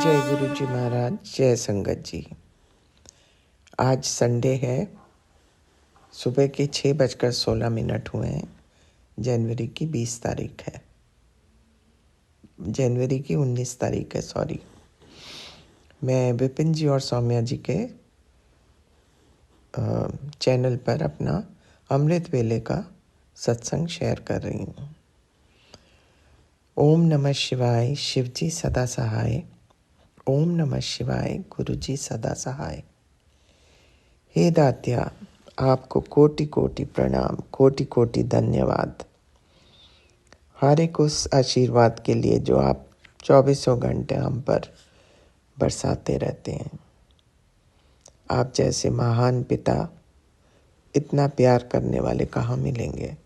जय गुरु जी महाराज, जय संगत जी। आज संडे है, सुबह के 6:16 हुए हैं। जनवरी की 20 तारीख है, जनवरी की 19 तारीख है, सॉरी। मैं विपिन जी और सौम्या जी के चैनल पर अपना अमृत वेले का सत्संग शेयर कर रही हूँ। ओम नमः शिवाय, शिव जी सदा सहाय। ओम नमः शिवाय, गुरु जी सदा सहाय। हे दात्या, आपको कोटि कोटि प्रणाम, कोटि कोटि धन्यवाद। हर एक उस आशीर्वाद के लिए जो आप 24 घंटे हम पर बरसाते रहते हैं। आप जैसे महान पिता इतना प्यार करने वाले कहाँ मिलेंगे।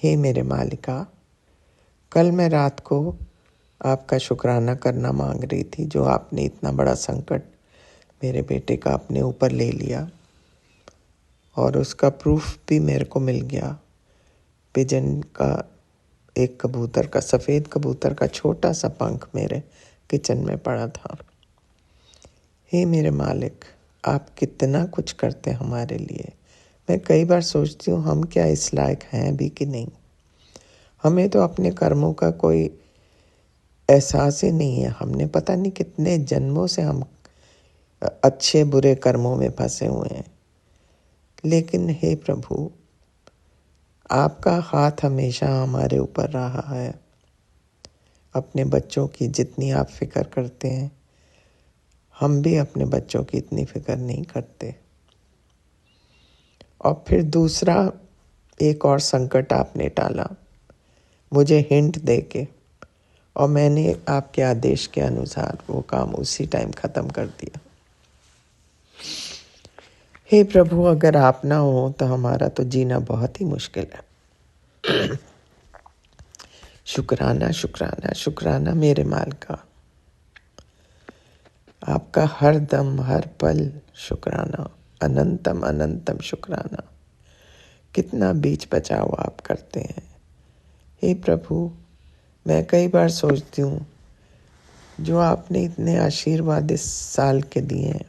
हे मेरे मालिका, कल मैं रात को आपका शुक्राना करना मांग रही थी, जो आपने इतना बड़ा संकट मेरे बेटे का अपने ऊपर ले लिया, और उसका प्रूफ भी मेरे को मिल गया। पिजन का एक कबूतर का, सफ़ेद कबूतर का छोटा सा पंख मेरे किचन में पड़ा था। हे मेरे मालिक, आप कितना कुछ करते हैं हमारे लिए। मैं कई बार सोचती हूँ हम क्या इस लायक हैं भी कि नहीं। हमें तो अपने कर्मों का कोई एहसास ही नहीं है। हमने पता नहीं कितने जन्मों से हम अच्छे बुरे कर्मों में फंसे हुए हैं। लेकिन हे प्रभु, आपका हाथ हमेशा हमारे ऊपर रहा है। अपने बच्चों की जितनी आप फिक्र करते हैं, हम भी अपने बच्चों की इतनी फिक्र नहीं करते। और फिर दूसरा एक और संकट आपने टाला मुझे हिंट देके, और मैंने आपके आदेश के अनुसार वो काम उसी टाइम ख़त्म कर दिया। हे प्रभु, अगर आप ना हो तो हमारा तो जीना बहुत ही मुश्किल है। शुक्राना शुक्राना शुक्राना मेरे मालिका, आपका हर दम हर पल शुक्राना, अनंतम अनंतम शुक्राना। कितना बीच बचाव आप करते हैं। हे प्रभु, मैं कई बार सोचती हूँ जो आपने इतने आशीर्वाद इस साल के दिए हैं,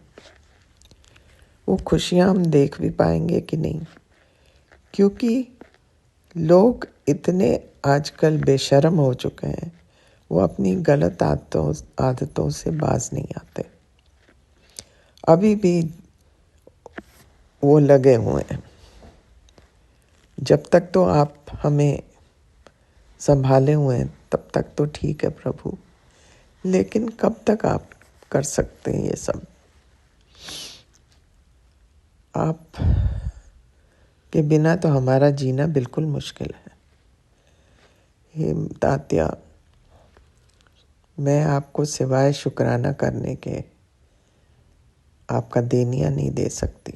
वो खुशियाँ हम देख भी पाएंगे कि नहीं। क्योंकि लोग इतने आजकल बेशर्म हो चुके हैं, वो अपनी गलत आदतों से बाज नहीं आते। अभी भी वो लगे हुए हैं। जब तक तो आप हमें संभाले हुए हैं तब तक तो ठीक है प्रभु, लेकिन कब तक आप कर सकते हैं ये सब। आप के बिना तो हमारा जीना बिल्कुल मुश्किल है। हे दात्या, मैं आपको सिवाय शुक्राना करने के आपका देनिया नहीं दे सकती।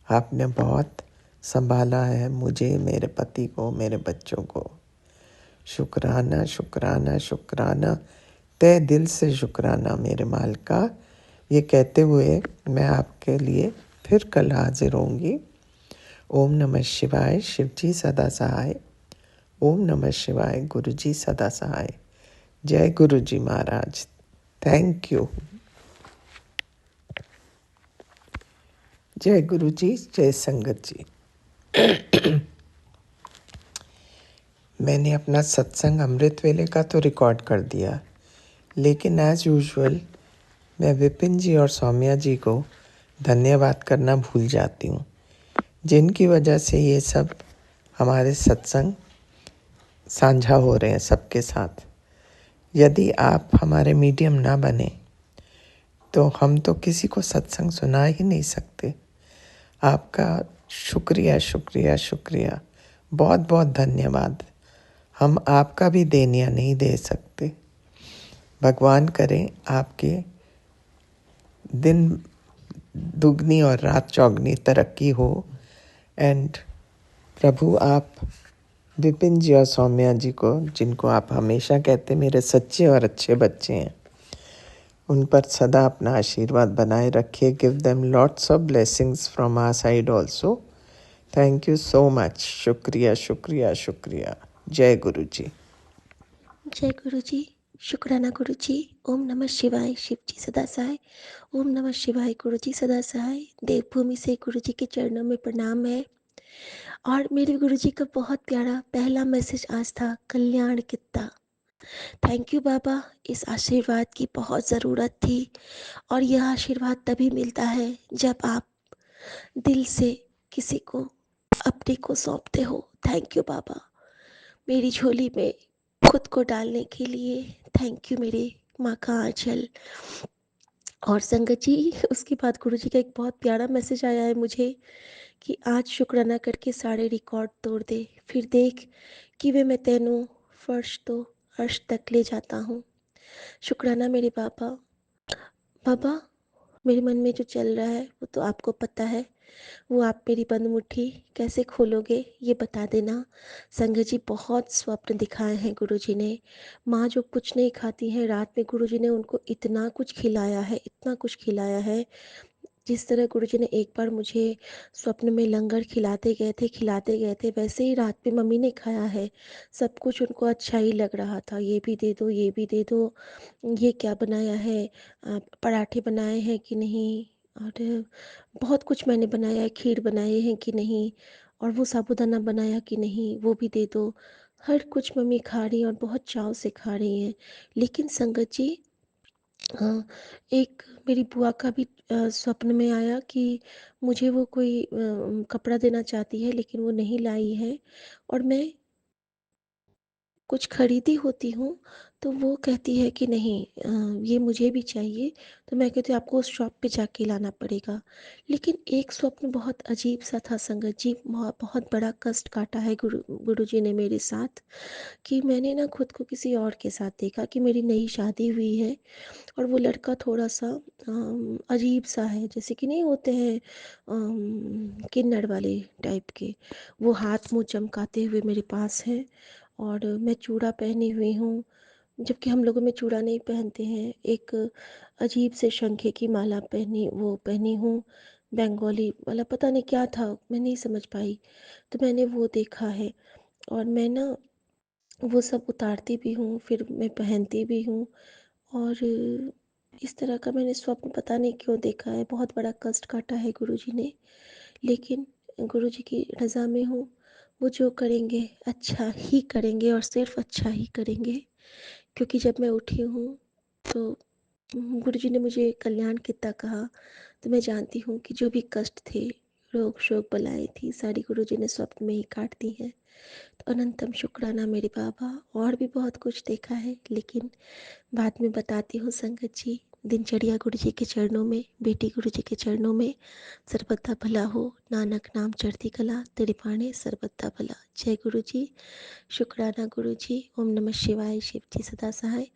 आपने बहुत संभाला है मुझे, मेरे पति को, मेरे बच्चों को। शुक्राना शुक्राना शुक्राना, तहे दिल से शुक्राना मेरे मालिका। ये कहते हुए मैं आपके लिए फिर कल हाजिर होंगी। ओम नमः शिवाय, शिव जी सदा सहाय। ओम नमः शिवाय, गुरु जी सदा सहाय। जय गुरु जी महाराज। Thank you. जय गुरु जी, जय संगत जी। मैंने अपना सत्संग अमृत वेले का तो रिकॉर्ड कर दिया, लेकिन एज़ यूजुअल मैं विपिन जी और सौम्या जी को धन्यवाद करना भूल जाती हूँ, जिनकी वजह से ये सब हमारे सत्संग साझा हो रहे हैं सबके साथ। यदि आप हमारे मीडियम ना बने तो हम तो किसी को सत्संग सुना ही नहीं सकते। आपका शुक्रिया शुक्रिया शुक्रिया, बहुत बहुत धन्यवाद। हम आपका भी देनिया नहीं दे सकते। भगवान करें आपके दिन दुगनी और रात चौगनी तरक्की हो। एंड प्रभु, आप विपिन जी और सौम्या जी को, जिनको आप हमेशा कहते मेरे सच्चे और अच्छे बच्चे हैं, उन पर सदा अपना आशीर्वाद बनाए रखिए। Give them lots of blessings from our side also. Thank you so much. शुक्रिया शुक्रिया शुक्रिया। जय गुरु जी। जय गुरु जी। शुक्राना गुरुजी। ओम नमः शिवाय। शिव जी सदा सहाय। ओम नमः शिवाय। गुरुजी सदा सहाय। देवभूमि से गुरुजी के चरणों में प्रणाम है। और मेरे गुरुजी का बहुत प्यारा पहला मैसेज आज था, कल्याण कितना। थैंक यू बाबा, इस आशीर्वाद की बहुत ज़रूरत थी। और यह आशीर्वाद तभी मिलता है जब आप दिल से किसी को अपने को सौंपते हो। थैंक यू बाबा, मेरी झोली में खुद को डालने के लिए। थैंक यू मेरे माँ का आंचल। और संगत जी, उसके बाद गुरु जी का एक बहुत प्यारा मैसेज आया है मुझे कि आज शुक्राना करके सारे रिकॉर्ड तोड़ दे, फिर देख कि वे मैं तेनों फर्श तो अर्श तक ले जाता हूँ। शुक्राना मेरे बाबा। बाबा, मेरे मन में जो चल रहा है वो तो आपको पता है। वो आप मेरी बंद मुट्ठी कैसे खोलोगे ये बता देना। संगत जी, बहुत स्वप्न दिखाए हैं गुरुजी ने। माँ जो कुछ नहीं खाती हैं, रात में गुरुजी ने उनको इतना कुछ खिलाया है, इतना कुछ खिलाया है। जिस तरह गुरुजी ने एक बार मुझे स्वप्न में लंगर खिलाते गए थे, वैसे ही रात में मम्मी ने खाया है। सब कुछ उनको अच्छा ही लग रहा था। ये भी दे दो, ये भी दे दो, ये क्या बनाया है, पराठे बनाए हैं कि नहीं, और बहुत कुछ मैंने बनाया है, खीर बनाए हैं कि नहीं, और वो साबूदाना बनाया कि नहीं, वो भी दे दो। हर कुछ मम्मी खा रही हैं और बहुत चाव से खा रही हैं। लेकिन संगत जी, हाँ, एक मेरी बुआ का भी स्वप्न में आया कि मुझे वो कोई कपड़ा देना चाहती है, लेकिन वो नहीं लाई है। और मैं कुछ खरीदी होती हूँ तो वो कहती है कि नहीं, ये मुझे भी चाहिए। तो मैं कहती हूँ आपको उस शॉप पे जाके लाना पड़ेगा। लेकिन एक स्वप्न बहुत अजीब सा था संगत जी, बहुत बड़ा कष्ट काटा है गुरु जी ने मेरे साथ। कि मैंने ना खुद को किसी और के साथ देखा कि मेरी नई शादी हुई है, और वो लड़का थोड़ा सा अजीब सा है, जैसे कि नहीं होते हैं किन्नर वाले टाइप के। वो हाथ मुंह चमकाते हुए मेरे पास है, और मैं चूड़ा पहनी हुई हूँ, जबकि हम लोगों में चूड़ा नहीं पहनते हैं। एक अजीब से शंखे की माला पहनी हूँ, बंगाली वाला, पता नहीं क्या था, मैं नहीं समझ पाई। तो मैंने वो देखा है, और मैं ना वो सब उतारती भी हूँ, फिर मैं पहनती भी हूँ। और इस तरह का मैंने स्वप्न पता नहीं क्यों देखा है। बहुत बड़ा कष्ट काटा है गुरुजी ने। लेकिन गुरुजी की रज़ा में हूँ। वो जो करेंगे अच्छा ही करेंगे, और सिर्फ अच्छा ही करेंगे। क्योंकि जब मैं उठी हूँ तो गुरुजी ने मुझे कल्याण कितना कहा, तो मैं जानती हूँ कि जो भी कष्ट थे, रोग शोक बलाएं थी, सारी गुरुजी ने स्वप्न में ही काट दी है। तो अनंतम शुक्राना मेरे बाबा। और भी बहुत कुछ देखा है, लेकिन बाद में बताती हूँ संगत जी। दिनचर्या गुरु जी के चरणों में, बेटी गुरु जी के चरणों में। सर्वदा भला हो, नानक नाम चढ़ती कला, तेरे पाने सर्वदा भला। जय गुरु जी। शुक्राना गुरु जी। ओम नमः शिवाय। शिव जी सदा सहाय।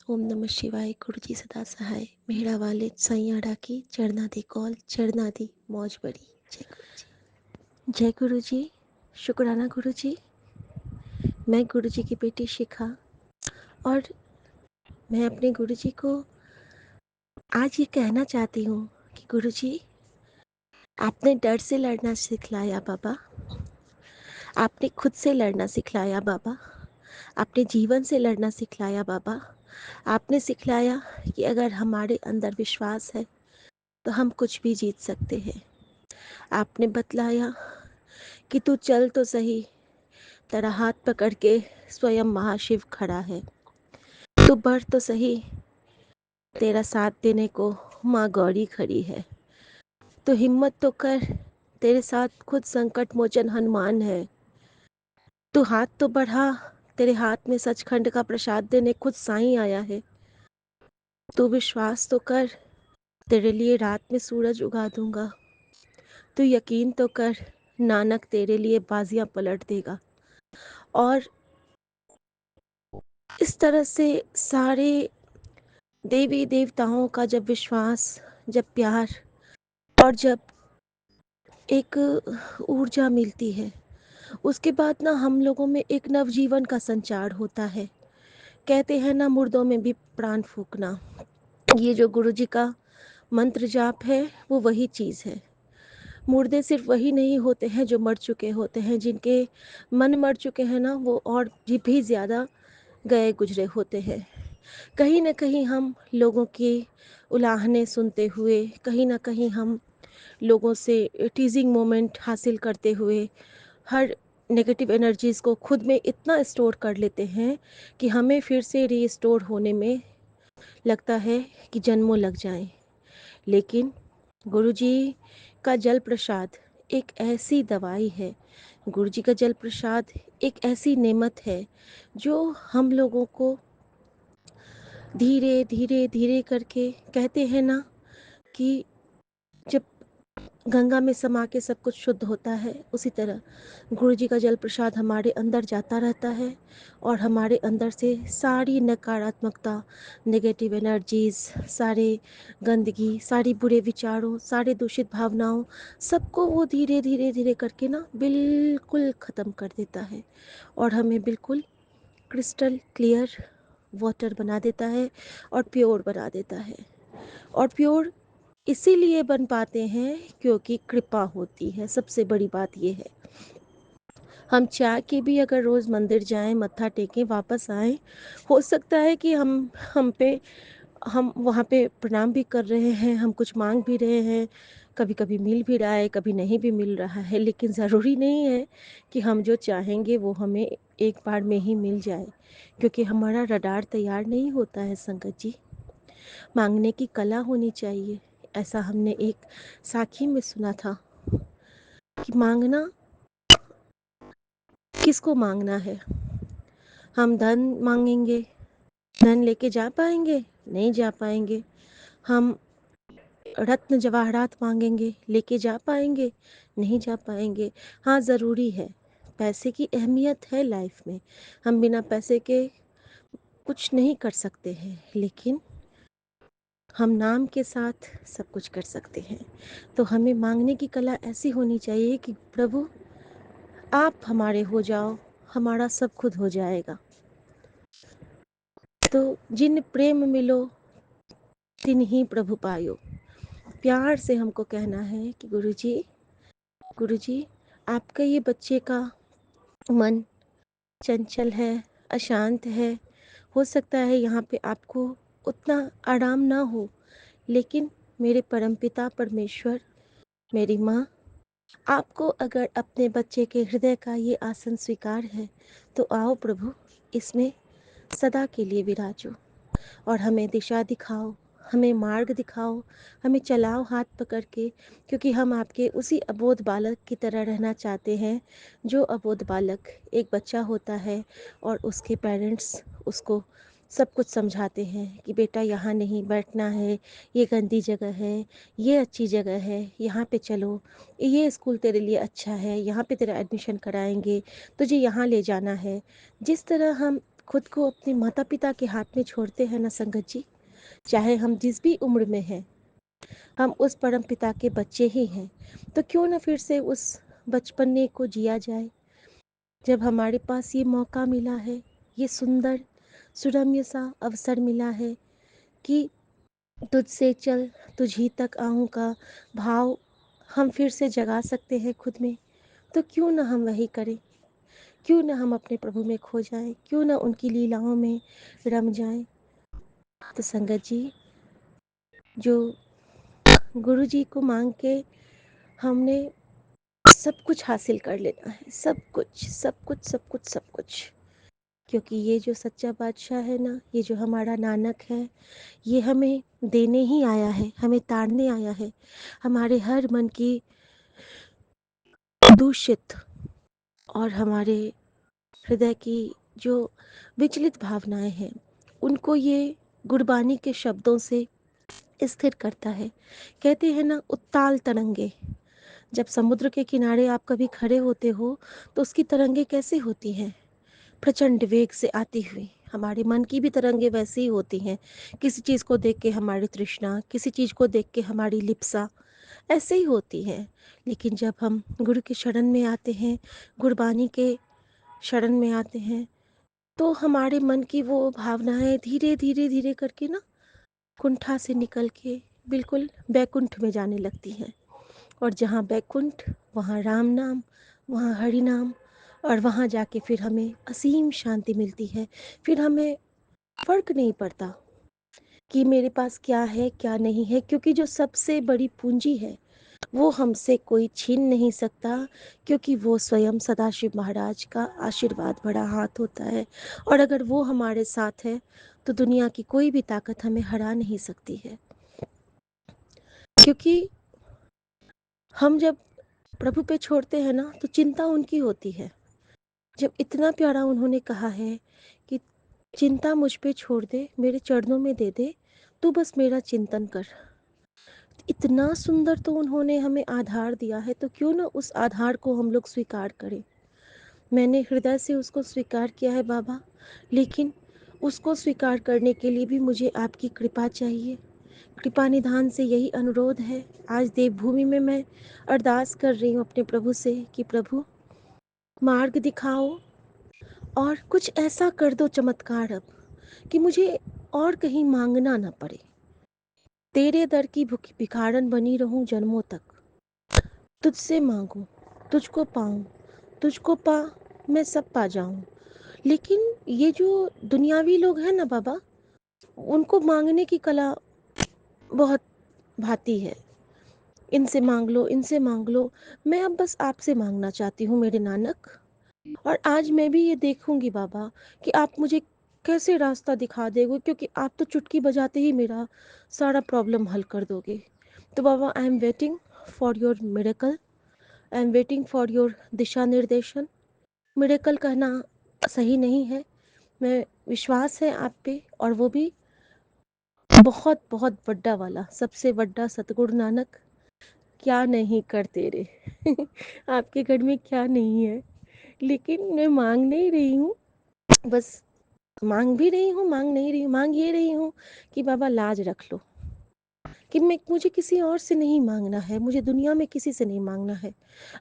ओम नमः शिवाय। गुरु जी सदा सहाय। मेहरा वाले सैया डाकी, चढ़ना दी कौल, चढ़ना दी मौज बड़ी। जय गुरु जी। जय गुरु जी। शुक्राना गुरु जी। मैं गुरु जी की बेटी शिखा, और मैं अपने गुरु जी को आज ये कहना चाहती हूँ कि गुरुजी, आपने डर से लड़ना सिखलाया बाबा। आपने खुद से लड़ना सिखलाया बाबा। आपने जीवन से लड़ना सिखलाया बाबा। आपने सिखलाया कि अगर हमारे अंदर विश्वास है तो हम कुछ भी जीत सकते हैं। आपने बतलाया कि तू चल तो सही, तेरा हाथ पकड़ के स्वयं महाशिव खड़ा है। तू बढ़ तो सही, तेरा साथ देने को माँ गौरी खड़ी है। तो हिम्मत तो कर, तेरे साथ खुद संकट मोचन हनुमान है। तू हाथ तो बढ़ा, तेरे हाथ में सचखंड का प्रसाद देने खुद साईं आया है। तू विश्वास तो कर, तेरे लिए रात में सूरज उगा दूंगा। तू यकीन तो कर, नानक तेरे लिए बाजियां पलट देगा। और इस तरह से सारे देवी देवताओं का जब विश्वास, जब प्यार, और जब एक ऊर्जा मिलती है, उसके बाद ना हम लोगों में एक नवजीवन का संचार होता है। कहते हैं ना, मुर्दों में भी प्राण फूकना। ये जो गुरुजी का मंत्र जाप है, वो वही चीज़ है। मुर्दे सिर्फ वही नहीं होते हैं जो मर चुके होते हैं, जिनके मन मर चुके हैं ना, वो और भी ज़्यादा गए गुजरे होते हैं। कहीं न कहीं हम लोगों की उलाहने सुनते हुए, कहीं न कहीं हम लोगों से टीज़िंग मोमेंट हासिल करते हुए, हर नेगेटिव एनर्जीज़ को खुद में इतना स्टोर कर लेते हैं कि हमें फिर से रीस्टोर होने में लगता है कि जन्मों लग जाएँ। लेकिन गुरुजी का जल प्रसाद एक ऐसी दवाई है, गुरुजी का जल प्रसाद एक ऐसी नेमत है, जो हम लोगों को धीरे, धीरे, धीरे करके कहते हैं ना कि जब गंगा में समा के सब कुछ शुद्ध होता है, उसी तरह गुरु जी का जल प्रसाद हमारे अंदर जाता रहता है और हमारे अंदर से सारी नकारात्मकता, नेगेटिव एनर्जीज़, सारे गंदगी, सारी बुरे विचारों, सारे दूषित भावनाओं, सबको वो धीरे धीरे धीरे करके ना बिल्कुल ख़त्म कर देता है और हमें बिल्कुल क्रिस्टल क्लियर वाटर बना देता है और प्योर बना देता है। और प्योर इसीलिए बन पाते हैं क्योंकि कृपा होती है, सबसे बड़ी बात ये है। हम चाह के भी अगर रोज़ मंदिर जाएं, मत्था टेकें, वापस आएं, हो सकता है कि हम वहाँ पे प्रणाम भी कर रहे हैं, हम कुछ मांग भी रहे हैं, कभी कभी मिल भी रहा है, कभी नहीं भी मिल रहा है, लेकिन ज़रूरी नहीं है कि हम जो चाहेंगे वो हमें एक बार में ही मिल जाए, क्योंकि हमारा रडार तैयार नहीं होता है संगत जी। मांगने की कला होनी चाहिए। ऐसा हमने एक साखी में सुना था कि मांगना, किसको मांगना है? हम धन मांगेंगे, धन लेके जा पाएंगे? नहीं जा पाएंगे। हम रत्न जवाहरात मांगेंगे, लेके जा पाएंगे? नहीं जा पाएंगे। हाँ, ज़रूरी है, पैसे की अहमियत है लाइफ में, हम बिना पैसे के कुछ नहीं कर सकते हैं, लेकिन हम नाम के साथ सब कुछ कर सकते हैं। तो हमें मांगने की कला ऐसी होनी चाहिए कि प्रभु आप हमारे हो जाओ, हमारा सब खुद हो जाएगा। तो जिन प्रेम मिलो तिन ही प्रभु पायो। प्यार से हमको कहना है कि गुरुजी, आपका ये बच्चे का मन चंचल है, अशांत है, हो सकता है यहाँ पे आपको उतना आराम ना हो, लेकिन मेरे परमपिता परमेश्वर, मेरी माँ, आपको अगर अपने बच्चे के हृदय का ये आसन स्वीकार है, तो आओ प्रभु, इसमें सदा के लिए विराजो और हमें दिशा दिखाओ, हमें मार्ग दिखाओ, हमें चलाओ हाथ पकड़ के, क्योंकि हम आपके उसी अबोध बालक की तरह रहना चाहते हैं, जो अबोध बालक एक बच्चा होता है और उसके पेरेंट्स उसको सब कुछ समझाते हैं कि बेटा यहाँ नहीं बैठना है, ये गंदी जगह है, ये अच्छी जगह है, यहाँ पे चलो, ये स्कूल तेरे लिए अच्छा है, यहाँ पे तेरा एडमिशन कराएंगे, तुझे यहाँ ले जाना है। जिस तरह हम खुद को अपने माता पिता के हाथ में छोड़ते हैं ना संगत जी, चाहे हम जिस भी उम्र में हैं, हम उस परम पिता के बच्चे ही हैं। तो क्यों ना फिर से उस बचपने को जिया जाए, जब हमारे पास ये मौका मिला है, ये सुंदर सुरम्य सा अवसर मिला है कि तुझसे चल तुझी तक आऊं का भाव हम फिर से जगा सकते हैं खुद में। तो क्यों ना हम वही करें, क्यों ना हम अपने प्रभु में खो जाएं, क्यों ना उनकी लीलाओं में रम जाएं। तो संगत जी, जो गुरु जी को मांग के हमने सब कुछ हासिल कर लेना है, सब कुछ सब कुछ सब कुछ सब कुछ, क्योंकि ये जो सच्चा बादशाह है ना, ये जो हमारा नानक है, ये हमें देने ही आया है, हमें तारने आया है। हमारे हर मन की दूषित और हमारे हृदय की जो विचलित भावनाएं हैं, उनको ये गुरबानी के शब्दों से स्थिर करता है। कहते हैं ना, उत्ताल तरंगे, जब समुद्र के किनारे आप कभी खड़े होते हो तो उसकी तरंगे कैसे होती हैं? प्रचंड वेग से आती हुई। हमारे मन की भी तरंगे वैसी ही होती हैं। किसी चीज़ को देख के हमारी तृष्णा, किसी चीज़ को देख के हमारी लिप्सा, ऐसे ही होती हैं। लेकिन जब हम गुरु के शरण में आते हैं, गुरबानी के शरण में आते हैं, तो हमारे मन की वो भावनाएं धीरे धीरे धीरे करके ना कुंठा से निकल के बिल्कुल बैकुंठ में जाने लगती हैं। और जहाँ बैकुंठ, वहाँ राम नाम, वहाँ हरि नाम, और वहाँ जाके फिर हमें असीम शांति मिलती है। फिर हमें फ़र्क नहीं पड़ता कि मेरे पास क्या है, क्या नहीं है, क्योंकि जो सबसे बड़ी पूंजी है, वो हमसे कोई छीन नहीं सकता, क्योंकि वो स्वयं सदाशिव महाराज का आशीर्वाद भरा हाथ होता है। और अगर वो हमारे साथ है, तो दुनिया की कोई भी ताकत हमें हरा नहीं सकती है। क्योंकि हम जब प्रभु पे छोड़ते हैं ना, तो चिंता उनकी होती है। जब इतना प्यारा उन्होंने कहा है कि चिंता मुझ पे छोड़ दे, मेरे चरणों में दे दे, तू बस मेरा चिंतन कर। इतना सुंदर तो उन्होंने हमें आधार दिया है, तो क्यों ना उस आधार को हम लोग स्वीकार करें। मैंने हृदय से उसको स्वीकार किया है बाबा, लेकिन उसको स्वीकार करने के लिए भी मुझे आपकी कृपा चाहिए। कृपा निधान से यही अनुरोध है। आज देवभूमि में मैं अरदास कर रही हूँ अपने प्रभु से कि प्रभु मार्ग दिखाओ और कुछ ऐसा कर दो चमत्कार अब कि मुझे और कहीं मांगना ना पड़े। तेरे दर की भिखारन बनी रहूं जन्मों तक। तुझसे मांगूं, तुझको पाऊं, तुझको पा मैं सब पा जाऊं। लेकिन ये जो दुनियावी लोग हैं ना बाबा, उनको मांगने की कला बहुत भाती है। इनसे मांग लो, इनसे मांग लो। मैं अब बस आपसे मांगना चाहती हूँ मेरे नानक। और आज मैं भी ये देखूंगी बाबा कि आप मुझे कैसे रास्ता दिखा दोगे, क्योंकि आप तो चुटकी बजाते ही मेरा सारा प्रॉब्लम हल कर दोगे। तो बाबा, I am waiting for your miracle, I am waiting for your दिशा निर्देशन। मिरेकल कहना सही नहीं है, मैं विश्वास है आप पे, और वो भी बहुत बहुत बड़ा वाला, सबसे बड़ा सतगुरु नानक। क्या नहीं करते रे आपके घर में क्या नहीं है। लेकिन मैं मांग नहीं रही हूँ, बस मांग भी रही हूँ, मांग नहीं रही हूँ, मांग ये रही हूँ कि बाबा लाज रख लो, कि मैं मुझे किसी और से नहीं मांगना है, मुझे दुनिया में किसी से नहीं मांगना है।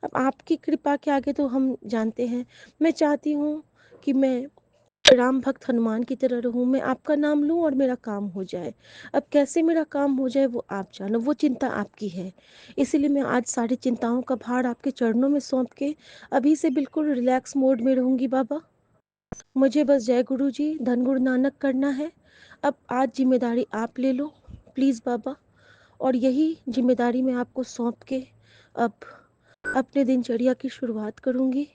अब आपकी कृपा के आगे तो हम जानते हैं। मैं चाहती हूँ कि मैं राम भक्त हनुमान की तरह रहूं, मैं आपका नाम लूं और मेरा काम हो जाए। अब कैसे मेरा काम हो जाए वो आप जानो, वो चिंता आपकी है। इसीलिए मैं आज सारी चिंताओं का भार आपके चरणों में सौंप के अभी से बिल्कुल रिलैक्स मोड में रहूंगी बाबा। मुझे बस जय गुरु जी धन गुरु नानक करना है। अब आज जिम्मेदारी आप ले लो प्लीज़ बाबा, और यही जिम्मेदारी मैं आपको सौंप के अब अपने दिनचर्या की शुरुआत करूंगी।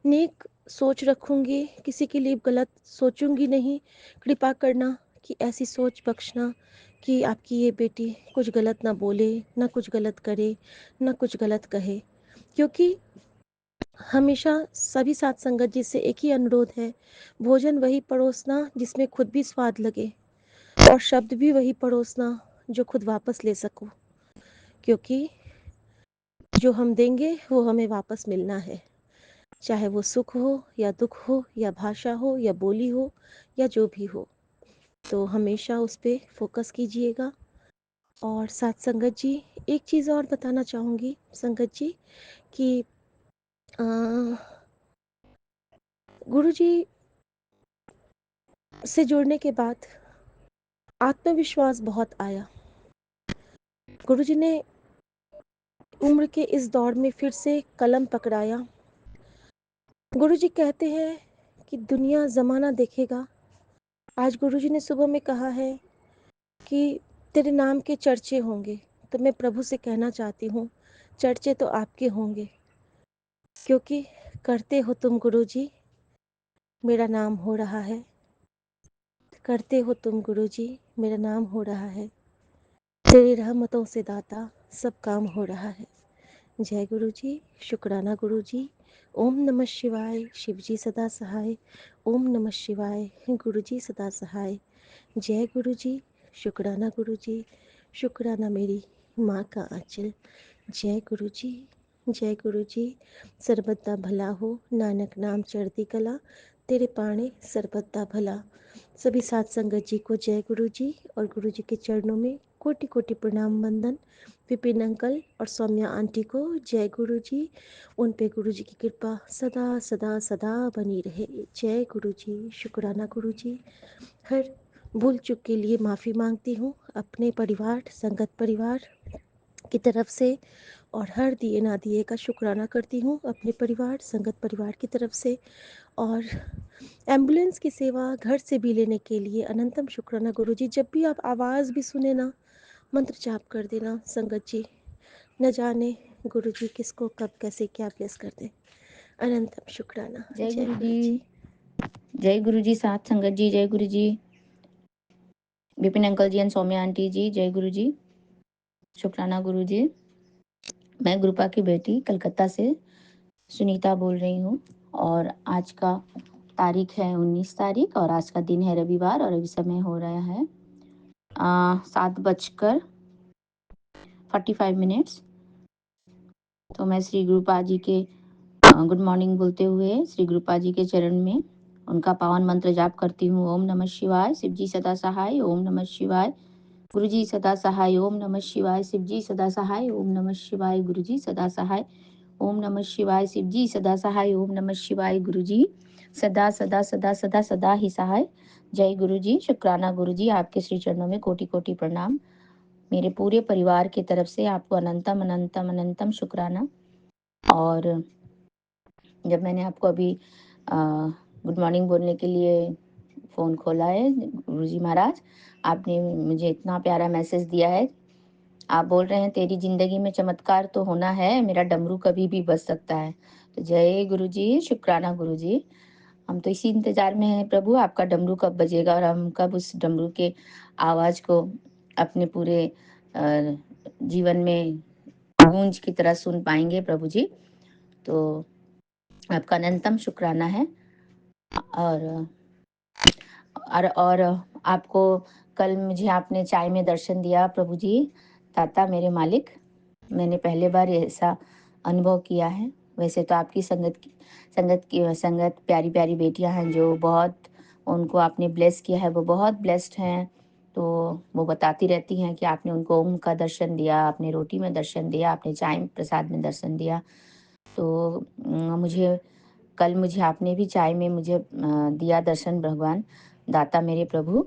नेक सोच रखूंगी, किसी के लिए गलत सोचूंगी नहीं। कृपा करना कि ऐसी सोच बख्शना कि आपकी ये बेटी कुछ गलत ना बोले, ना कुछ गलत करे, ना कुछ गलत कहे। क्योंकि हमेशा सभी साथ संगत जी से एक ही अनुरोध है, भोजन वही परोसना जिसमें खुद भी स्वाद लगे, और शब्द भी वही परोसना जो खुद वापस ले सको। क्योंकि जो हम देंगे वो हमें वापस मिलना है, चाहे वो सुख हो या दुख हो या भाषा हो या बोली हो या जो भी हो। तो हमेशा उस पर फोकस कीजिएगा। और साथ संगत जी, एक चीज़ और बताना चाहूँगी संगत जी कि गुरु जी से जुड़ने के बाद आत्मविश्वास बहुत आया। गुरु जी ने उम्र के इस दौर में फिर से कलम पकड़ाया। गुरु जी कहते हैं कि दुनिया ज़माना देखेगा। आज गुरु जी ने सुबह में कहा है कि तेरे नाम के चर्चे होंगे। तो मैं प्रभु से कहना चाहती हूँ, चर्चे तो आपके होंगे, क्योंकि करते हो तुम गुरु जी, मेरा नाम हो रहा है। करते हो तुम गुरु जी, मेरा नाम हो रहा है। तेरी रहमतों से दाता सब काम हो रहा है। जय गुरु जी, शुक्राना गुरु जी। ओम नमः शिवाय, शिव जी सदा सहाय। ओम नमः शिवाय, गुरु जी सदा सहाय। जय गुरु जी, शुक्राना गुरु जी, शुक्राना मेरी माँ का आंचल। जय गुरु जी, जय गुरु जी। सरबत्ता भला हो, नानक नाम चढ़ती कला, तेरे पाणे सरबत्ता भला। सभी साथ संगत जी को जय गुरु जी, और गुरु जी के चरणों में कोटि कोटि प्रणाम वंदन। विपिन अंकल और सौम्या आंटी को जय गुरु जी, उन पे गुरु जी की कृपा सदा सदा सदा बनी रहे। जय गुरु जी, शुक्राना गुरु जी। हर भूल चूक के लिए माफ़ी मांगती हूँ। अपने परिवार, संगत परिवार की तरफ से और हर दिए ना दिए का शुक्राना करती हूँ अपने परिवार, संगत परिवार की तरफ से। और एम्बुलेंस की सेवा घर से भी लेने के लिए अनंतम शुक्राना गुरुजी। जब भी आप आवाज़ भी सुने ना, मंत्र जाप कर देना संगत जी। न जाने गुरुजी किसको कब कैसे क्या ब्लेस कर दे। अनंतम शुक्राना। जय जय गुरु गुरुजी। जी, जय गुरु जी। साथ संगत जी, जय गुरु जी। Vipin uncle ji and Saumya aunty ji, जय गुरु जी। शुक्राना गुरु जी। मैं गुरुपा की बेटी कलकत्ता से सुनीता बोल रही हूँ और आज का तारीख है 19 तारीख और आज का दिन है रविवार और अभी समय हो रहा है 7:45। तो मैं श्री गुरुपा जी के गुड मॉर्निंग बोलते हुए श्री गुरुपा जी के चरण में उनका पावन मंत्र जाप करती हूँ। ओम नमः शिवाय, शिव जी सदा सहाय। ओम नमः शिवाय, गुरु जी सदा सहाय। ओम नमः शिवाय, शिव जी सदा सहाय। ओम नमः शिवाय, गुरु जी सदा सहाय। ओम नमः शिवाय, शिव जी सदा सहाय। ओम नमः शिवाय, गुरु जी सदा सदा सदा सदा सदा ही सहाय। जय गुरु जी। शुक्राना गुरु जी, आपके श्री चरणों में कोटि कोटि प्रणाम। मेरे पूरे परिवार की तरफ से आपको अनंतम अनंतम अनंतम शुक्राना। और जब मैंने आपको अभी गुड मॉर्निंग बोलने के लिए फ़ोन खोला है, गुरुजी महाराज आपने मुझे इतना प्यारा मैसेज दिया है। आप बोल रहे हैं तेरी ज़िंदगी में चमत्कार तो होना है, मेरा डमरू कभी भी बज सकता है। तो जय गुरुजी, शुक्राना गुरुजी। हम तो इसी इंतज़ार में हैं प्रभु, आपका डमरू कब बजेगा और हम कब उस डमरू के आवाज़ को अपने पूरे जीवन में गूंज की तरह सुन पाएंगे प्रभु जी। तो आपका अनंतम शुक्राना है। और और आपको कल मुझे आपने चाय में दर्शन दिया प्रभु जी, दाता मेरे मालिक। मैंने पहले बार ऐसा अनुभव किया है। वैसे तो आपकी संगत प्यारी प्यारी बेटियां हैं जो बहुत उनको आपने ब्लेस किया है, वो बहुत ब्लेस्ड हैं। तो वो बताती रहती हैं कि आपने उनको ओम का दर्शन दिया, आपने रोटी में दर्शन दिया, आपने चाय प्रसाद में दर्शन दिया। तो मुझे आपने भी चाय में मुझे दिया दर्शन भगवान दाता मेरे प्रभु।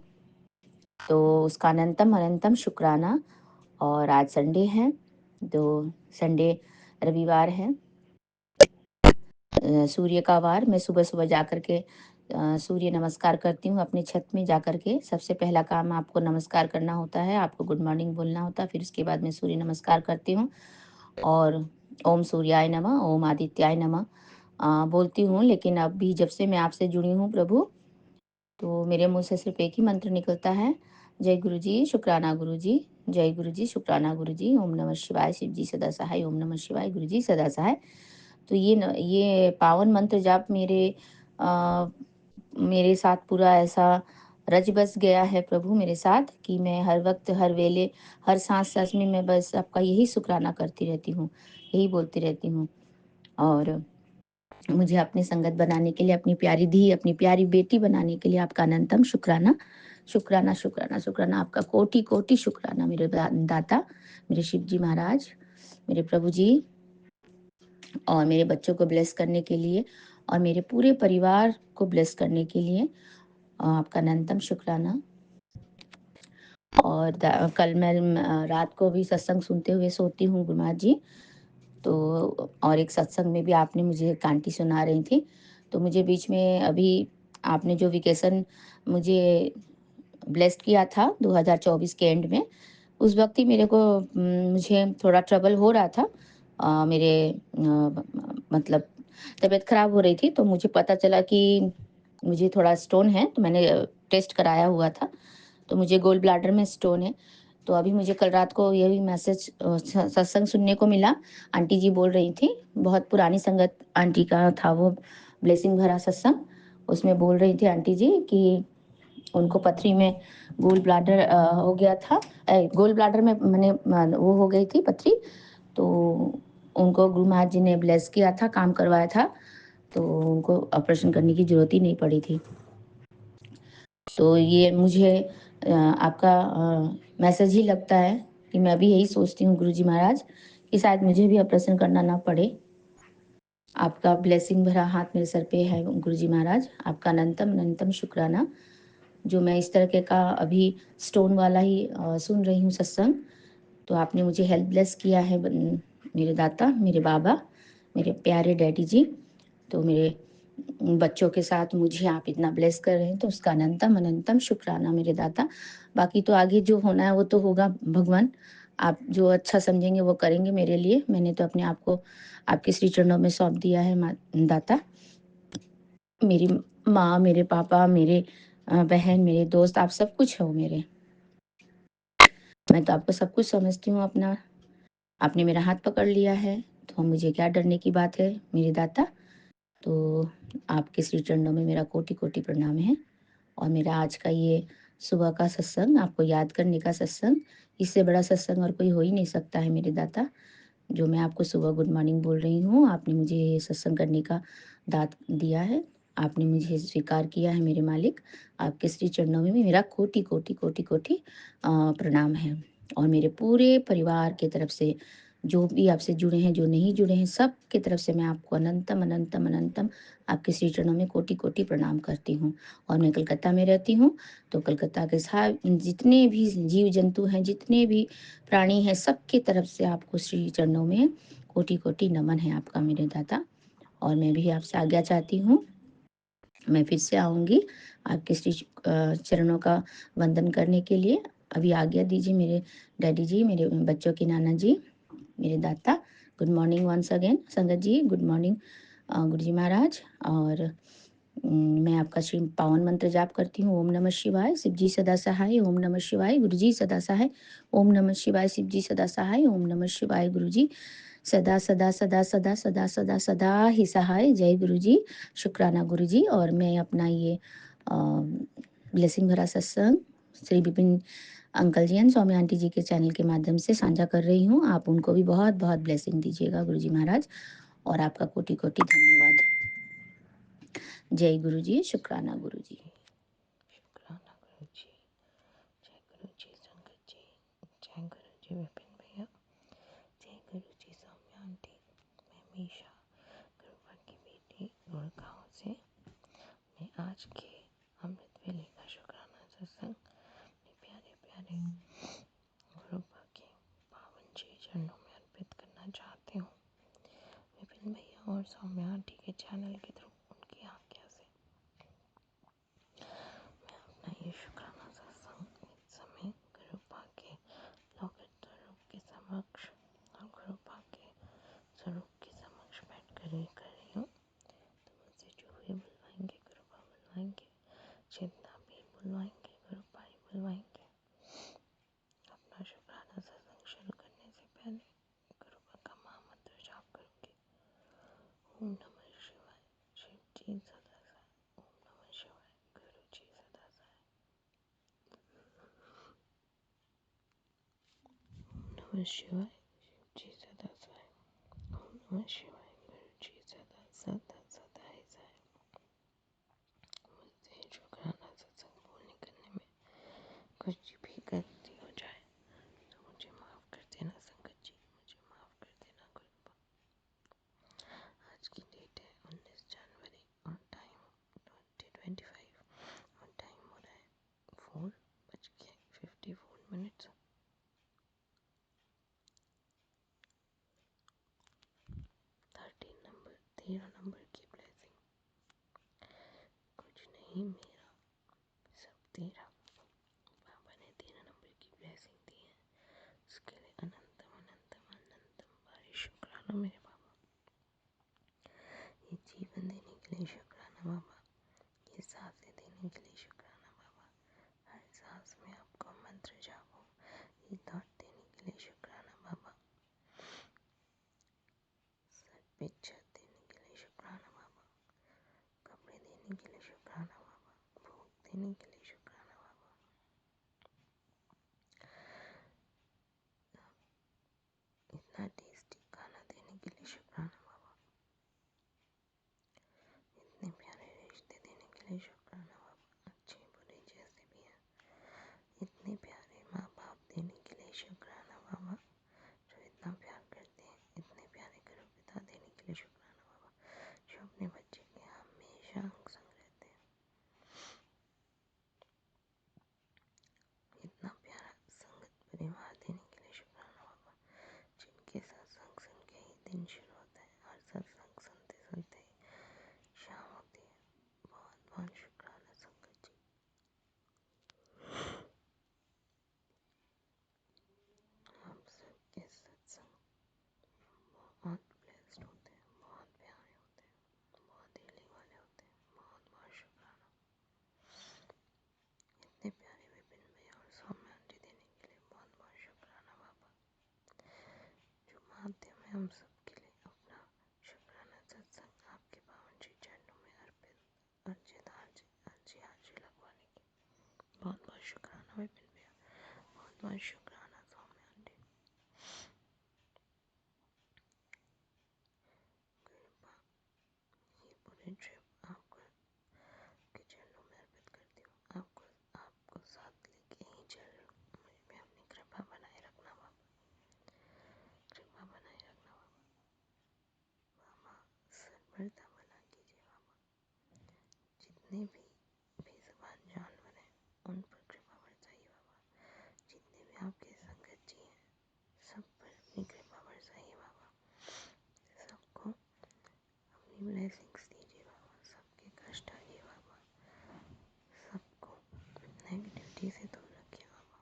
तो उसका अनंतम अनंतम शुक्राना। और आज संडे है, तो संडे रविवार है, सूर्य का वार। मैं सुबह सुबह जा कर के सूर्य नमस्कार करती हूँ अपने छत में जा कर के। सबसे पहला काम आपको नमस्कार करना होता है, आपको गुड मॉर्निंग बोलना होता है, फिर उसके बाद मैं सूर्य नमस्कार करती हूँ और ओम सूर्याय नमः, ओम आदित्याय नमः बोलती हूँ। लेकिन अभी जब से मैं आपसे जुड़ी हूँ प्रभु, तो मेरे मुंह से सिर्फ एक ही मंत्र निकलता है, जय गुरु जी, शुक्राना गुरु जी। जय गुरु जी, शुक्राना गुरु जी। ओम नमः शिवाय, शिव जी सदा सहाय। ओम नमः शिवाय, गुरु जी सदा सहाय। तो ये पावन मंत्र जाप मेरे साथ पूरा ऐसा रच बस गया है प्रभु मेरे साथ कि मैं हर वक्त हर वेले हर सांस सांस में मैं बस आपका यही शुक्राना करती रहती हूँ, यही बोलती रहती हूँ। और मुझे अपनी संगत बनाने के लिए, अपनी प्यारी धी, अपनी प्यारी बेटी बनाने के लिए आपका अनंतम शुक्राना। शुक्राना शुक्राना शुक्राना, आपका कोटि कोटि शुक्राना मेरे दाता, मेरे शिव जी महाराज, मेरे प्रभु जी। और मेरे बच्चों को ब्लेस करने के लिए और मेरे पूरे परिवार को ब्लेस करने के लिए आपका अनंतम शुक्राना। और कल मैं रात को भी सत्संग सुनते हुए सोती हूँ गुरुमाँ जी। तो और एक सत्संग में भी आपने मुझे एक आंटी सुना रही थी, तो मुझे बीच में अभी आपने जो वेकेशन मुझे ब्लेस्ड किया था 2024 के एंड में, उस वक्त ही मुझे थोड़ा ट्रबल हो रहा था। मेरे मतलब तबीयत खराब हो रही थी, तो मुझे पता चला कि मुझे थोड़ा स्टोन है। तो मैंने टेस्ट कराया हुआ था, तो मुझे गोल ब्लाडर में स्टोन है। तो अभी मुझे कल रात को यही मैसेज सत्संग सुनने को मिला। आंटी जी बोल रही थी, बहुत पुरानी संगत आंटी का था वो ब्लेसिंग भरा सत्संग। उसमें बोल रही थी आंटी जी कि उनको पथरी में गोल ब्लाडर हो गया था। गोल ब्लाडर में मैंने वो हो गई थी पथरी। तो उनको गुरु महाराज जी ने ब्लेस किया था, काम करवाया था, तो उनको ऑपरेशन करने की जरूरत ही नहीं पड़ी थी। तो ये मुझे आपका मैसेज ही लगता है कि मैं भी यही सोचती हूँ गुरुजी महाराज कि शायद मुझे भी ऑपरेशन करना ना पड़े। आपका ब्लेसिंग भरा हाथ मेरे सर पे है गुरुजी महाराज, आपका अनंतम अनंतम शुक्राना। जो मैं इस तरह के का अभी स्टोन वाला ही सुन रही हूँ सत्संग, तो आपने मुझे हेल्थ ब्लेस किया है मेरे दाता, मेरे बाबा, मेरे प्यारे डैडी जी। तो मेरे बच्चों के साथ मुझे आप इतना ब्लेस कर रहे हैं, तो उसका अनंतम अनंतम शुक्राना मेरे दाता। बाकी तो आगे जो होना है वो तो होगा भगवान, आप जो अच्छा समझेंगे वो करेंगे मेरे लिए। मैंने तो अपने आप को आपके श्री चरणों में सौंप दिया है दाता। मेरी माँ, मेरे पापा, मेरे बहन, मेरे दोस्त, आप सब कुछ हो मेरे। मैं तो आपको सब कुछ समझती हूँ अपना। आपने मेरा हाथ पकड़ लिया है, तो मुझे क्या डरने की बात है मेरे दाता। तो आपके श्री चरणों में मेरा कोटि कोटि प्रणाम है। और मेरा आज का ये सुबह का सत्संग, आपको याद करने का सत्संग, इससे बड़ा सत्संग और कोई हो ही नहीं सकता है मेरे दाता। जो मैं आपको सुबह गुड मॉर्निंग बोल रही हूँ, आपने मुझे ये सत्संग करने का दात दिया है, आपने मुझे स्वीकार किया है मेरे मालिक। आपके श्री चरणों में मेरा कोटि कोटि कोटि कोटि प्रणाम है। और मेरे पूरे परिवार की तरफ से, जो भी आपसे जुड़े हैं, जो नहीं जुड़े हैं, सब की तरफ से मैं आपको अनंतम अनंतम अनंतम आपके श्री चरणों में कोटि कोटि प्रणाम करती हूँ। और मैं कलकत्ता में रहती हूँ, तो कलकत्ता के सारे जितने भी जीव जंतु हैं, जितने भी प्राणी हैं, सबकी तरफ से आपको श्री चरणों में कोटि कोटि नमन है आपका मेरे दाता। और मैं भी आपसे आज्ञा चाहती हूँ, मैं फिर से आऊँगी आपके श्री चरणों का वंदन करने के लिए। अभी आज्ञा दीजिए मेरे डैडी जी, मेरे बच्चों की नाना जी, मेरे दाता। गुड मॉर्निंग वंस अगेन संगत जी, गुड मॉर्निंग गुरु जी महाराज। और मैं आपका श्री पावन मंत्र जाप करती हूँ। ओम नमः शिवाय, शिव जी सदा सहाय। ओम नमः शिवाय, गुरु जी सदा सहाय। ओम नमः शिवाय, शिव जी सदा सहाय। ओम नमः शिवाय, गुरु जी सदा सदा सदा सदा सदा सदा सदा ही सहाय। जय गुरु जी, शुक्राना गुरु जी। और मैं अपना ये ब्लेसिंग भरा सत्संग Shri Vipin uncle ji and Swami aunty ji के चैनल के माध्यम से साझा कर रही हूँ। आप उनको भी बहुत बहुत ब्लेसिंग दीजिएगा गुरु जी महाराज। और आपका कोटि कोटि धन्यवाद। जय गुरु जी, शुक्राना गुरु जी। शुक्राना गुरु जी। जय गुरु जी संगत जी, जय गुरु जी विपिन भैया, जय गुरु जी सौम्या आंटी। मैं मीशा गुरुवर की बेटी गुड़गांव से। मैं आज के अमृत वेले का शुक्राना सत्संग अपने प्यारे प्यारे गुरुवर के पावन जी चरणों में अर्पित करना चाहती हूँ। विपिन भैया और सौम्या आंटी के चैनल के थ्रू उनकी आज्ञा से मैं अपना ये शुक्राना सत्संग इस समय गुरुपा के लौकिक स्वरूप के समक्ष और गुरुपा के स्वरूप के समक्ष बैठ कर ही कर रही हूँ। तो मुझसे जो भी बुलवाएंगे गुरुपा बुलवाएंगे, जितना भी बुलवाएंगे गुरुपा ही बुलवाएंगे। अपना शुक्राना सत्संग शुरू करने से पहले गुरुपा का महामंत्र जाप करूंगी। ओम नमः शिवाय, शिव जी सदा सहाय। ओम नमः शिवाय, गुरु जी सदा सहाय। ओम नमः शिवाय, शिव जी सदा सहाय। ओम नमः शिवाय, गुरु जी सदा सदा सदा ही सहाय। मुझसे शुक्राना सत्संग बोलने करने में कुछ भी गलती हो जाए तो मुझे माफ़ कर देना संगत जी, मुझे माफ़ कर देना गुरुपा। आज की डेट है 19 जनवरी और टाइम 2025 और टाइम हो रहा है 4:54। 13 नंबर की ब्लेसिंग। कुछ नहीं मेरा, सब तेरा। बाबा ने 13 नंबर की ब्लेसिंग दी है, उसके लिए अनंतम अनंतम अनंतम भारी शुक्राना मेरे बाबा। ये जीवन देने के लिए शुक्राना बाबा, ये सांसें देने के लिए शुक्राना बाबा। हर सांस में आपको मंत्र जाप हो, ये थॉट देने के लिए शुक्राना बाबा। सर पे छत देने के लिए शुक्राना बाबा, कपड़े देने के लिए शुक्राना बाबा, भोग देने के लिए शुक्राना बाबा। इतना टेस्टी खाना देने के लिए शुक्राना बाबा, इतने प्यारे रिश्ते देने के लिए शुक्राना बाबा, अच्छे बुरे जैसे भी हैं, इतने प्यारे माँ बाप देने के लिए शुक्राना बाबा, जो इतना प्यार करते हैं, इतने प्यारे गुरु पिता देने के लिए शुक्राना बाबा, जो अपने बच्चे के हमेशा अंग संग रहते हैं। बहुत शुक्राना सौम्या आंटी। कृपा ये पूरी ट्रिप आपको के चरणों में अर्पित करती हूँ। आपको साथ लेके ही चल रही हूँ। मुझ पे अपनी कृपा बनाए रखना बाबा, कृपा बनाए रखना बाबा। बाबा सर्वदा भला कीजिए बाबा। जितने भी बेजुबान जानवर हैं उन पर कृपा बरसाइए बाबा। जितने भी आपके संगत जी हैं सब पर अपनी कृपा बरसाइए बाबा। सबको अपनी ब्लेसिंग्स दीजिए बाबा। सबके कष्ट आइए बाबा। सबको नेगेटिविटी से दूर रखिए बाबा।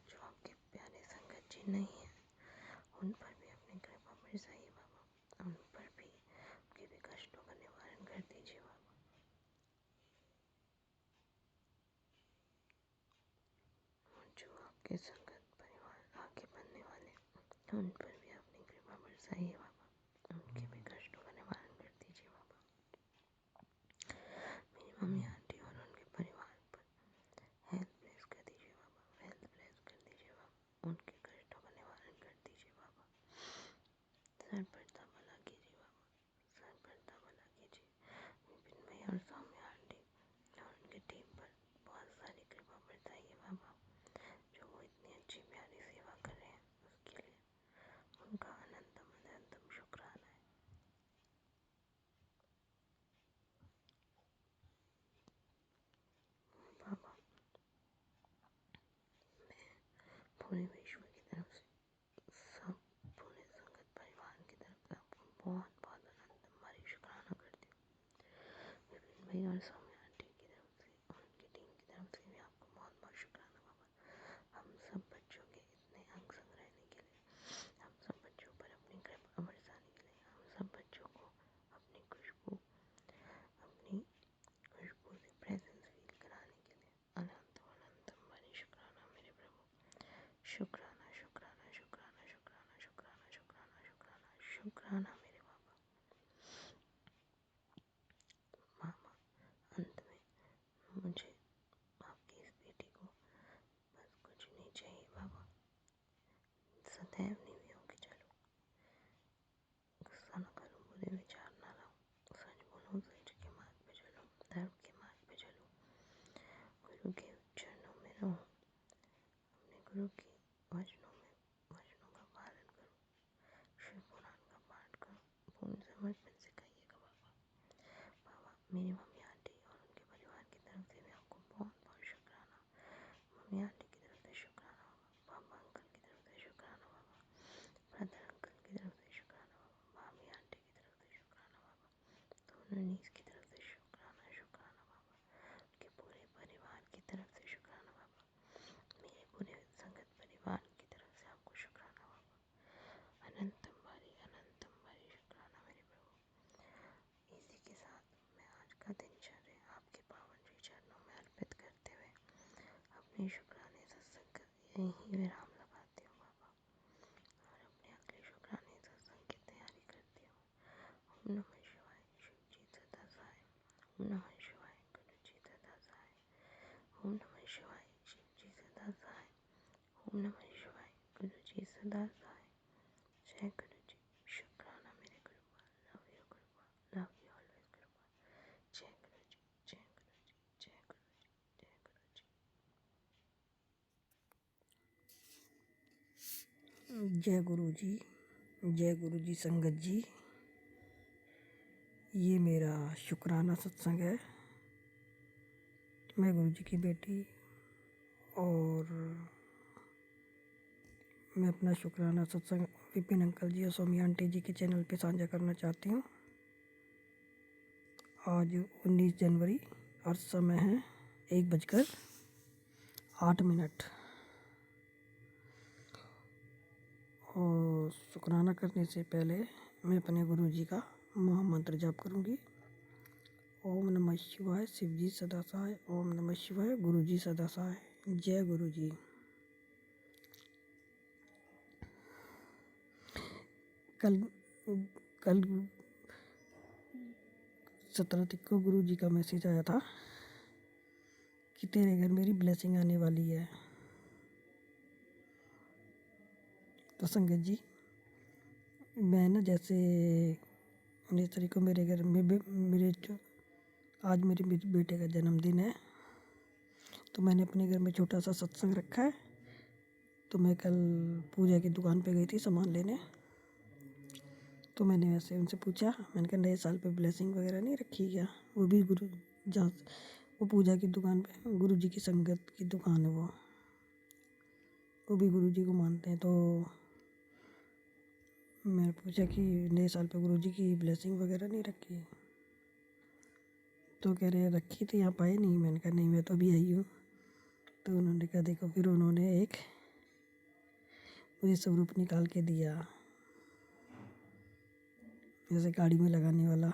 जो आपके प्यारे संगत जी नहीं हैं उन पर भी अपनी कृपा बरसाइए बाबा। उन पर भी उनके भी कष्टों का निवारण कर दीजिए बाबा। जो आपके संगत परिवार आगे बनने वाले उन पर भी अपनी कृपा बरसाइए बाबा। उनके भी कष्टों का निवारण कर दीजिए बाबा। मेरी मम्मी आंटी और उनके परिवार पर हेल्थ ब्लेस कर दीजिए बाबा। हेल्थ ब्लेस कर दीजिए बाबा। उनके कष्टों का निवारण कर दीजिए बाबा। सर पर भला कीजिए बाबा। सर पर भला कीजिए। विपिन भाई और सौम्या आंटी और उनकी टीम पर बहुत सारी कृपा बरसाइए बाबा। जो वो इतनी अच्छी प्यारी सेवा कर रहे हैं उसके लिए उनका अनंतम अनंतम शुक्राना है बाबा। मैं पूरे विश्व की तरफ से सब पूरे संगत परिवार की तरफ से आपको बहुत बहुत अनंतम भारी शुक्राना करती हूँ। विपिन भाई और सौम्या आंटी की तरफ से और उनकी टीम की तरफ से भी आपको बहुत बहुत शुक्राना बाबा। हम सब बच्चों के इतने अंग संग रहने के लिए, हम सब बच्चों पर अपनी कृपा बरसाने के लिए, हम सब बच्चों को अपनी खुशबू से प्रेजेंस फील कराने के लिए अनंतम भारी शुक्राना मेरे प्रभु। शुक्राना शुक्राना शुक्राना शुक्राना शुक्राना शुक्राना शुक्राना शुक्राना मेरे बाबा। मामा अंत में मुझे आपकी इस बेटी को बस कुछ नहीं चाहिए बाबा। सदैव निवियों के चलो, गुस्सा न करूं, बुरे विचार न लाऊं, सच बोलूं, सच के मार्ग पे चलूं, धर्म के मार्ग पे चलूं, गुरु के चरणों में रहूं, अपने गुरु के वचनों का पालन करूं, शिव पुराण का पाठ करूं, पूर्ण समर्पण सिखाइएगा बाबा। बाबा मेरी मम्मी आंटी और उनके परिवार की तरफ से भी आपको बहुत बहुत शुक्राना। मम्मी आंटी की तरफ से शुक्राना बाबा। पापा अंकल की तरफ से शुक्राना बाबा। ब्रदर अंकल की तरफ से शुक्राना बाबा। भाभी आंटी की तरफ से शुक्राना बाबा। दोनों नीस की तरफ से शुक्राना शुक्राना बाबा। उनके पूरे परिवार की तरफ से शुक्राना बाबा। मेरे पूरे संगत परिवार की तरफ से आपको शुक्राना बाबा। अनंतम भारी शुक्राना मेरे प्रभु। इसी के साथ मैं आज का दिनचर्या आपके पावन श्री चरणों में अर्पित करते हुए अपने शुक्राने सत्संग का यही विराम लगाती हूँ बाबा और अपने अगले शुक्राने सत्संग की तैयारी करती हूँ। ओम नमः शिवाय। शिव जी सदा सहाय। ओम नमः शिवाय। गुरु जी सदा सहाय। ओम नमः शिवाय। शिव जी सदा सहाय। ओम नमः शिवाय। गुरु जी सदा सहाय। जय गुरु जी। शुक्राना मेरे गुरुपा। लव यू गुरुपा। लव यू ऑलवेज गुरुपा। जय गुरु जी। जय गुरु जी। जय गुरु जी। जय गुरु जी। जय गुरु जी। जय गुरु जी। संगत जी, ये मेरा शुक्राना सत्संग है। मैं गुरु जी की बेटी और मैं अपना शुक्राना सत्संग विपिन अंकल जी और सौम्या आंटी जी के चैनल पे साझा करना चाहती हूँ। आज 19 जनवरी और समय है 1:08। और शुक्राना करने से पहले मैं अपने गुरु जी का महामंत्र जाप करूँगी। ओम नमः शिवाय। शिव जी सदा सहाय। ओम नमः शिवाय। गुरु जी सदा सहाय। जय गुरु जी। कल 17 तारीख को गुरु जी का मैसेज आया था कि तेरे घर मेरी ब्लेसिंग आने वाली है। तो संगत जी, मैं ना जैसे 19 तारीख को मेरे घर में आज मेरे बेटे का जन्मदिन है, तो मैंने अपने घर में छोटा सा सत्संग रखा है। तो मैं कल पूजा की दुकान पे गई थी सामान लेने। तो मैंने ऐसे उनसे पूछा, मैंने कहा नए साल पे ब्लेसिंग वगैरह नहीं रखी क्या? वो भी जहाँ वो पूजा की दुकान पे गुरु जी की संगत की दुकान है, वो भी गुरु जी को मानते हैं। तो मैंने पूछा कि नए साल पे गुरु जी की ब्लेसिंग वगैरह नहीं रखी? तो कह रहे रखी तो यहाँ पाए नहीं। मैंने कहा नहीं, मैं तो अभी आई हूँ। तो उन्होंने कहा देखो, फिर उन्होंने एक मुझे स्वरूप निकाल के दिया, जैसे गाड़ी में लगाने वाला।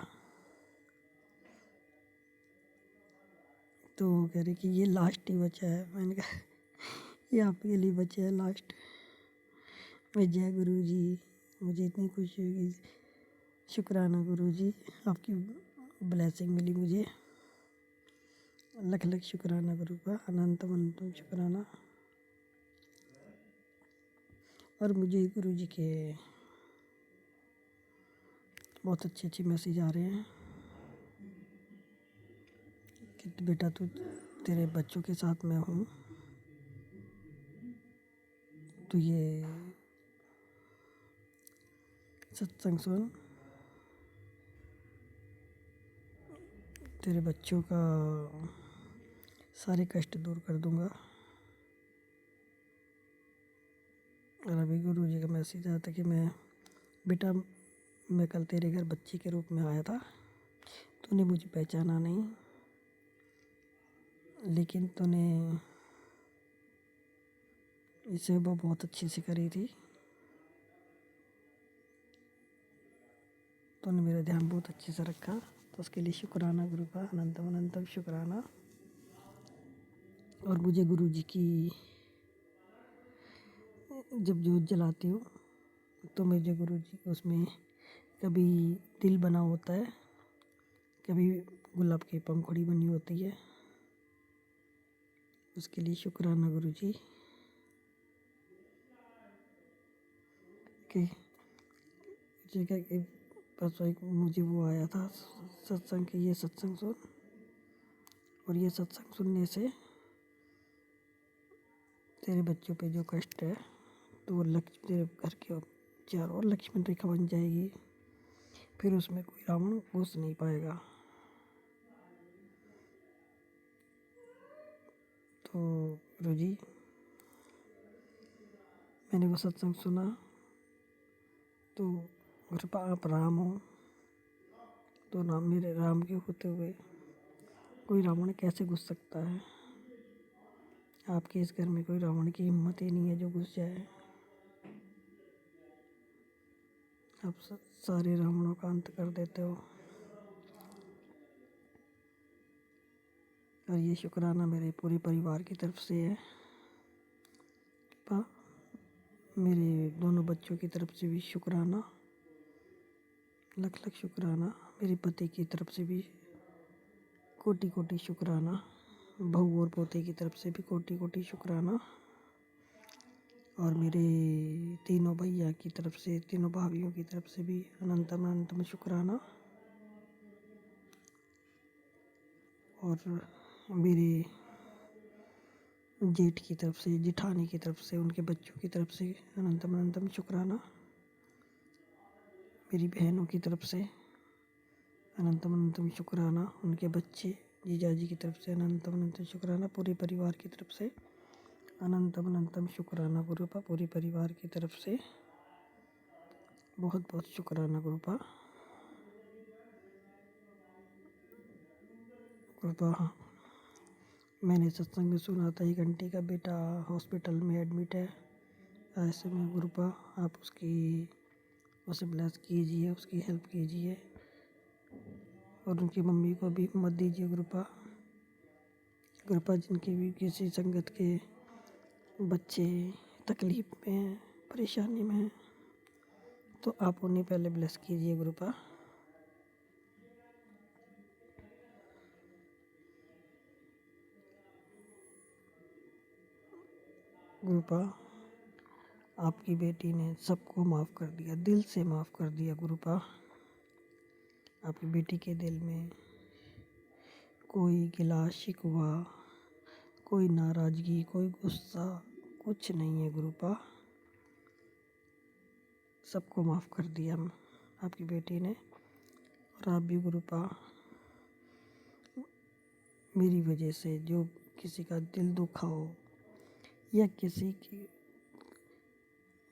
तो कह रहे कि ये लास्ट ही बचा है। मैंने कहा ये आपके लिए बचा है लास्ट। मैं जय गुरु जी, मुझे इतनी खुशी हुई। शुक्राना गुरु जी, आपकी ब्लेसिंग मिली मुझे। लख लख शुक्राना गुरु का, अनंतम अनंतम शुक्राना। और मुझे गुरु जी के बहुत अच्छे अच्छे मैसेज आ रहे हैं कि बेटा तू, तेरे बच्चों के साथ मैं हूँ, तो ये सत्संग सुन, तेरे बच्चों का सारे कष्ट दूर कर दूंगा। और अभी गुरु जी का मैसेज आया था कि बेटा मैं कल तेरे घर बच्ची के रूप में आया था, तूने मुझे पहचाना नहीं, लेकिन तूने सेवा बहुत अच्छी से करी थी। तूने मेरा ध्यान बहुत अच्छे से रखा, तो उसके लिए शुक्राना गुरु का, अनंतम अनंतम शुक्राना। और मुझे गुरु जी की जब जोत जलाती हूँ तो मुझे गुरु जी उसमें कभी दिल बना होता है, कभी गुलाब की पंखुड़ी बनी होती है। उसके लिए शुक्राना गुरु जी कि जगह के परसों एक मुझे वो आया था सत्संग कि ये सत्संग सुन, और ये सत्संग सुनने से तेरे बच्चों पे जो कष्ट है तो वो लक्ष्मी तेरे घर के चारों ओर लक्ष्मण रेखा बन जाएगी, फिर उसमें कोई रावण घुस नहीं पाएगा। तो गुरु जी, मैंने वो सत्संग सुना, तो कृपा आप राम हो, तो नाम मेरे राम के होते हुए कोई रावण कैसे घुस सकता है? आपके इस घर में कोई रावण की हिम्मत ही नहीं है जो घुस जाए। आप सारे रावणों का अंत कर देते हो। और ये शुक्राना मेरे पूरे परिवार की तरफ से है। मेरे दोनों बच्चों की तरफ से भी शुक्राना, लख लख शुक्राना। मेरे पति की तरफ से भी कोटि कोटि शुक्राना। बहू और पोते की तरफ से भी कोटि कोटि शुक्राना। और मेरे तीनों भैया की तरफ से, तीनों भाभियों की तरफ से भी अनंतम अनंतम शुक्राना। और मेरे जेठ की तरफ से, जिठानी की तरफ से, उनके बच्चों की तरफ से अनंतम अनंतम शुक्राना। मेरी बहनों की तरफ से अनंतम अनंतम शुक्राना। उनके बच्चे जीजाजी की तरफ से अनंतम अनंतम शुक्राना। पूरे परिवार की तरफ से अनंतम अनंतम शुक्राना गुरुपा। पूरे परिवार की तरफ से बहुत बहुत शुक्राना गुरुपा। गुरुपा, मैंने सत्संग में सुना था एक आंटी का बेटा हॉस्पिटल में एडमिट है। ऐसे में गुरुपा आप उसे ब्लेस कीजिए, उसकी हेल्प कीजिए, और उनकी मम्मी को भी हिम्मत दीजिए गुरुपा। गुरुपा, जिनकी भी किसी संगत के बच्चे तकलीफ में हैं, परेशानी में हैं, तो आप उन्हें पहले ब्लेस कीजिए गुरुपा। गुरुपा, आपकी बेटी ने सबको माफ़ कर दिया, दिल से माफ़ कर दिया गुरुपा। आपकी बेटी के दिल में कोई गिला शिकवा, कोई नाराज़गी, कोई गुस्सा कुछ नहीं है गुरुपा। सबको माफ़ कर दिया आपकी बेटी ने। और आप भी गुरुपा मेरी वजह से जो किसी का दिल दुखा हो या किसी की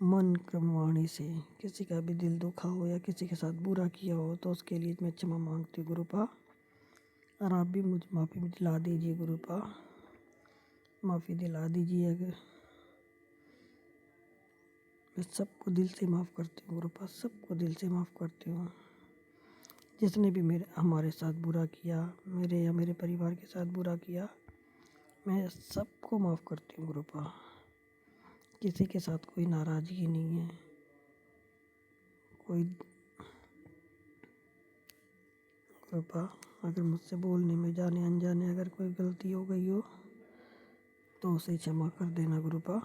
मन क्रमवाणी से किसी का भी दिल दुखा हो या किसी के साथ बुरा किया हो तो उसके लिए मैं क्षमा मांगती हूँ गुरुपा। और आप भी मुझे माफ़ी दिला दीजिए गुरुपा, माफ़ी दिला दीजिए। अगर मैं सबको दिल से माफ़ करती हूँ गुरुपा, सबको दिल से माफ़ करती हूँ। जिसने भी हमारे साथ बुरा किया, मेरे या मेरे परिवार के साथ बुरा किया, मैं सबको माफ़ करती हूँ गुरुपा। किसी के साथ कोई नाराज़गी नहीं है, कोई गुरुपा। अगर मुझसे बोलने में जाने अनजाने अगर कोई गलती हो गई हो तो उसे क्षमा कर देना गुरुपा।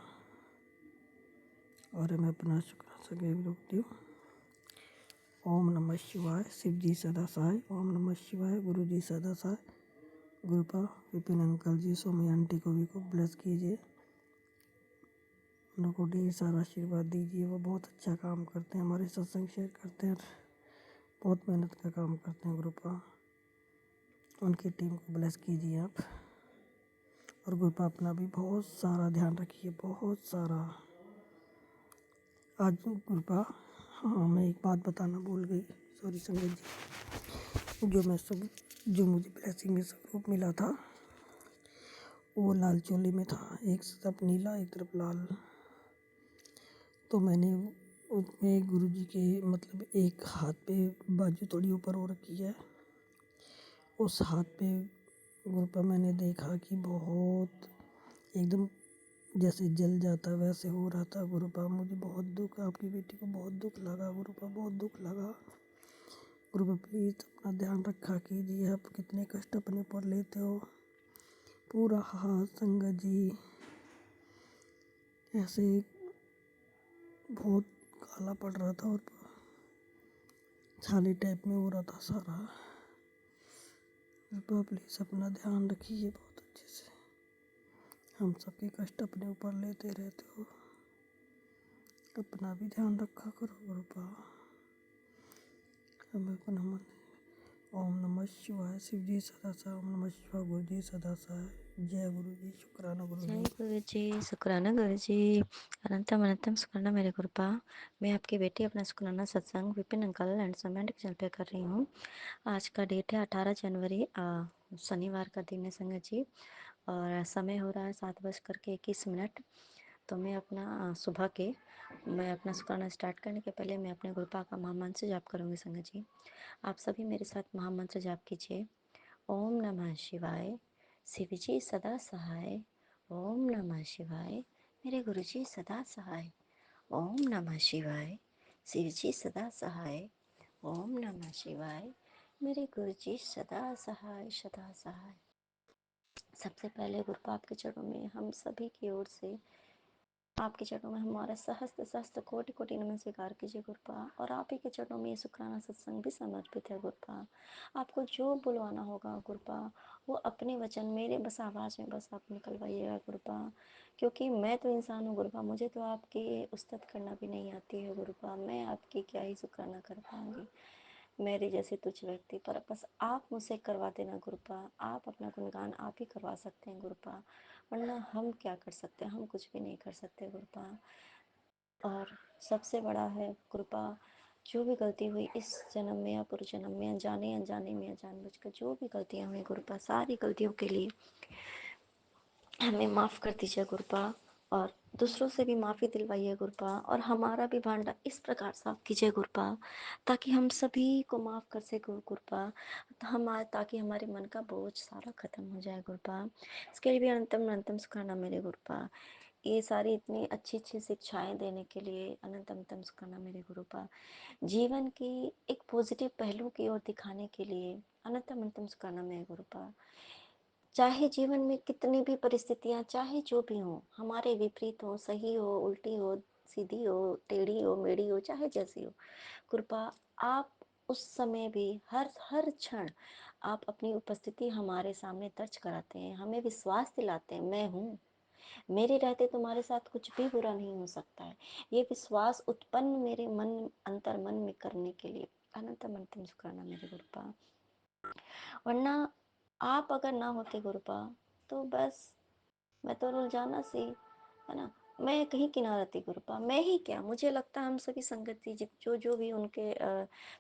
और मैं अपना शुक्र सदैव रखती हूँ। ओम नमः शिवाय, शिव जी सदा सहाय। ओम नमः शिवाय, गुरु जी सदा सहाय। गुरुपा विपिन अंकल जी, सोमी आंटी को भी को ब्लेस कीजिए, उनको ढेर सारा आशीर्वाद दीजिए। वो बहुत अच्छा काम करते हैं, हमारे सत्संग शेयर करते हैं, बहुत मेहनत का काम करते हैं गुरुपा। उनकी टीम को ब्लेस कीजिए आप। और गुरुपा अपना भी बहुत सारा ध्यान रखिए, बहुत सारा। आज गुरुपा हाँ, मैं एक बात बताना भूल गई, सॉरी संगत जी। जो मुझे ब्लेसिंग में स्वरूप मिला था वो लाल चोली में था, एक तरफ नीला एक तरफ लाल। तो मैंने उसमें गुरु जी के मतलब एक हाथ पे बाजू थोड़ी ऊपर हो रखी है, उस हाथ पे गुरुपा मैंने देखा कि बहुत एकदम जैसे जल जाता वैसे हो रहा था गुरुपा। मुझे बहुत दुख, आपकी बेटी को बहुत दुख लगा गुरुपा, बहुत दुख लगा गुरुपा। प्लीज़ अपना ध्यान रखा कीजिए, आप कितने कष्ट अपने ऊपर लेते हो। पूरा हाथ संगत जी ऐसे बहुत काला पड़ रहा था और छाली टाइप में हो रहा था सारा। गुरुपा प्लीज़ अपना ध्यान रखिए बहुत अच्छे से, हम सबके कष्ट अपने ऊपर लेते रहते हो, अपना भी ध्यान रखा करो गुरुपा। हमें अपना मन। ओम नमः शिवाय, शिव जी सदा सहाय। ओम नमः शिवाय, गुरु जी सदा सहाय। जय गुरु जी, शुक्राना गुरु जय जी। गुरु जी, शुक्राना गुरु जी, अनंतम अनंतम शुक्राना मेरे गुरुपा। मैं आपकी बेटी अपना शुक्राना सत्संग विपिन अंकल एंड समेंट के चैनल पे कर रही हूँ। आज का डेट है 18 जनवरी, शनिवार का दिन है संगत जी, और समय हो रहा है 7:21। तो मैं अपना मैं अपना शुक्राना स्टार्ट करने के पहले मैं अपने गुरुपा का महामंत्र जाप करूँगी संगत जी। आप सभी मेरे साथ महामंत्र जाप कीजिए। ओम नमः शिवाय, शिव जी सदा सहाय। ओम नमः शिवाय, मेरे गुरु जी सदा सहाय। ओम नमः शिवाय, शिव जी सदा सहाय। ओम नमः शिवाय, मेरे गुरु जी सदा सहाय सदा सहाय। सबसे पहले गुरुपा आपके चरणों में हम सभी की ओर से आपके चरणों में हमारा सहस्त्र सहस्त्र कोटि कोटि नमन स्वीकार कीजिए गुरुपा। और आप ही के चरणों में ये शुक्राना सत्संग भी समर्पित है गुरुपा। आपको जो बुलवाना होगा गुरुपा, वो अपने वचन मेरे बस आवाज़ में बस आप निकलवाइएगा गुरुपा। क्योंकि मैं तो इंसान हूँ गुरुपा, मुझे तो आपकी उस्तत करना भी नहीं आती है गुरुपा। मैं आपकी क्या ही शुक्राना कर पाऊँगी, मेरे जैसे तुच्छ व्यक्ति पर बस आप मुझसे करवा देना गुरुपा। आप अपना गुणगान आप ही करवा सकते हैं गुरुपा, वरना हम क्या कर सकते हैं, हम कुछ भी नहीं कर सकते गुरुपा। और सबसे बड़ा है गुरुपा, जो भी गलती हुई इस जन्म में या पूर्व जन्म में, अनजाने अनजाने में या जानबूझकर जो भी गलतियाँ हुई गुरुपा, सारी गलतियों के लिए हमें माफ़ कर दीजिए गुरुपा। और दूसरों से भी माफ़ी दिलवाइए गुरुपा, और हमारा भी भांडा इस प्रकार साफ कीजिए गुरुपा ताकि हम सभी को माफ़ कर सके गुरुपा, ताकि हमारे मन का बोझ सारा खत्म हो जाए गुरुपा। इसके लिए भी अनंतम अनंतम शुक्राना मेरे गुरुपा। ये सारी इतनी अच्छी अच्छी शिक्षाएं देने के लिए अनंत अनंतम शुक्राना मेरे गुरुपा। जीवन की एक पॉजिटिव पहलू की ओर दिखाने के लिए अनंतम अनंतम शुक्राना मेरे गुरुपा। चाहे जीवन में कितनी भी परिस्थितियां चाहे जो भी हो, हमारे विपरीत हो, सही हो, उल्टी हो, सीधी हो, टेढ़ी हो, मेढ़ी हो, चाहे जैसी हो, कृपा आप उस समय भी हर हर क्षण आप अपनी उपस्थिति हमारे सामने दर्ज कराते हैं, हमें विश्वास दिलाते हैं, मैं हूँ, मेरे रहते तुम्हारे साथ कुछ भी बुरा नहीं हो सकता है। ये विश्वास उत्पन्न मेरे मन अंतर मन में करने के लिए अनंत अनंतम शुक्राना मेरे गुरुपा। वरना आप अगर ना होते गुरुपा तो बस मैं तो रुलझाना सी, है ना, मैं कहीं किनारा थी गुरुपा, मैं ही क्या, मुझे लगता है हम सभी संगत जी जो जो भी उनके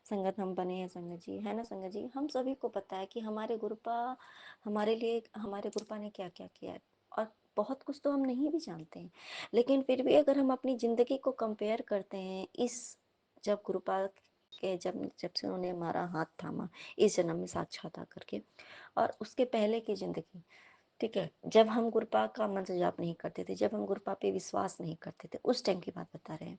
संगत हम बने हैं संगत जी, है ना संगत जी, हम सभी को पता है कि हमारे गुरुपा हमारे लिए, हमारे गुरुपा ने क्या क्या किया है, और बहुत कुछ तो हम नहीं भी जानते हैं, लेकिन फिर भी अगर हम अपनी ज़िंदगी को कंपेयर करते हैं इस, जब गुरुपा के जब जब से उन्होंने हमारा हाथ थामा इस जन्म में साक्षात आकर के, और उसके पहले की ज़िंदगी, ठीक है, जब हम गुरुपा का मंत्र जाप नहीं करते थे, जब हम गुरुपा पे विश्वास नहीं करते थे, उस टाइम की बात बता रहे हैं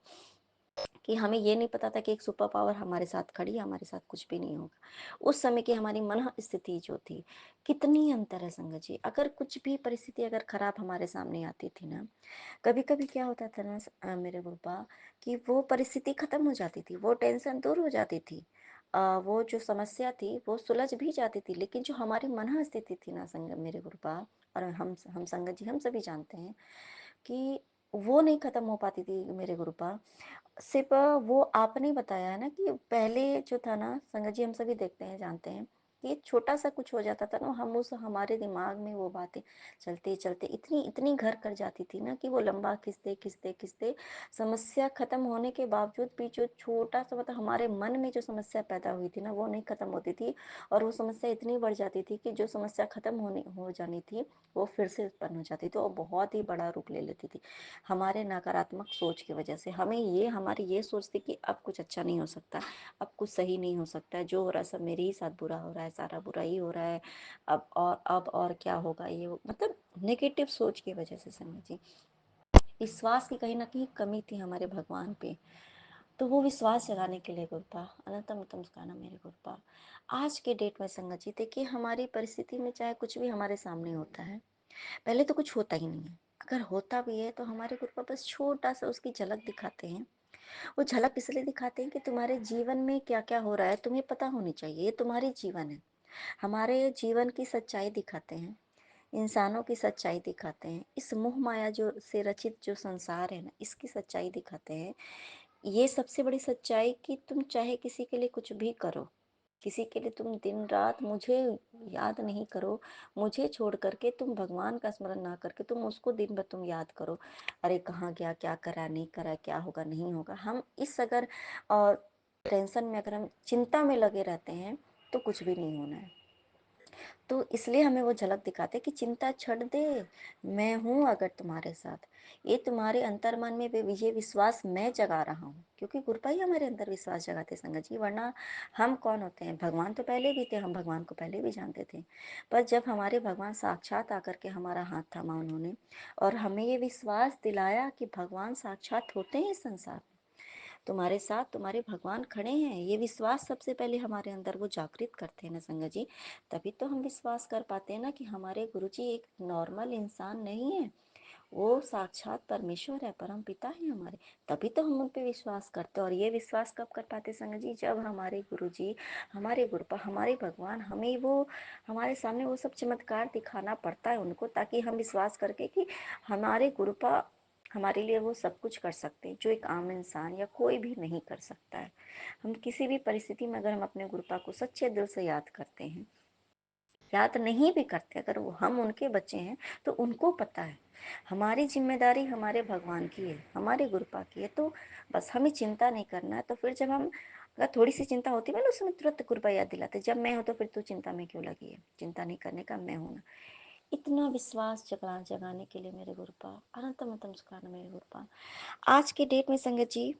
कि हमें ये नहीं पता था कि एक सुपर पावर हमारे साथ खड़ी है, हमारे साथ कुछ भी नहीं होगा। उस समय की हमारी मन स्थिति जो थी, कितनी अंतर है संगत जी। अगर कुछ भी परिस्थिति अगर खराब हमारे सामने आती थी ना, कभी कभी क्या होता था ना मेरे गुरुपा, कि वो परिस्थिति खत्म हो जाती थी, वो टेंशन दूर हो जाती थी, वो जो समस्या थी वो सुलझ भी जाती थी, लेकिन जो हमारी मन स्थिति थी ना संगत मेरे गुरुपा, और हम संगत जी हम सभी जानते हैं कि वो नहीं खत्म हो पाती थी मेरे गुरुपा। सिर्फ वो आपने बताया है ना कि पहले जो था ना संगत जी, हम सभी देखते हैं जानते हैं कि छोटा सा कुछ हो जाता था ना, हम उस हमारे दिमाग में वो बातें चलते चलते इतनी इतनी घर कर जाती थी ना कि वो लंबा खिंचते खिंचते खिंचते समस्या खत्म होने के बावजूद भी जो छोटा सा मतलब हमारे मन में जो समस्या पैदा हुई थी ना, वो नहीं खत्म होती थी, और वो समस्या इतनी बढ़ जाती थी कि जो समस्या खत्म हो जानी थी वो फिर से उत्पन्न हो जाती थी और बहुत ही बड़ा रूप ले लेती थी हमारे नकारात्मक सोच की वजह से। हमें ये हमारी ये सोच थी कि अब कुछ अच्छा नहीं हो सकता, अब कुछ सही नहीं हो सकता है, जो हो रहा है सब मेरे ही साथ बुरा हो रहा है, सारा बुरा ही हो रहा है, अब और क्या होगा, ये मतलब नेगेटिव सोच की वजह से संगत जी विश्वास की कहीं ना कहीं कमी थी हमारे भगवान पे। तो वो विश्वास जगाने के लिए गुरुपा अनंतम उत्तम गाना मेरे गुरुपा आज के डेट में संगत जी देखिए, हमारी परिस्थिति में चाहे कुछ भी हमारे सामने होता है, पहले तो कुछ होता ही नहीं है, अगर होता भी है तो हमारे गुरुपा बस छोटा सा उसकी झलक दिखाते हैं। वो झलक इसलिए दिखाते हैं कि तुम्हारे जीवन में क्या क्या हो रहा है तुम्हें पता होनी चाहिए, ये तुम्हारी जीवन है। हमारे जीवन की सच्चाई दिखाते हैं, इंसानों की सच्चाई दिखाते हैं, इस मोह माया जो से रचित जो संसार है ना, इसकी सच्चाई दिखाते हैं। ये सबसे बड़ी सच्चाई कि तुम चाहे किसी के लिए कुछ भी करो, किसी के लिए तुम दिन रात मुझे याद नहीं करो, मुझे छोड़ करके तुम भगवान का स्मरण ना करके तुम उसको दिन भर तुम याद करो, अरे कहाँ गया, क्या करा नहीं करा, क्या होगा नहीं होगा, हम इस अगर टेंशन में अगर हम चिंता में लगे रहते हैं तो कुछ भी नहीं होना है। तो इसलिए हमें वो झलक दिखाते कि चिंता छੱड दे, मैं हूँ अगर तुम्हारे साथ, ये तुम्हारे अंतर मन में ये विश्वास मैं जगा रहा हूँ, क्योंकि कृपा ही हमारे अंदर विश्वास जगाते संगत जी। वरना हम कौन होते हैं, भगवान तो पहले भी थे, हम भगवान को पहले भी जानते थे, पर जब हमारे भगवान साक्षात आकर के हमारा हाथ थामा उन्होंने और हमें ये विश्वास दिलाया कि भगवान साक्षात होते हैं इस संसार में, तुम्हारे साथ तुम्हारे भगवान खड़े हैं, ये विश्वास सबसे पहले हमारे अंदर वो जागृत करते हैं ना संगत जी, तभी तो हम विश्वास कर पाते हैं ना कि हमारे गुरुजी एक नॉर्मल इंसान नहीं है, वो साक्षात परमेश्वर है, परम पिता है हमारे, तभी तो हम उन पे विश्वास करते हैं। और ये विश्वास कब कर पाते संगत जी, जब हमारे गुरुजी, हमारे गुरुपा, हमारे भगवान हमें वो हमारे सामने वो सब चमत्कार दिखाना पड़ता है उनको, ताकि हम विश्वास करके कि हमारे गुरुपा हमारे लिए वो सब कुछ कर सकते हैं जो एक आम इंसान या कोई भी नहीं कर सकता है। हम किसी भी परिस्थिति में अगर हम अपने गुरुपा को सच्चे दिल से याद करते हैं, याद नहीं भी करते, अगर वो हम उनके बच्चे हैं तो उनको पता है हमारी जिम्मेदारी हमारे भगवान की है, हमारे गुरुपा की है, तो बस हमें चिंता नहीं करना है। तो फिर जब हम अगर थोड़ी सी चिंता होती है ना, उसमें तुरंत गुरुपा याद दिलाते, जब मैं हूँ तो फिर तू चिंता में क्यों लगी है, चिंता नहीं करने का मैं हूँ ना। इतना विश्वास जगाने के लिए मेरे गुरुपा अनंतम अनंतम सुखाना मेरे गुरुपा आज के डेट में संगत जी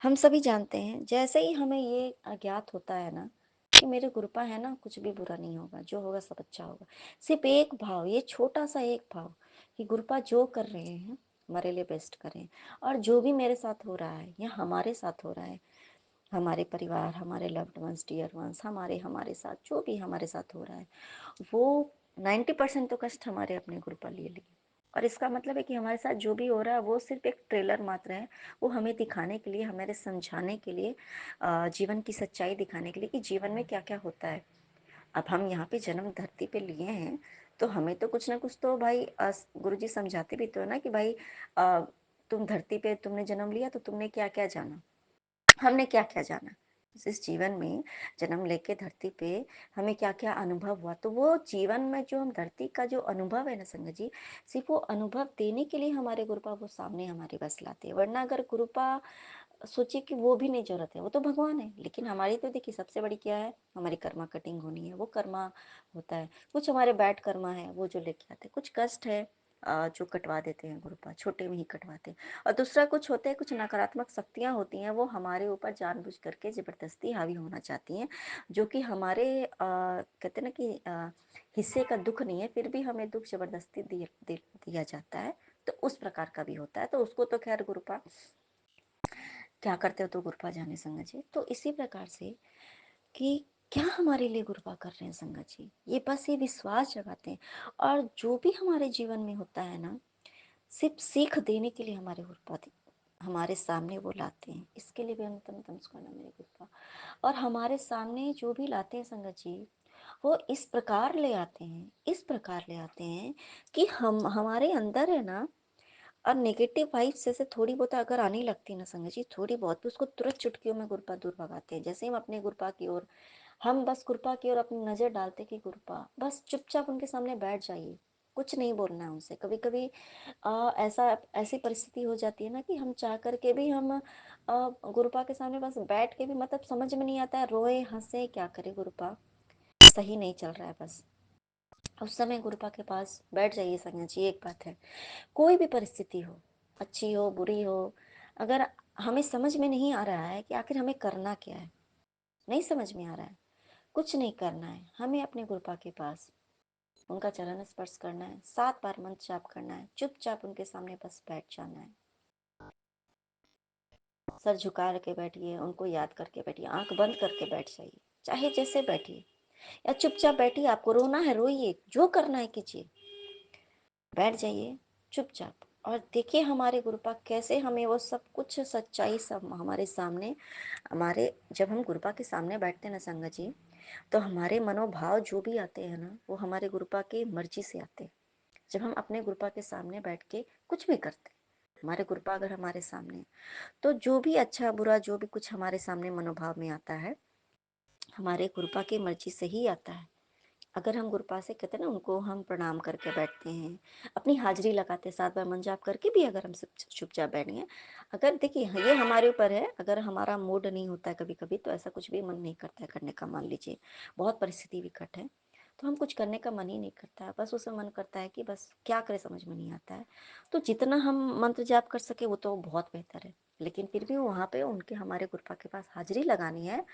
हम सभी जानते हैं, जैसे ही हमें ये अज्ञात होता है ना कि मेरे गुरुपा है ना, कुछ भी बुरा नहीं होगा, जो होगा सब अच्छा होगा, सिर्फ एक भाव, ये छोटा सा एक भाव कि गुरुपा जो कर रहे हैं हमारे लिए बेस्ट करें, और जो भी मेरे साथ हो रहा है या हमारे साथ हो रहा है, हमारे परिवार, हमारे लव्ड वंस, डियर वंस, हमारे हमारे साथ जो भी हमारे साथ हो रहा है, वो 90% तो कष्ट हमारे अपने गुरुपा लिए लिए, और इसका मतलब है कि हमारे साथ जो भी हो रहा है वो सिर्फ एक ट्रेलर मात्र है, वो हमें दिखाने के लिए, हमारे समझाने के लिए, जीवन की सच्चाई दिखाने के लिए कि जीवन में क्या क्या होता है। अब हम यहाँ पे जन्म धरती पे लिए हैं तो हमें तो कुछ ना कुछ तो भाई गुरुजी समझाते भी तो है ना कि भाई तुम धरती पे तुमने जन्म लिया तो तुमने क्या क्या जाना, हमने क्या क्या जाना इस जीवन में। जन्म लेके धरती पे हमें क्या क्या अनुभव हुआ, तो वो जीवन में जो हम धरती का जो अनुभव है ना संगत जी, सिर्फ वो अनुभव देने के लिए हमारे गुरुपा वो सामने हमारे बस लाते हैं। वरना अगर गुरुपा सोचिए कि वो भी नहीं जरूरत है, वो तो भगवान है, लेकिन हमारी तो देखिए सबसे बड़ी क्या है, हमारी कर्मा कटिंग होनी है, वो कर्मा होता है। कुछ हमारे बैड कर्मा है वो जो लेके आते हैं, कुछ कष्ट है जो कटवा देते हैं गुरुपा, छोटे में ही कटवाते हैं। और दूसरा कुछ होते हैं, कुछ नकारात्मक शक्तियां होती हैं, वो हमारे ऊपर जानबूझ करके जबरदस्ती हावी होना चाहती हैं, जो कि हमारे कहते हैं ना कि हिस्से का दुख नहीं है, फिर भी हमें दुख जबरदस्ती दिया जाता है। तो उस प्रकार का भी होता है, तो उसको तो खैर गुरुपा क्या करते हो तो गुरुपा जाने संगत जी। तो इसी प्रकार से कि क्या हमारे लिए गुरुपा कर रहे हैं संगत जी, ये बस ये विश्वास जगाते हैं। और जो भी हमारे जीवन में होता है ना, सिर्फ सीख देने के लिए हमारे गुरुपा हमारे सामने वो लाते हैं। इसके लिए भी अंतम करना मेरे गुरुपा। और हमारे सामने जो भी लाते हैं संगत जी, वो इस प्रकार ले आते हैं, इस प्रकार ले आते हैं कि हम हमारे अंदर है ना, और नेगेटिव वाइब्स जैसे थोड़ी बहुत अगर आने लगती है ना संगत जी, थोड़ी बहुत भी, उसको तुरंत चुटकियों में गुरुपा दूर भगाते हैं। जैसे हम अपने गुरुपा की ओर, हम बस गुरुपा की ओर अपनी नज़र डालते कि गुरुपा बस चुपचाप उनके सामने बैठ जाइए, कुछ नहीं बोलना है उनसे। कभी कभी ऐसी परिस्थिति हो जाती है ना कि हम चाह करके भी हम गुरुपा के सामने बस बैठ के भी मतलब समझ में नहीं आता है, रोए हंसे क्या करे गुरुपा, सही नहीं चल रहा है, बस उस समय गुरुपा के पास बैठ जाइए संगत जी। एक बात है, कोई भी परिस्थिति हो, अच्छी हो बुरी हो, अगर हमें समझ में नहीं आ रहा है कि आखिर हमें करना क्या है, नहीं समझ में आ रहा है, कुछ नहीं करना है, हमें अपने गुरुपा के पास उनका चरण स्पर्श करना है, 7 बार मंत्र जाप करना है, चुपचाप उनके सामने बस बैठ जाना है। सर झुका के बैठिए, उनको याद करके बैठिए, आंख बंद करके बैठ जाइए, चाहे जैसे बैठिए या चुपचाप बैठिए। आपको रोना है रोइए, जो करना है कीजिए, बैठ जाइए चुपचाप। और देखिए हमारे गुरुपा कैसे हमें वो सब कुछ सच्चाई सब हमारे सामने, हमारे जब हम गुरुपा के सामने बैठते हैं ना संगत जी, तो हमारे मनोभाव जो भी आते हैं ना, वो हमारे गुरुपा की मर्जी से आते हैं। जब हम अपने गुरुपा के सामने बैठ के कुछ भी करते हैं, हमारे गुरुपा अगर हमारे सामने, तो जो भी अच्छा बुरा जो भी कुछ हमारे सामने मनोभाव में आता है, हमारे गुरुपा की मर्जी से ही आता है। अगर हम गुरुपा से कहते हैं ना, उनको हम प्रणाम करके बैठते हैं, अपनी हाजिरी लगाते हैं, 7 बार मन जाप करके भी अगर हम चुपचाप बैठ गए, अगर देखिए ये हमारे ऊपर है, अगर हमारा मूड नहीं होता है कभी कभी तो ऐसा कुछ भी मन नहीं करता है करने का, मान लीजिए बहुत परिस्थिति विकट है तो हम कुछ करने का मन ही नहीं करता है, बस उसमें मन करता है कि बस क्या करें समझ में नहीं आता है, तो जितना हम मंत्र जाप कर सके वो तो बहुत बेहतर है। लेकिन फिर भी वहाँ पे उनके हमारे गुरुपा के पास हाजिरी लगानी है,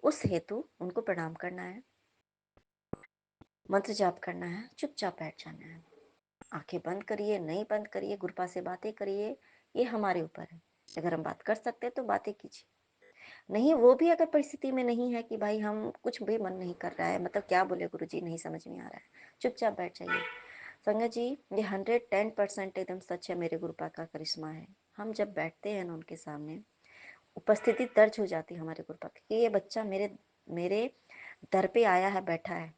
उस हेतु उनको प्रणाम करना है, मंत्र जाप करना है, चुपचाप बैठ जाना है। आंखें बंद करिए, नहीं बंद करिए, गुरुपा से बातें करिए, ये हमारे ऊपर है। अगर हम बात कर सकते हैं तो बातें कीजिए, नहीं वो भी अगर परिस्थिति में नहीं है कि भाई हम कुछ भी मन नहीं कर रहा है, मतलब क्या बोले गुरुजी नहीं समझ में आ रहा है, चुपचाप बैठ जाइए। संगत जी ये 110% एकदम सच है, मेरे गुरुपा का करिश्मा है। हम जब बैठते हैं ना उनके सामने, उपस्थिति दर्ज हो जाती है हमारे गुरुपा की कि ये बच्चा मेरे मेरे दर पे आया है, बैठा है,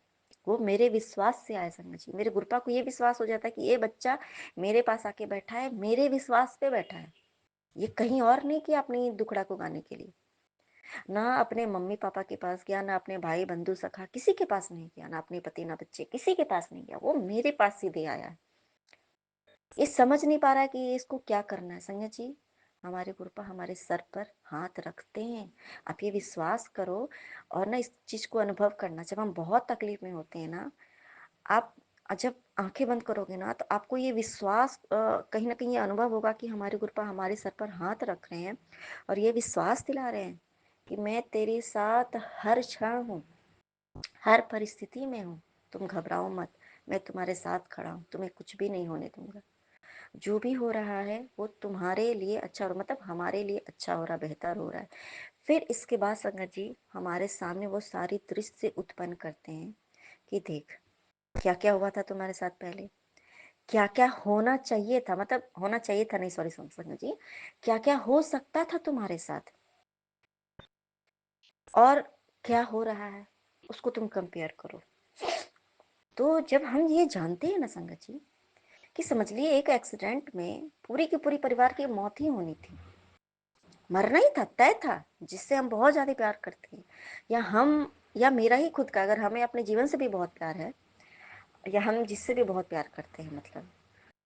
वो मेरे विश्वास से आया। संगत जी मेरे गुरुपा को ये विश्वास हो जाता है कि ये बच्चा मेरे पास आके बैठा है, मेरे विश्वास पे बैठा है, ये कहीं और नहीं किया अपनी दुखड़ा को गाने के लिए, ना अपने मम्मी पापा के पास गया, ना अपने भाई बंधु सखा किसी के पास नहीं गया, ना अपने पति ना बच्चे किसी के पास नहीं गया, वो मेरे पास सीधे आया है। ये समझ नहीं पा रहा है कि इसको क्या करना है। संगत जी हमारे गुरुपा हमारे सर पर हाथ रखते हैं, आप ये विश्वास करो। और ना इस चीज को अनुभव करना, जब हम बहुत तकलीफ में होते हैं ना, आप जब आंखें बंद करोगे ना तो आपको ये विश्वास कहीं ना कहीं ये अनुभव होगा कि हमारे गुरुपा हमारे सर पर हाथ रख रहे हैं और ये विश्वास दिला रहे हैं कि मैं तेरे साथ हर क्षण हूँ, हर परिस्थिति में हूँ, तुम घबराओ मत, मैं तुम्हारे साथ खड़ा हूँ, तुम्हें कुछ भी नहीं होने दूंगा, जो भी हो रहा है वो तुम्हारे लिए अच्छा हो रहा, मतलब हमारे लिए अच्छा हो रहा, बेहतर हो रहा है। फिर इसके बाद संगत जी हमारे सामने वो सारी दृश्य उत्पन्न करते हैं कि देख क्या क्या हुआ था तुम्हारे साथ पहले, क्या-क्या होना चाहिए था, मतलब होना चाहिए था नहीं, सॉरी संगत जी, क्या-क्या हो सकता था तुम्हारे साथ और क्या हो रहा है, उसको तुम कंपेयर करो। तो जब हम ये जानते हैं ना संगत जी, कि समझ लिए एक एक्सीडेंट में पूरी की पूरी परिवार की मौत ही होनी थी, मरना ही था, तय था, जिससे हम बहुत ज़्यादा प्यार करते हैं, या मेरा ही खुद का, अगर हमें अपने जीवन से भी बहुत प्यार है, या हम जिससे भी बहुत प्यार करते हैं, मतलब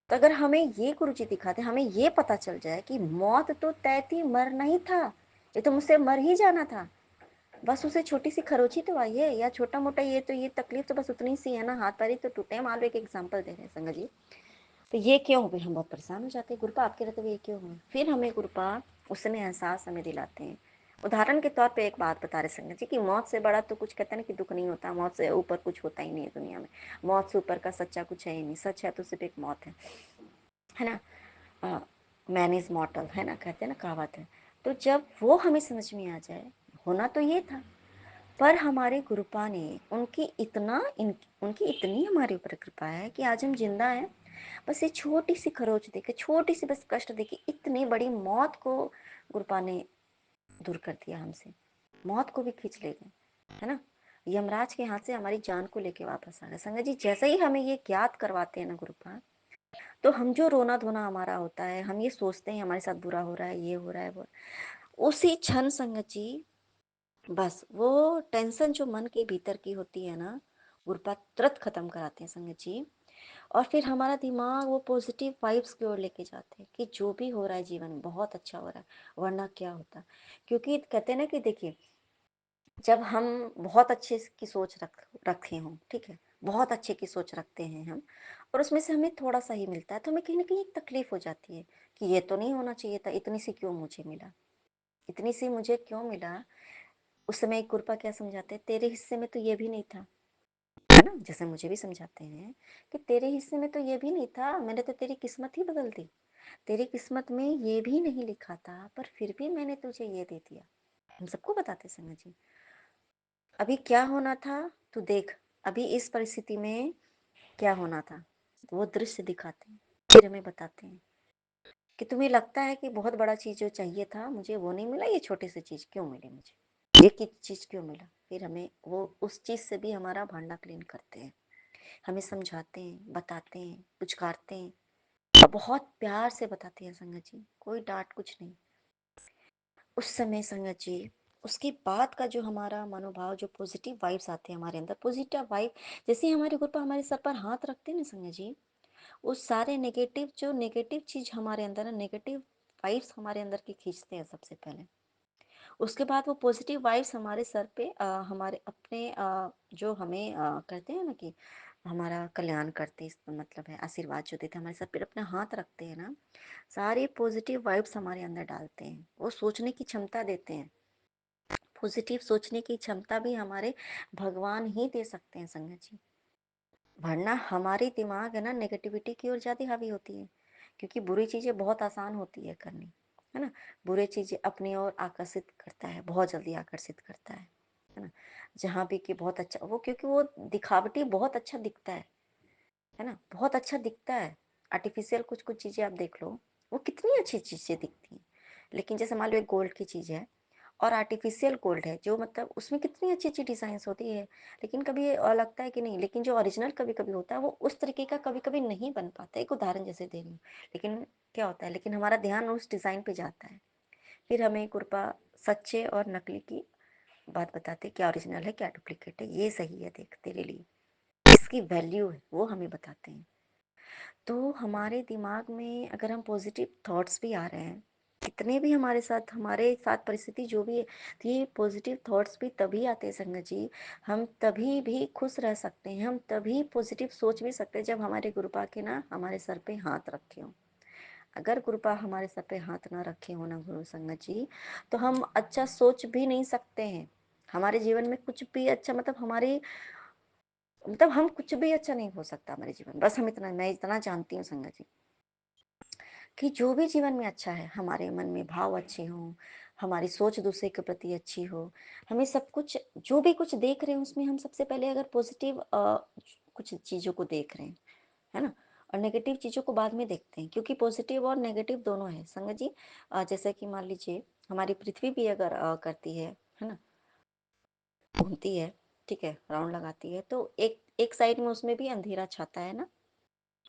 तो अगर हमें ये गुरुजी दिखाते, हमें ये पता चल जाए कि मौत तो तय थी, मरना ही था, ये तो मुझसे मर ही जाना था, बस उसे छोटी सी खरोची तो आई है, या छोटा मोटा ये तकलीफ तो बस उतनी सी है ना, हाथ पैर ही तो टूटे हैं, मान लो एक एग्जाम्पल दे रहे हैं संगत जी, तो ये क्यों हुए, हम बहुत परेशान हो जाते हैं, गुरुपा आपके रहते हुए ये क्यों हुए, फिर हमें गुरुपा उसमें एहसास हमें दिलाते हैं। उदाहरण के तौर पे एक बात बता रहे संगत जी, कि मौत से बड़ा तो कुछ कहते हैं ना कि दुख नहीं होता, मौत से ऊपर कुछ होता ही नहीं है दुनिया में, मौत से ऊपर का सच्चा कुछ है ही नहीं, सच है तो सिर्फ एक मौत है ना, मैन इज मॉर्टल, है ना, कहते हैं ना, कहावत है। तो जब वो हमें समझ में आ जाए, होना तो ये था, पर हमारे गुरुपा ने उनकी इतनी हमारे ऊपर कृपा है कि आज हम जिंदा हैं, बस ये छोटी सी खरोच देके, छोटी सी बस कष्ट देके, इतनी बड़ी मौत को गुरुपा ने दूर कर दिया हमसे, मौत को भी खींच ले गए, है ना, यमराज के हाथ से हमारी जान को लेके वापस आ गए। संगत जी जैसे ही हमें ये ज्ञात करवाते हैं ना गुरुपा, तो हम जो रोना धोना हमारा होता है, हम ये सोचते हैं हमारे साथ बुरा हो रहा है, ये हो रहा है, वो, उसी क्षण संगत जी बस वो टेंशन जो मन के भीतर की होती है ना, गुरुपा तुरंत खत्म कराते हैं संगत जी, और फिर हमारा दिमाग वो पॉजिटिव वाइब्स की ओर लेके जाते हैं कि जो भी हो रहा है जीवन में बहुत अच्छा हो रहा है, वरना क्या होता, क्योंकि कहते हैं ना कि देखिए, जब हम बहुत अच्छे की सोच रखे हों, ठीक है, बहुत अच्छे की सोच रखते हैं हम, और उसमें से हमें थोड़ा सा ही मिलता है, तो हमें कहीं ना कहीं एक तकलीफ हो जाती है कि ये तो नहीं होना चाहिए था, इतनी सी क्यों मुझे मिला, इतनी सी मुझे क्यों मिला। उस समय एक गुरुपा क्या समझाते हैं, तेरे हिस्से में तो ये भी नहीं था, है ना, जैसे मुझे भी समझाते हैं कि तेरे हिस्से में तो ये भी नहीं था, मैंने तो तेरी किस्मत ही बदल दी, तेरी किस्मत में ये भी नहीं लिखा था, पर फिर भी मैंने तुझे ये दे दिया। हम सबको बताते समय जी, अभी क्या होना था, तू देख, अभी इस परिस्थिति में क्या होना था, वो दृश्य दिखाते हैं, फिर हमें बताते हैं कि तुम्हें लगता है कि बहुत बड़ा चीज जो चाहिए था मुझे वो नहीं मिला, ये छोटी सी चीज क्यों मिली मुझे, ये की चीज क्यों मिला, फिर हमें वो उस चीज से भी हमारा भांडा क्लीन करते हैं, हमें समझाते हैं, बताते हैं, पुचकारते हैं, और बहुत प्यार से बताते हैं संगत जी, कोई डांट कुछ नहीं। उस समय संगत जी उसके बाद का जो हमारा मनोभाव, जो पॉजिटिव वाइब्स आते हैं हमारे अंदर, पॉजिटिव वाइब, जैसे ही हमारे गुरु हमारे सर पर हाथ रखते हैं ना संगत जी, वो सारे नेगेटिव चीज हमारे अंदर है, नेगेटिव वाइब्स हमारे अंदर की खींचते हैं सबसे पहले, उसके बाद वो पॉजिटिव वाइब्स हमारे सर पे हमारे अपने जो हमें कहते हैं ना कि हमारा कल्याण करते, इसका मतलब है आशीर्वाद जो देते हैं, हमारे सर पे अपना हाथ रखते हैं ना, सारे पॉजिटिव वाइब्स हमारे अंदर डालते हैं, वो सोचने की क्षमता देते हैं, पॉजिटिव सोचने की क्षमता भी हमारे भगवान ही दे सकते हैं संगत जी, वरना हमारी दिमाग है ना नेगेटिविटी की ओर ज़्यादा हावी होती है, क्योंकि बुरी चीज़ें बहुत आसान होती है करनी, है ना, बुरी चीज़ें अपनी ओर आकर्षित करता है, बहुत जल्दी आकर्षित करता है ना, जहाँ भी कि बहुत अच्छा वो, क्योंकि वो दिखावटी बहुत अच्छा दिखता है ना, बहुत अच्छा दिखता है, आर्टिफिशियल कुछ कुछ चीज़ें आप देख लो, वो कितनी अच्छी चीज़ें दिखती हैं, लेकिन जैसे मान लो एक गोल्ड की चीज़ है और आर्टिफिशियल गोल्ड है, जो मतलब उसमें कितनी अच्छी अच्छी डिजाइन्स होती है, लेकिन कभी लगता है कि नहीं, लेकिन जो ओरिजिनल कभी कभी होता है वो उस तरीके का कभी कभी नहीं बन पाता, एक उदाहरण जैसे दे रही हूँ, लेकिन क्या होता है, लेकिन हमारा ध्यान उस डिजाइन पे जाता है, फिर हमें कृपा सच्चे और नकली की बात बताते, क्या ओरिजिनल है क्या डुप्लीकेट है, ये सही है देख तेरे लिए, इसकी वैल्यू है वो हमें बताते हैं। तो हमारे दिमाग में अगर हम पॉजिटिव थॉट्स भी आ रहे हैं, कितने भी हमारे साथ परिस्थिति जो भी है, तो ये पॉजिटिव थॉट्स भी तभी आते हैं संगत जी, हम तभी भी खुश रह सकते हैं, हम तभी पॉजिटिव सोच भी सकते हैं जब हमारे गुरुपा के ना हमारे सर पे हाथ रखे हों। अगर गुरुपा हमारे सर पे हाथ ना रखे हो ना गुरु संगत जी, तो हम अच्छा सोच भी नहीं सकते हैं, हमारे जीवन में कुछ भी अच्छा, मतलब हम कुछ भी अच्छा नहीं हो सकता हमारे जीवन, बस मैं इतना जानती हूँ संगत जी, कि जो भी जीवन में अच्छा है, हमारे मन में भाव अच्छे हों, हमारी सोच दूसरे के प्रति अच्छी हो, हमें सब कुछ जो भी कुछ देख रहे हैं उसमें हम सबसे पहले अगर पॉजिटिव कुछ चीज़ों को देख रहे हैं, है ना, और नेगेटिव चीज़ों को बाद में देखते हैं, क्योंकि पॉजिटिव और नेगेटिव दोनों है संगत जी। जैसे कि मान लीजिए हमारी पृथ्वी भी अगर करती है ना, घूमती है, ठीक है, राउंड लगाती है, तो एक एक साइड में उसमें भी अंधेरा छाता है ना,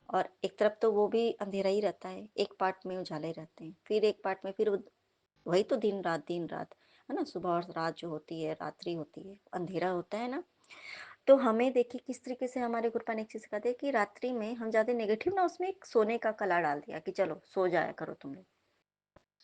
और एक तरफ तो वो भी अंधेरा ही रहता है, एक पार्ट में उजाले रहते हैं, फिर एक पार्ट में फिर वही तो दिन रात है ना, सुबह और रात जो होती है, रात्रि होती है, अंधेरा होता है ना। तो हमें देखिए किस तरीके से हमारे गुरु ने एक चीज सिखाते हैं कि रात्रि में हम ज्यादा नेगेटिव ना, उसमें एक सोने का कला डाल दिया कि चलो सो जाया करो तुम लोग।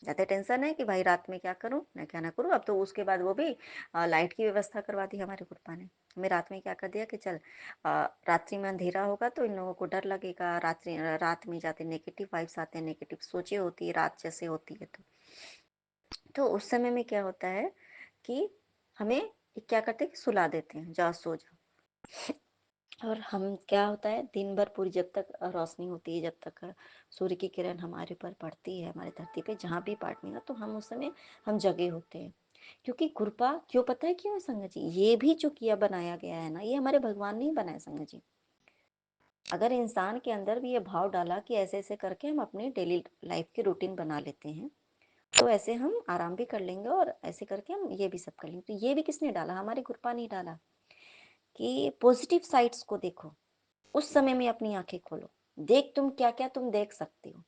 ज्यादा टेंशन है कि भाई रात में क्या करूं मैं क्या ना करूं। अब तो उसके बाद वो भी लाइट की व्यवस्था करवा दी हमारे गुरु ने। हमें रात में क्या कर दिया कि चल रात्रि में अंधेरा होगा तो इन लोगों को डर लगेगा, रात में जाते नेगेटिव वाइब्स आते हैं, नेगेटिव सोचे होती है रात जैसे होती है। तो उस समय में क्या होता है कि हमें क्या करते हैं कि सुला देते हैं, जाओ सो जाओ। और हम क्या होता है दिन भर पूरी जब तक रोशनी होती है, जब तक सूर्य की किरण हमारे ऊपर पड़ती है, हमारी धरती पे जहाँ भी पार्ट मिला, तो हम उस समय हम जगे होते हैं। क्योंकि कृपा क्यों, पता है क्यों है संगत जी? ये भी जो किया बनाया गया है ना, ये हमारे भगवान ने ही बनाया संगत जी। अगर इंसान के अंदर भी ये भाव डाला कि ऐसे ऐसे करके हम अपनी डेली लाइफ की रूटीन बना लेते हैं, तो ऐसे हम आराम भी कर लेंगे और ऐसे करके हम ये भी सब कर लेंगे। तो ये भी किसने डाला? हमारे कृपा ने डाला कि पॉजिटिव साइड्स को देखो, उस समय में अपनी आंखें खोलो, देख तुम क्या क्या तुम देख सकते हो।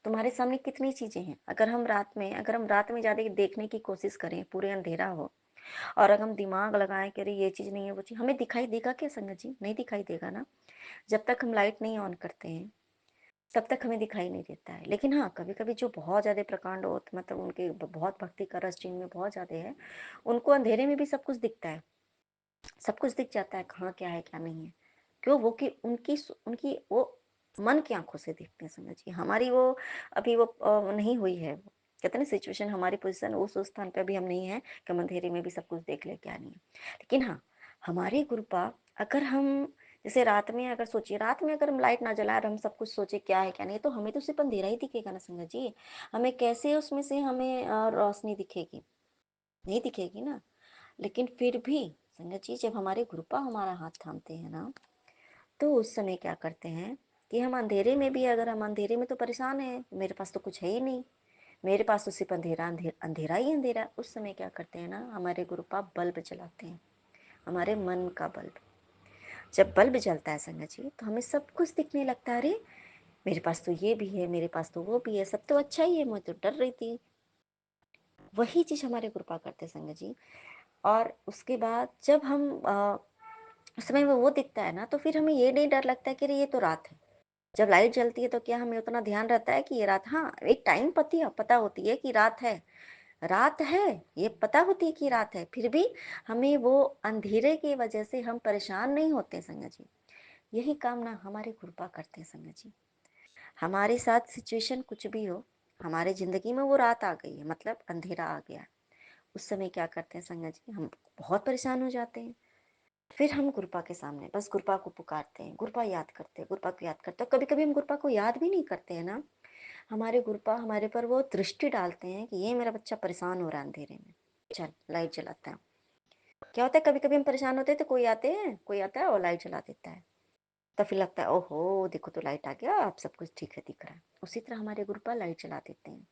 तुम्हारे सामने कितनी चीजें हैं। अगर हम रात में ज्यादा देखने की कोशिश करें, पूरे अंधेरा हो, और अगर हम दिमाग लगाएं कि अरे ये चीज नहीं है वो चीज, हमें दिखाई देगा क्या संगत जी? नहीं दिखाई देगा ना। जब तक हम लाइट नहीं ऑन करते हैं तब तक हमें दिखाई नहीं देता है। लेकिन हाँ, कभी कभी जो बहुत ज्यादा प्रकांड हो, मतलब उनके बहुत भक्ति का रस जिनमें बहुत ज्यादा है, उनको अंधेरे में भी सब कुछ दिखता है, सब कुछ दिख जाता है, कहाँ क्या है क्या नहीं है। क्यों? वो कि उनकी उनकी वो मन की आंखों से देखते हैं संगत जी। हमारी वो अभी वो नहीं हुई है, कहते हैं ना सिचुएशन, हमारी पोजीशन उस स्थान पे अभी हम नहीं है कि हम अंधेरे में भी सब कुछ देख ले, क्या नहीं है। लेकिन हाँ, हमारी कृपा, अगर हम जैसे रात में अगर सोचिए, रात में अगर हम लाइट ना जलाए और हम सब कुछ सोचे क्या है क्या नहीं, तो हमें तो सिर्फ अंधेरा ही दिखेगा ना संगत जी। हमें कैसे उसमें से हमें रोशनी दिखेगी? नहीं दिखेगी ना। लेकिन फिर भी संगत जी, जब हमारे गुरुपा हमारा हाथ थामते हैं ना, तो उस समय क्या करते हैं कि हम अंधेरे में भी, अगर हम अंधेरे में तो परेशान है, मेरे पास तो कुछ है ही नहीं, मेरे पास तो सिर्फ अंधेरा ही अंधेरा, उस समय क्या करते हैं ना, हमारे गुरुपा बल्ब जलाते हैं, हमारे मन का बल्ब। जब बल्ब जलता है संगत जी, तो हमें सब कुछ दिखने लगता है। अरे मेरे पास तो ये भी है, मेरे पास तो वो भी है, सब तो अच्छा ही है, मैं तो डर रही थी। वही चीज हमारे कृपा करते संगत जी। और उसके बाद जब हम उस समय में वो दिखता है ना, तो फिर हमें ये नहीं डर लगता है कि ये तो रात है। जब लाइट जलती है तो क्या हमें उतना ध्यान रहता है कि ये रात, हाँ एक टाइम पता होती है कि रात है, रात है, ये पता होती है कि रात है, फिर भी हमें वो अंधेरे की वजह से हम परेशान नहीं होते संगत जी। यही काम ना हमारे कृपा करते हैं संगत जी। हमारे साथ सिचुएशन कुछ भी हो, हमारे जिंदगी में वो रात आ गई है, मतलब अंधेरा आ गया, उस समय क्या करते हैं संगत जी, हम बहुत परेशान हो जाते हैं। फिर हम गुरपा के सामने बस गुरपा को पुकारते हैं, गुरपा याद करते हैं, गुरपा को याद करते हैं। कभी कभी हम गुरपा को याद भी नहीं करते हैं ना, हमारे गुरपा हमारे पर वो दृष्टि डालते हैं कि ये मेरा बच्चा परेशान हो रहा है अंधेरे में, चल लाइट जलाता है। क्या होता है, कभी कभी हम परेशान होते हैं तो कोई आता है और लाइट जला देता है, तो फिर लगता है ओहो देखो तो लाइट आ गया, अब सब कुछ ठीक है, दिख रहा है। उसी तरह हमारे गुरपा लाइट जला देते हैं,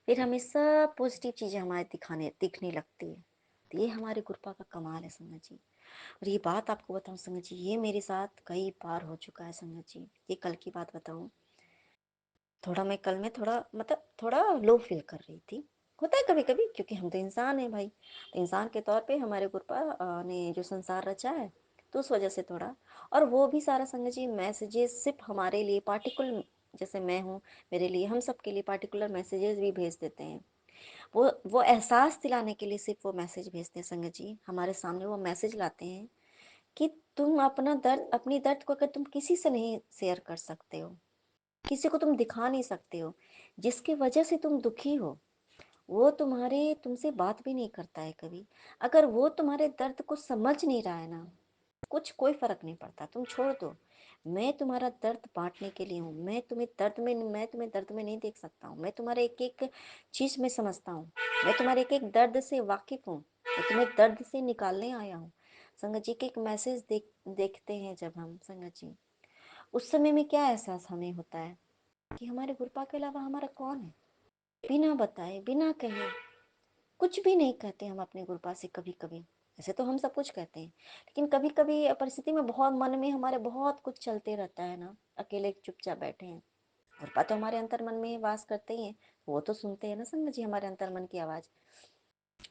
फिर हमें सब पॉजिटिव चीजें हमारे दिखने लगती है। तो ये हमारे गुरपा का कमाल है संगत जी। और ये बात आपको बताऊं संगत जी, ये मेरे साथ कई बार हो चुका है संगत जी। ये कल की बात बताऊं, थोड़ा मैं कल में थोड़ा मतलब थोड़ा लो फील कर रही थी। होता है कभी कभी, क्योंकि हम तो इंसान हैं भाई, तो इंसान के तौर पे हमारे गुरुपा ने जो संसार रचा है, तो उस वजह से थोड़ा, और वो भी सारा संगत जी मैसेजेस सिर्फ हमारे लिए पार्टिकुलर, जैसे मैं हूँ, मेरे लिए, हम सब के लिए पार्टिकुलर मैसेजेस भी भेज देते हैं। वो एहसास दिलाने के लिए सिर्फ वो मैसेज भेजते हैं संगत जी, हमारे सामने वो मैसेज लाते हैं कि तुम अपना दर्द, अपनी दर्द को अगर तुम किसी से नहीं शेयर कर सकते हो, किसी को तुम दिखा नहीं सकते हो, जिसकी वजह से तुम दुखी हो, वो तुमसे बात भी नहीं करता है कभी, अगर वो तुम्हारे दर्द को समझ नहीं रहा है ना, कुछ कोई फर्क नहीं पड़ता, तुम छोड़ दो। मैं तुम्हारा दर्द बांटने के लिए हूँ, मैं तुम्हें दर्द में नहीं देख सकता हूँ, मैं तुम्हारे एक एक चीज में समझता हूँ, मैं तुम्हारे एक एक दर्द से वाकिफ हूँ, मैं तुम्हें दर्द से निकालने आया हूँ। संगत जी के एक मैसेज देखते हैं जब हम संगत जी, उस समय में क्या एहसास हमें होता है कि हमारे गुरुपा के अलावा हमारा कौन है। बिना बताए, बिना कहे, कुछ भी नहीं कहते हम अपने गुरुपा से कभी कभी। ऐसे तो हम सब कुछ कहते हैं, लेकिन कभी कभी परिस्थिति में बहुत मन में हमारे बहुत कुछ चलते रहता है ना, अकेले चुपचाप बैठे हैं। गुरुपा तो हमारे अंतर मन में वास करते ही हैं, वो तो सुनते हैं ना संगत जी हमारे अंतर मन की आवाज।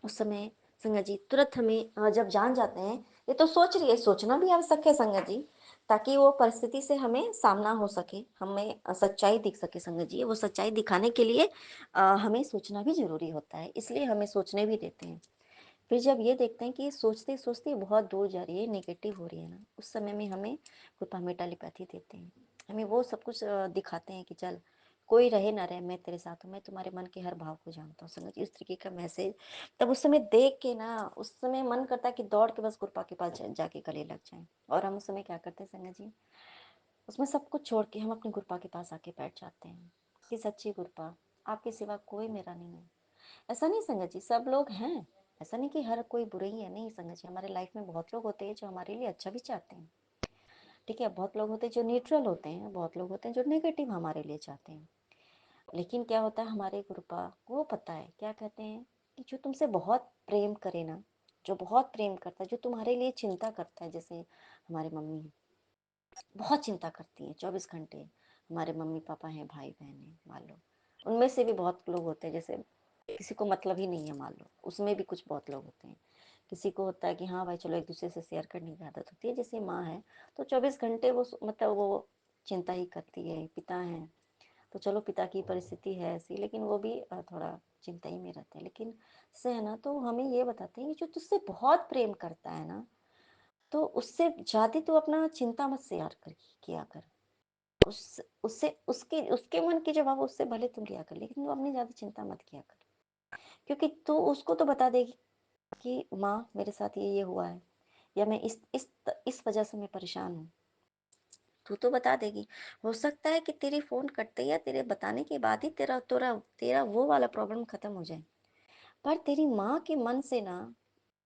उस समय संगत जी तुरंत हमें जब जान जाते हैं, ये तो सोच रही है, सोचना भी आवश्यक है संगत जी, ताकि वो परिस्थिति से हमें सामना हो सके, हमें सच्चाई दिख सके संगत जी। वो सच्चाई दिखाने के लिए हमें सोचना भी जरूरी होता है, इसलिए हमें सोचने भी देते हैं। फिर जब ये देखते हैं कि सोचते सोचते बहुत दूर जा रही है, नेगेटिव हो रही है ना, उस समय में हमें कृपा में टेलीपैथी देते हैं। हमें वो सब कुछ दिखाते हैं कि चल कोई रहे ना रहे, मैं तेरे साथ हूँ, मैं तुम्हारे मन के हर भाव को जानता हूँ संगत जी। इस तरीके का मैसेज तब उस समय देख के ना, उस समय मन करता है कि दौड़ के बस कृपा के पास जाके गले लग जाए। और हम उस समय क्या करते हैं संगत जी, उसमें सब कुछ छोड़ के हम अपने गुरुपा के पास आके बैठ जाते हैं कि सच्ची गुरुपा, आपके सिवा कोई मेरा नहीं है। ऐसा नहीं संगत जी, सब लोग हैं, ऐसा नहीं कि हर कोई बुरे ही है, नहीं संगत जी। हमारे लाइफ में बहुत लोग होते हैं जो हमारे लिए अच्छा भी चाहते हैं, ठीक है। बहुत लोग होते हैं जो न्यूट्रल होते हैं, बहुत लोग होते हैं जो नेगेटिव हमारे लिए चाहते हैं। लेकिन क्या होता है, हमारे गुरुपा को पता है, क्या कहते हैं कि जो तुमसे बहुत प्रेम करे ना, जो बहुत प्रेम करता है, जो तुम्हारे लिए चिंता करता है, जैसे हमारी मम्मी बहुत चिंता करती हैं 24 घंटे। हमारे मम्मी पापा हैं, भाई बहन हैं, मान लो उनमें से भी बहुत लोग होते हैं जैसे किसी को मतलब ही नहीं है, मान लो उसमें भी कुछ बहुत लोग होते हैं। किसी को होता है कि हाँ भाई चलो एक दूसरे से शेयर करने की आदत होती है, जैसे माँ है तो 24 घंटे वो मतलब वो चिंता ही करती है। पिता है तो चलो पिता की परिस्थिति है ऐसी, लेकिन वो भी थोड़ा चिंता ही में रहते हैं। लेकिन से है ना, तो हमें ये बताते हैं कि जो तुझसे बहुत प्रेम करता है ना, तो उससे ज्यादा तू अपना चिंता मत शेयर कर किया कर। उस उससे उसके उसके मन की जवाब उससे भले तुम लिया कर, लेकिन वो अपनी ज्यादा चिंता मत किया कर, क्योंकि तू उसको तो बता देगी कि माँ मेरे साथ ये हुआ है, या मैं इस वजह से मैं परेशान हूँ। तू तो बता देगी। हो सकता है कि तेरी फोन कटते या तेरे बताने के बाद ही तेरा तेरा तेरा वो वाला प्रॉब्लम खत्म हो जाए, पर तेरी माँ के मन से ना,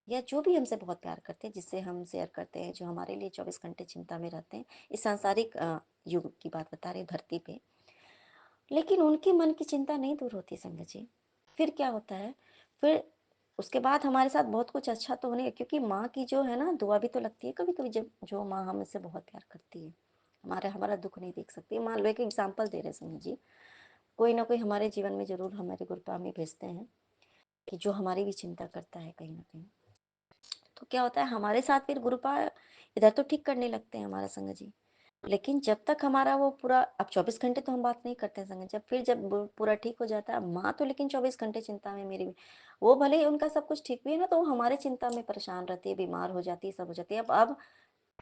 या जो भी हमसे बहुत प्यार करते हैं, जिससे हम शेयर करते हैं, जो हमारे लिए 24 घंटे चिंता में रहते हैं, इस सांसारिक युग की बात बता रहे धरती पे, लेकिन उनके मन की चिंता नहीं दूर होती संगत जी। फिर क्या होता है, फिर उसके बाद हमारे साथ बहुत कुछ अच्छा तो होने, क्योंकि माँ की जो है ना दुआ भी तो लगती है कभी कभी, जब जो माँ हमसे बहुत प्यार करती है, हमारा दुख नहीं देख सकती। मान लो एक एग्जाम्पल दे रहे संगत जी, कोई ना कोई हमारे जीवन में जरूर हमारे गुरुपा में भेजते हैं कि जो हमारी भी चिंता करता है कहीं ना कहीं। तो क्या होता है, हमारे साथ फिर गुरुपा इधर तो ठीक करने लगते हैं हमारा संगत जी। लेकिन जब तक हमारा वो पूरा, अब 24 घंटे तो हम बात नहीं करते हैं संगत, जब वो पूरा ठीक हो जाता है माँ तो, लेकिन 24 घंटे चिंता में मेरी भी, वो भले ही उनका सब कुछ ठीक भी है ना, तो वो हमारे चिंता में परेशान रहती है, बीमार हो जाती है, सब हो जाती है। अब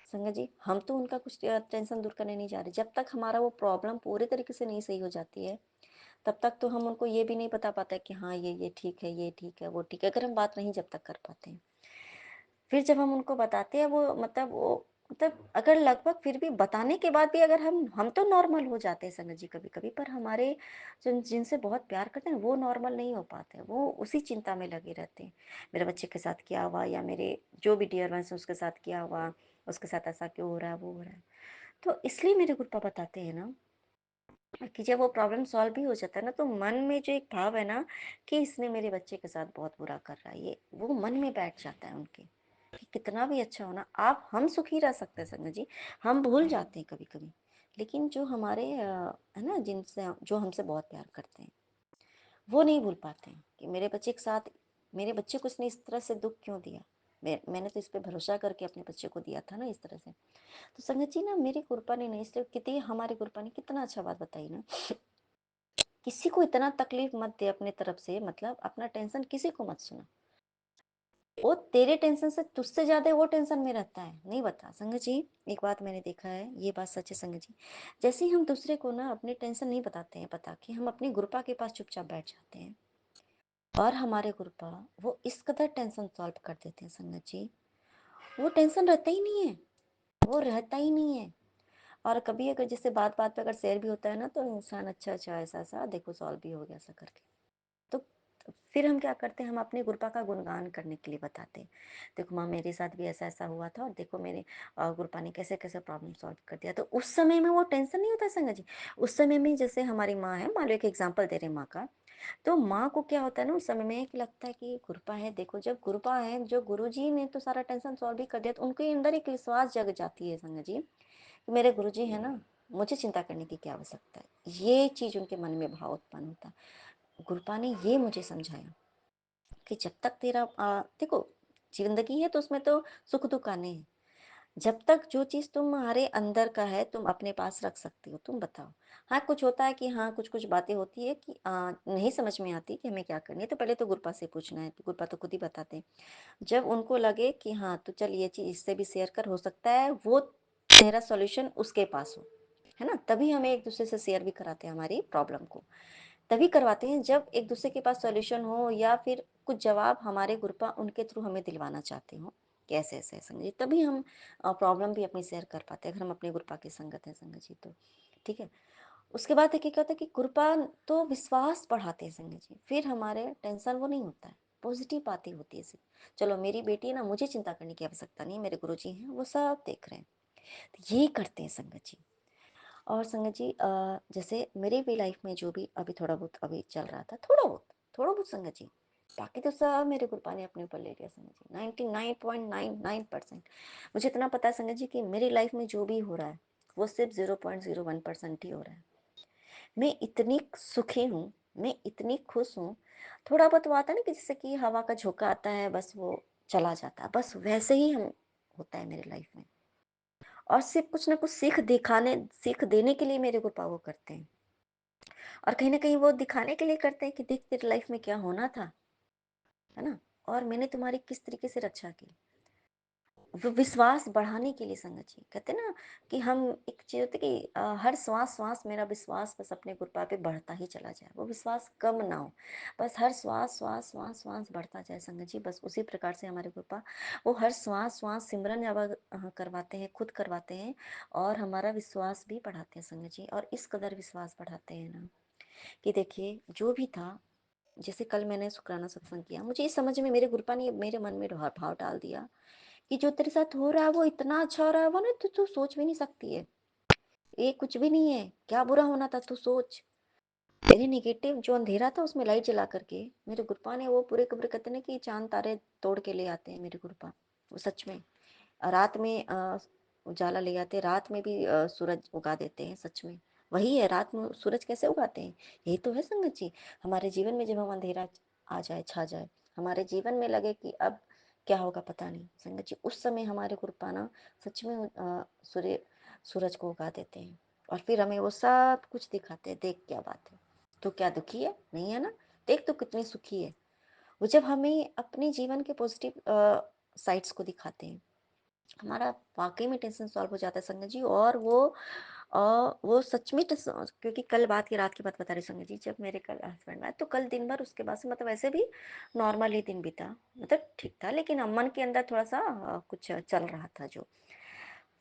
संगत जी हम तो उनका कुछ टेंशन दूर करने नहीं जा रहे, जब तक हमारा वो प्रॉब्लम पूरे तरीके से नहीं सही हो जाती है, तब तक तो हम उनको ये भी नहीं बता पाते कि हाँ ये ठीक है, ये ठीक है, वो ठीक है, अगर हम बात नहीं जब तक कर पाते हैं। फिर जब हम उनको बताते हैं, वो अगर लगभग फिर भी बताने के बाद भी अगर हम तो नॉर्मल हो जाते हैं संगत जी कभी कभी, पर हमारे जिनसे बहुत प्यार करते हैं वो नॉर्मल नहीं हो पाते, वो उसी चिंता में लगे रहते हैं, मेरे बच्चे के साथ क्या हुआ, या मेरे जो भी डियर वंस उसके साथ क्या हुआ, उसके साथ ऐसा क्यों हो रहा है, वो हो रहा है। तो इसलिए मेरे गुरुपा बताते हैं ना कि जब वो प्रॉब्लम सॉल्व भी हो जाता है ना, तो मन में जो एक भाव है ना कि इसने मेरे बच्चे के साथ बहुत बुरा कर रहा है, ये वो मन में बैठ जाता है उनके, कि कितना भी अच्छा होना आप, हम सुखी रह सकते हैं संगत जी। हम भूल जाते हैं कभी कभी, लेकिन जो हमारे है ना, जिनसे जो हमसे बहुत प्यार करते हैं, वो नहीं भूल पाते हैं कि मेरे बच्चे के साथ, मेरे बच्चे को इसने इस तरह से दुख क्यों दिया। मैंने तो इस पे भरोसा करके अपने बच्चे को दिया था ना इस तरह से। तो संगत जी ना, मेरी कृपा ने नहीं, इसलिए कितनी हमारी कृपा ने कितना अच्छा बात बताई ना, किसी को इतना तकलीफ मत दे अपने तरफ से, मतलब अपना टेंशन किसी को मत सुना। वो तेरे टेंशन से तुझसे ज्यादा वो टेंशन में रहता है, नहीं बता संगत जी। एक बात मैंने देखा है, ये बात सच है संगत जी, जैसे ही हम दूसरे को ना अपने टेंशन नहीं बताते हैं, बता के हम अपनी गुरुपा के पास चुपचाप बैठ जाते हैं, और हमारे गुरुपा वो इस कदर टेंशन सॉल्व कर देते हैं संगत जी, वो टेंशन रहता ही नहीं है, वो रहता ही नहीं है। और कभी अगर जैसे बात बात पे अगर शेयर भी होता है ना, तो इंसान अच्छा अच्छा ऐसा ऐसा देखो सॉल्व भी हो गया ऐसा करके, तो फिर हम क्या करते हैं, हम अपने गुरुपा का गुणगान करने के लिए बताते हैं, देखो माँ मेरे साथ भी ऐसा ऐसा हुआ था और देखो मेरे गुरुपा ने कैसे कैसे प्रॉब्लम सॉल्व कर दिया। तो उस समय में वो टेंशन नहीं होता संगत जी। उस समय में जैसे हमारी माँ है, मान लो एक एग्जाम्पल दे रहे हैं माँ का, तो माँ को क्या होता है ना उस समय में कि लगता है कि गुरुपा है, देखो जब गुरुपा है, जो गुरुजी ने तो सारा टेंशन सॉल्व भी कर दिया, तो उनके अंदर एक विश्वास जग जाती है संगत जी कि मेरे गुरुजी है ना, मुझे चिंता करने की क्या आवश्यकता है। ये चीज उनके मन में भाव उत्पन्न होता है। गुरुपा ने ये मुझे समझाया कि जब तक तेरा देखो जिंदगी है तो उसमें तो सुख दुख आने हैं, जब तक जो चीज तुम्हारे अंदर का है तुम अपने पास रख सकती हो, तुम बताओ। हाँ कुछ होता है कि हाँ कुछ कुछ बातें होती है कि नहीं समझ में आती कि हमें क्या करनी है, तो पहले तो गुरुपा से पूछना है, तो गुरुपा तो खुद ही बताते हैं। जब उनको लगे कि हाँ तो चल ये चीज इससे भी शेयर कर, हो सकता है वो तेरा सॉल्यूशन उसके पास हो, है ना, तभी हमें एक दूसरे से शेयर भी कराते हैं हमारी प्रॉब्लम को, तभी करवाते हैं जब एक दूसरे के पास सॉल्यूशन हो या फिर कुछ जवाब हमारे गुरुपा उनके थ्रू हमें दिलवाना चाहते हो कि ऐसे ऐसे संगत जी, तभी हम प्रॉब्लम भी अपनी शेयर कर पाते हैं, अगर हम अपने गुरुपा की संगत है संगत जी तो। ठीक है, उसके बाद क्या होता है कि गुरुपा तो विश्वास बढ़ाते हैं संगत जी, फिर हमारे टेंशन वो नहीं होता है, पॉजिटिव बातें होती है सिर्फ। चलो मेरी बेटी है ना, मुझे चिंता करने की आवश्यकता नहीं, मेरे गुरुजी हैं वो सब देख रहे हैं, तो ये करते हैं संगत जी। और संगत जी जैसे मेरे भी लाइफ में जो भी अभी थोड़ा बहुत अभी चल रहा था, थोड़ा बहुत संगत जी, बाकी तो सब मेरे गुरुपा ने अपने ऊपर ले लिया संगत जी, 99.99%। मुझे इतना पता है संगत जी कि मेरी लाइफ में जो भी हो रहा है वो सिर्फ 0.01% ही हो रहा है। मैं इतनी सुखी हूँ, मैं इतनी खुश हूँ। थोड़ा बहुत वो आता है ना कि जैसे कि हवा का झोंका आता है बस वो चला जाता है, बस वैसे ही हम होता है मेरी लाइफ में। और सिर्फ कुछ ना कुछ सीख देने के लिए मेरे गुरुपा वो करते हैं, और कहीं ना कहीं वो दिखाने के लिए करते हैं कि देख तेरी लाइफ में क्या होना था, है ना, और मैंने तुम्हारी किस तरीके से रक्षा की। वो विश्वास बढ़ाने के लिए संगत जी कहते हैं ना कि हम एक चीज होती है कि हर श्वास श्वास मेरा विश्वास बस अपने गुरुपा पे बढ़ता ही चला जाए, वो विश्वास कम ना हो, बस हर श्वास श्वास श्वास श्वास बढ़ता जाए संगत जी। बस उसी प्रकार से हमारे गुरुपा वो हर श्वास श्वास सिमरन जब करवाते हैं, खुद करवाते हैं, और हमारा विश्वास भी बढ़ाते हैं संगत जी। और इस कदर विश्वास बढ़ाते हैं ना कि देखिए जो भी था, जैसे कल मैंने शुक्राना सत्संग किया, मुझे इस समझ में मेरे गुरुपा ने मेरे मन में भाव डाल दिया कि जो तेरे साथ हो रहा है वो इतना अच्छा हो रहा है, वो ना तू सोच भी नहीं सकती है, ये कुछ भी नहीं है, क्या बुरा होना था तू सोच। तेरे नेगेटिव जो अंधेरा था उसमें लाइट जला करके मेरे गुरुपा ने वो पूरे कब्र, कहते ना कि चांद तारे तोड़ के ले आते हैं मेरे गुरुपा, वो सच में रात में उजाला ले आते, रात में भी सूरज उगा देते हैं, सच में वही है, रात में सूरज कैसे उगाते हैं, यही तो है संगत जी। हमारे जीवन में जब हम अंधेरा आ जाए, छा जाए, हमारे जीवन में लगे कि अब क्या होगा पता नहीं संगत जी, उस समय हमारे गुरुपा ना सच में सूरज को उगा देते हैं, और फिर हमें वो सब कुछ दिखाते हैं, देख क्या बात है, तो क्या दुखी है, नहीं है ना, देख तो कितनी सुखी है। वो जब हमें अपने जीवन के पॉजिटिव साइड्स को दिखाते हैं, हमारा वाकई में टेंशन सॉल्व हो जाता है संगत जी। और वो सच में क्योंकि कल बात की रात की बात बता रही संगत जी, जब मेरे कल हस्बैंड आए तो कल दिन भर उसके बाद से मतलब ऐसे भी नॉर्मल ही दिन बीता, मतलब ठीक था, लेकिन मन के अंदर थोड़ा सा कुछ चल रहा था जो।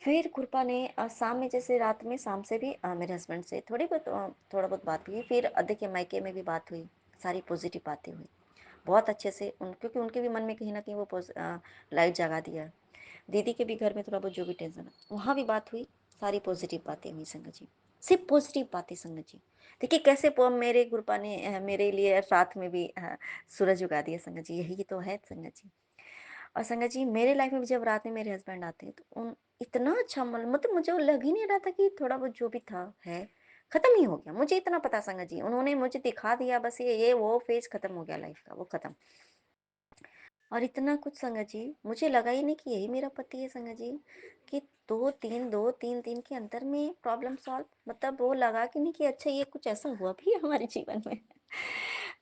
फिर कृपा ने शाम में, जैसे रात में शाम से भी मेरे हस्बैंड से थोड़ा बहुत बात हुई, फिर देखिए मायके में भी बात हुई, सारी पॉजिटिव बातें हुई बहुत अच्छे से क्योंकि उनके भी मन में कहीं ना कहीं वो लाइट जगा दिया। दीदी के भी घर में थोड़ा बहुत जो भी टेंशन है वहाँ भी बात हुई, सारी पॉजिटिव बातें हुई संगत जी, सिर्फ पॉजिटिव बातें संगत जी। देखिए कैसे मेरे गुरुपा ने मेरे लिए रात में भी सूरज उगा दिया संगत जी, यही तो है संगत जी। और संगत जी मेरे लाइफ में भी जब रात में मेरे हस्बैंड आते हैं तो उन इतना अच्छा मतलब मुझे वो लग ही नहीं रहा था कि थोड़ा बहुत जो भी था है खत्म ही हो गया, मुझे इतना पता संगत जी, उन्होंने मुझे दिखा दिया बस ये वो फेज खत्म हो गया लाइफ का, वो खत्म। और इतना कुछ संगत जी मुझे लगा ही नहीं कि यही मेरा पति है संगत जी, कि दो तीन दिन के अंतर में प्रॉब्लम सॉल्व, मतलब वो लगा कि नहीं कि अच्छा ये कुछ ऐसा हुआ भी है हमारे जीवन में।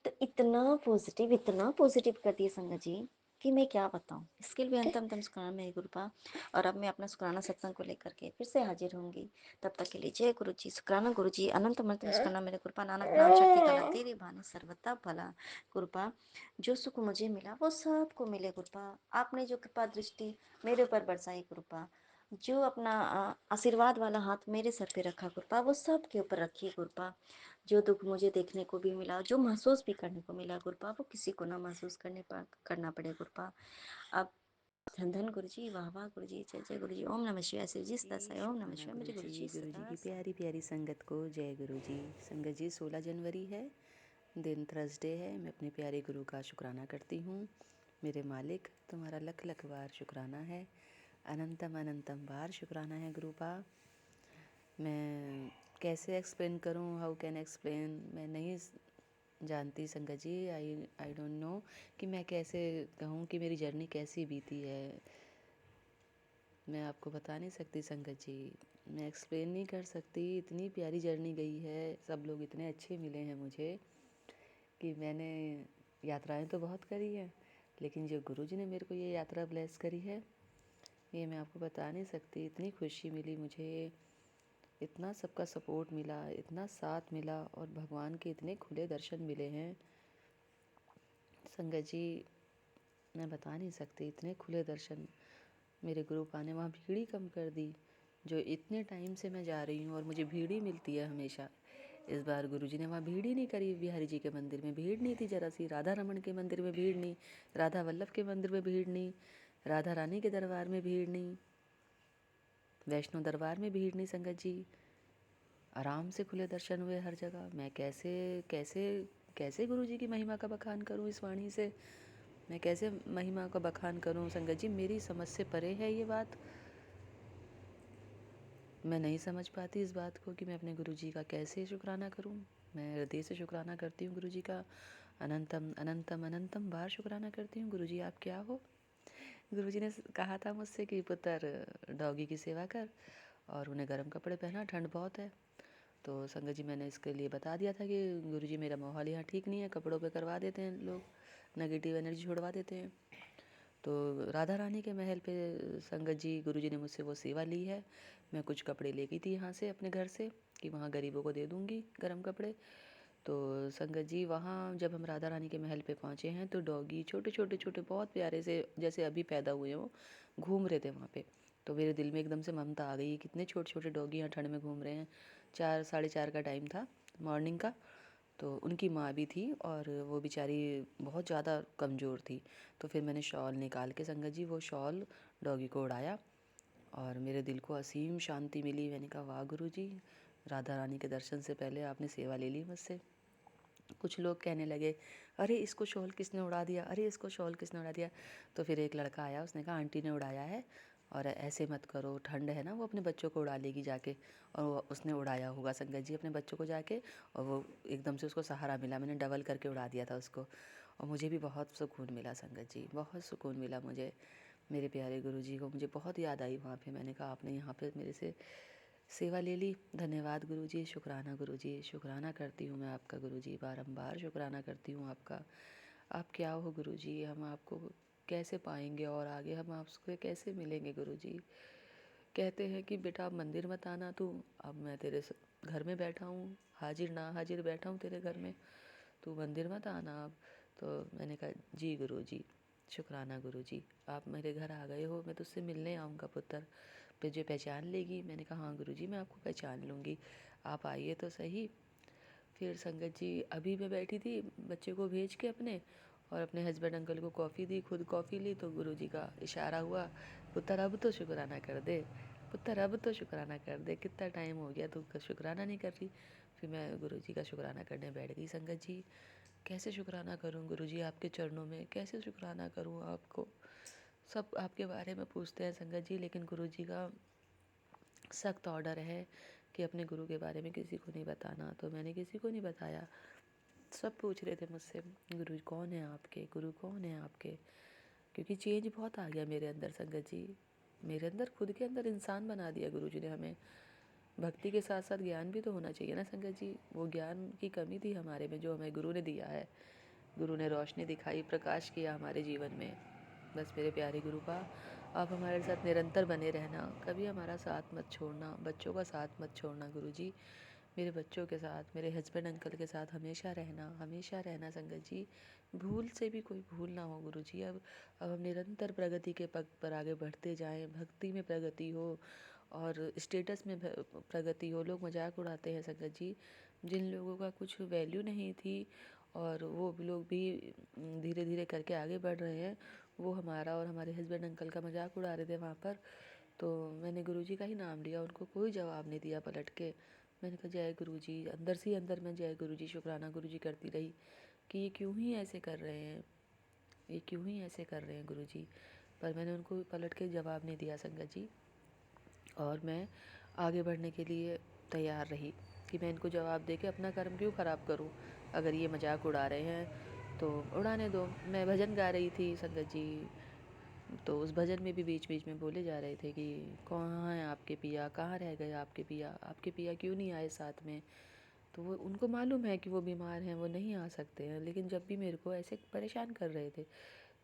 तो इतना पॉजिटिव कर दिया संगत जी कि मैं क्या बताऊं, इसके लिए अंतम शुक्राना मेरे गुरुपा। और अब मैं अपना शुक्राना सत्संग को लेकर के फिर से हाजिर होंगी, तब तक के लिए जय गुरु जी, शुक्राना गुरु जी, अनंत अनंत शुक्राना मेरे गुरुपा, नानक नाम शक्ति कला तेरी बानी सर्वथा भला। गुरुपा जो सुख मुझे मिला वो सबको मिले गुरुपा, आपने जो कृपा दृष्टि मेरे ऊपर बरसाई गुरुपा, जो अपना आशीर्वाद वाला हाथ मेरे सर पे रखा गुरुपा, वो सब के ऊपर रखिए गुरुपा। जो दुख मुझे देखने को भी मिला, जो महसूस भी करने को मिला गुरुपा, वो किसी को ना महसूस करना पड़े गुरुपा। अब धन धन गुरुजी, वाह वाह गुरुजी, जय जय गुरुजी, ओम नमः शिवाय, शिव जी सदा साई, ओम नमः शिवाय, मेरे गुरुजी गुरु जी की सदा साई। प्यारी प्यारी संगत को जय गुरु जी। संगत जी 16 जनवरी है, दिन थर्सडे है। मैं अपने प्यारे गुरु का शुक्राना करती हूँ। मेरे मालिक, तुम्हारा लख लख बार शुक्राना है, अनंतम अनंतम बार शुक्राना है गुरुपा। मैं कैसे एक्सप्लेन करूँ, हाउ कैन एक्सप्लेन, मैं नहीं जानती संगत जी। आई डोंट नो कि मैं कैसे कहूँ कि मेरी जर्नी कैसी बीती है। मैं आपको बता नहीं सकती संगत जी, मैं एक्सप्लेन नहीं कर सकती। इतनी प्यारी जर्नी गई है, सब लोग इतने अच्छे मिले हैं मुझे कि मैंने यात्राएं तो बहुत करी हैं, लेकिन जो गुरुजी ने मेरे को ये यात्रा ब्लेस करी है, ये मैं आपको बता नहीं सकती। इतनी खुशी मिली मुझे, इतना सबका सपोर्ट मिला, इतना साथ मिला, और भगवान के इतने खुले दर्शन मिले हैं संगत जी, मैं बता नहीं सकती। इतने खुले दर्शन मेरे ग्रुप ने वहाँ भीड़ ही कम कर दी। जो इतने टाइम से मैं जा रही हूँ और मुझे भीड़ ही मिलती है हमेशा, इस बार गुरुजी ने वहाँ भीड़ ही नहीं करी। बिहारी जी के मंदिर में भीड़ नहीं थी जरा सी, राधा रमन के मंदिर में भीड़ नहीं, राधा वल्लभ के मंदिर में भीड़ नहीं, राधा रानी के दरबार में भीड़ नहीं, वैष्णो दरबार में भीड़ नहीं संगत जी। आराम से खुले दर्शन हुए हर जगह। मैं कैसे कैसे कैसे गुरुजी की महिमा का बखान करूँ इस वाणी से, मैं कैसे महिमा का बखान करूँ संगत जी, मेरी समझ से परे है ये बात। मैं नहीं समझ पाती इस बात को कि मैं अपने गुरुजी का कैसे शुक्राना करूं। मैं हृदय से शुक्राना करती हूँ गुरुजी का, अनंतम अनंतम अनंतम बार शुक्राना करती हूँ। गुरुजी आप क्या हो। गुरुजी ने कहा था मुझसे कि पुत्र डॉगी की सेवा कर और उन्हें गर्म कपड़े पहना, ठंड बहुत है। तो संगत जी मैंने इसके लिए बता दिया था कि गुरुजी मेरा माहौल यहाँ ठीक नहीं है, कपड़ों पे करवा देते हैं लोग, नेगेटिव एनर्जी छोड़वा देते हैं। तो राधा रानी के महल पे संगत जी गुरुजी ने मुझसे वो सेवा ली है। मैं कुछ कपड़े ले गई थी यहाँ से अपने घर से कि वहाँ गरीबों को दे दूँगी गर्म कपड़े। तो संगत जी वहाँ जब हम राधा रानी के महल पे पहुँचे हैं तो डॉगी छोटे छोटे छोटे बहुत प्यारे से जैसे अभी पैदा हुए हों घूम रहे थे वहाँ पे। तो मेरे दिल में एकदम से ममता आ गई, कितने छोटे छोटे डॉगी यहाँ ठंड में घूम रहे हैं। 4 साढ़े 4 का टाइम था मॉर्निंग का। तो उनकी माँ भी थी और वो बेचारी बहुत ज़्यादा कमज़ोर थी। तो फिर मैंने शॉल निकाल के संगत जी वो शॉल डॉगी को उड़ाया और मेरे दिल को असीम शांति मिली। मैंने कहा वाह गुरुजी, राधा रानी के दर्शन से पहले आपने सेवा ले ली मुझसे। कुछ लोग कहने लगे अरे इसको शॉल किसने उड़ा दिया, अरे इसको शॉल किसने उड़ा दिया। तो फिर एक लड़का आया, उसने कहा आंटी ने उड़ाया है और ऐसे मत करो, ठंड है ना, वो अपने बच्चों को उड़ा लेगी जाके। और उसने उड़ाया होगा संगत जी अपने बच्चों को जाके, और वो एकदम से उसको सहारा मिला, मैंने डबल करके उड़ा दिया था उसको और मुझे भी बहुत सुकून मिला संगत जी, बहुत सुकून मिला मुझे। मेरे प्यारे गुरुजी को मुझे बहुत याद आई वहाँ पे। मैंने कहा आपने यहाँ पे मेरे से सेवा ले ली, धन्यवाद गुरुजी, शुक्राना गुरुजी, शुक्राना करती हूँ मैं आपका गुरुजी, बारंबार शुक्राना करती हूँ आपका। आप क्या हो गुरुजी, हम आपको कैसे पाएंगे और आगे हम आपसे कैसे मिलेंगे गुरुजी। कहते हैं कि बेटा आप मंदिर मत आना, तू अब मैं तेरे घर में बैठा हूँ, हाजिर ना हाजिर बैठा हूँ तेरे घर में, तू मंदिर मत आना अब। तो मैंने कहा जी गुरुजी, शुक्राना गुरुजी, आप मेरे घर आ गए हो, मैं तुझसे मिलने आऊँगा पुत्र, मुझे पहचान लेगी। मैंने कहा हाँ गुरुजी मैं आपको पहचान लूँगी, आप आइए तो सही। फिर संगत जी अभी मैं बैठी थी बच्चे को भेज के अपने, और अपने हस्बैंड अंकल को कॉफ़ी दी, खुद कॉफ़ी ली, तो गुरुजी का इशारा हुआ, पुत्र अब तो शुक्राना कर दे, पुत्र अब तो शुक्राना कर दे, कितना टाइम हो गया तू शुक्राना नहीं कर रही। फिर मैं गुरुजी का शुक्राना करने बैठ गई संगत जी। कैसे शुक्राना करूं गुरुजी आपके चरणों में, कैसे शुक्राना करूं आपको। सब आपके बारे में पूछते हैं संगत जी, लेकिन गुरुजी का सख्त ऑर्डर है कि अपने गुरु के बारे में किसी को नहीं बताना। तो मैंने किसी को नहीं बताया। सब पूछ रहे थे मुझसे गुरु कौन है आपके, गुरु कौन है आपके, क्योंकि चेंज बहुत आ गया मेरे अंदर संगत जी। मेरे अंदर खुद के अंदर इंसान बना दिया गुरुजी ने हमें। भक्ति के साथ साथ ज्ञान भी तो होना चाहिए ना संगत जी। वो ज्ञान की कमी थी हमारे में जो हमें गुरु ने दिया है। गुरु ने रोशनी दिखाई, प्रकाश किया हमारे जीवन में। बस मेरे प्यारे गुरु का आप हमारे साथ निरंतर बने रहना, कभी हमारा साथ मत छोड़ना, बच्चों का साथ मत छोड़ना गुरुजी। मेरे बच्चों के साथ, मेरे हस्बैंड अंकल के साथ हमेशा रहना संगत जी। भूल से भी कोई भूल ना हो गुरुजी। अब हम निरंतर प्रगति के पथ पर आगे बढ़ते जाएं, भक्ति में प्रगति हो और स्टेटस में प्रगति हो। लोग मजाक उड़ाते हैं संगत जी, जिन लोगों का कुछ वैल्यू नहीं थी और वो लोग भी धीरे धीरे करके आगे बढ़ रहे हैं, वो हमारा और हमारे हस्बैंड अंकल का मजाक उड़ा रहे थे वहाँ पर। तो मैंने गुरुजी का ही नाम लिया, उनको कोई जवाब नहीं दिया पलट के। मैंने कहा जय गुरुजी, अंदर से ही अंदर मैं जय गुरुजी, शुक्राना गुरुजी करती रही कि ये क्यों ही ऐसे कर रहे हैं, ये क्यों ही ऐसे कर रहे हैं गुरुजी। पर मैंने उनको पलट के जवाब नहीं दिया संगत जी, और मैं आगे बढ़ने के लिए तैयार रही कि मैं इनको जवाब दे के अपना कर्म क्यों ख़राब करूं। अगर ये मजाक उड़ा रहे हैं तो उड़ाने दो। मैं भजन गा रही थी संगत जी, तो उस भजन में भी बीच बीच में बोले जा रहे थे कि कहाँ है आपके पिया, कहाँ रह गए आपके पिया क्यों नहीं आए साथ में। तो वो उनको मालूम है कि वो बीमार हैं, वो नहीं आ सकते हैं, लेकिन जब भी मेरे को ऐसे परेशान कर रहे थे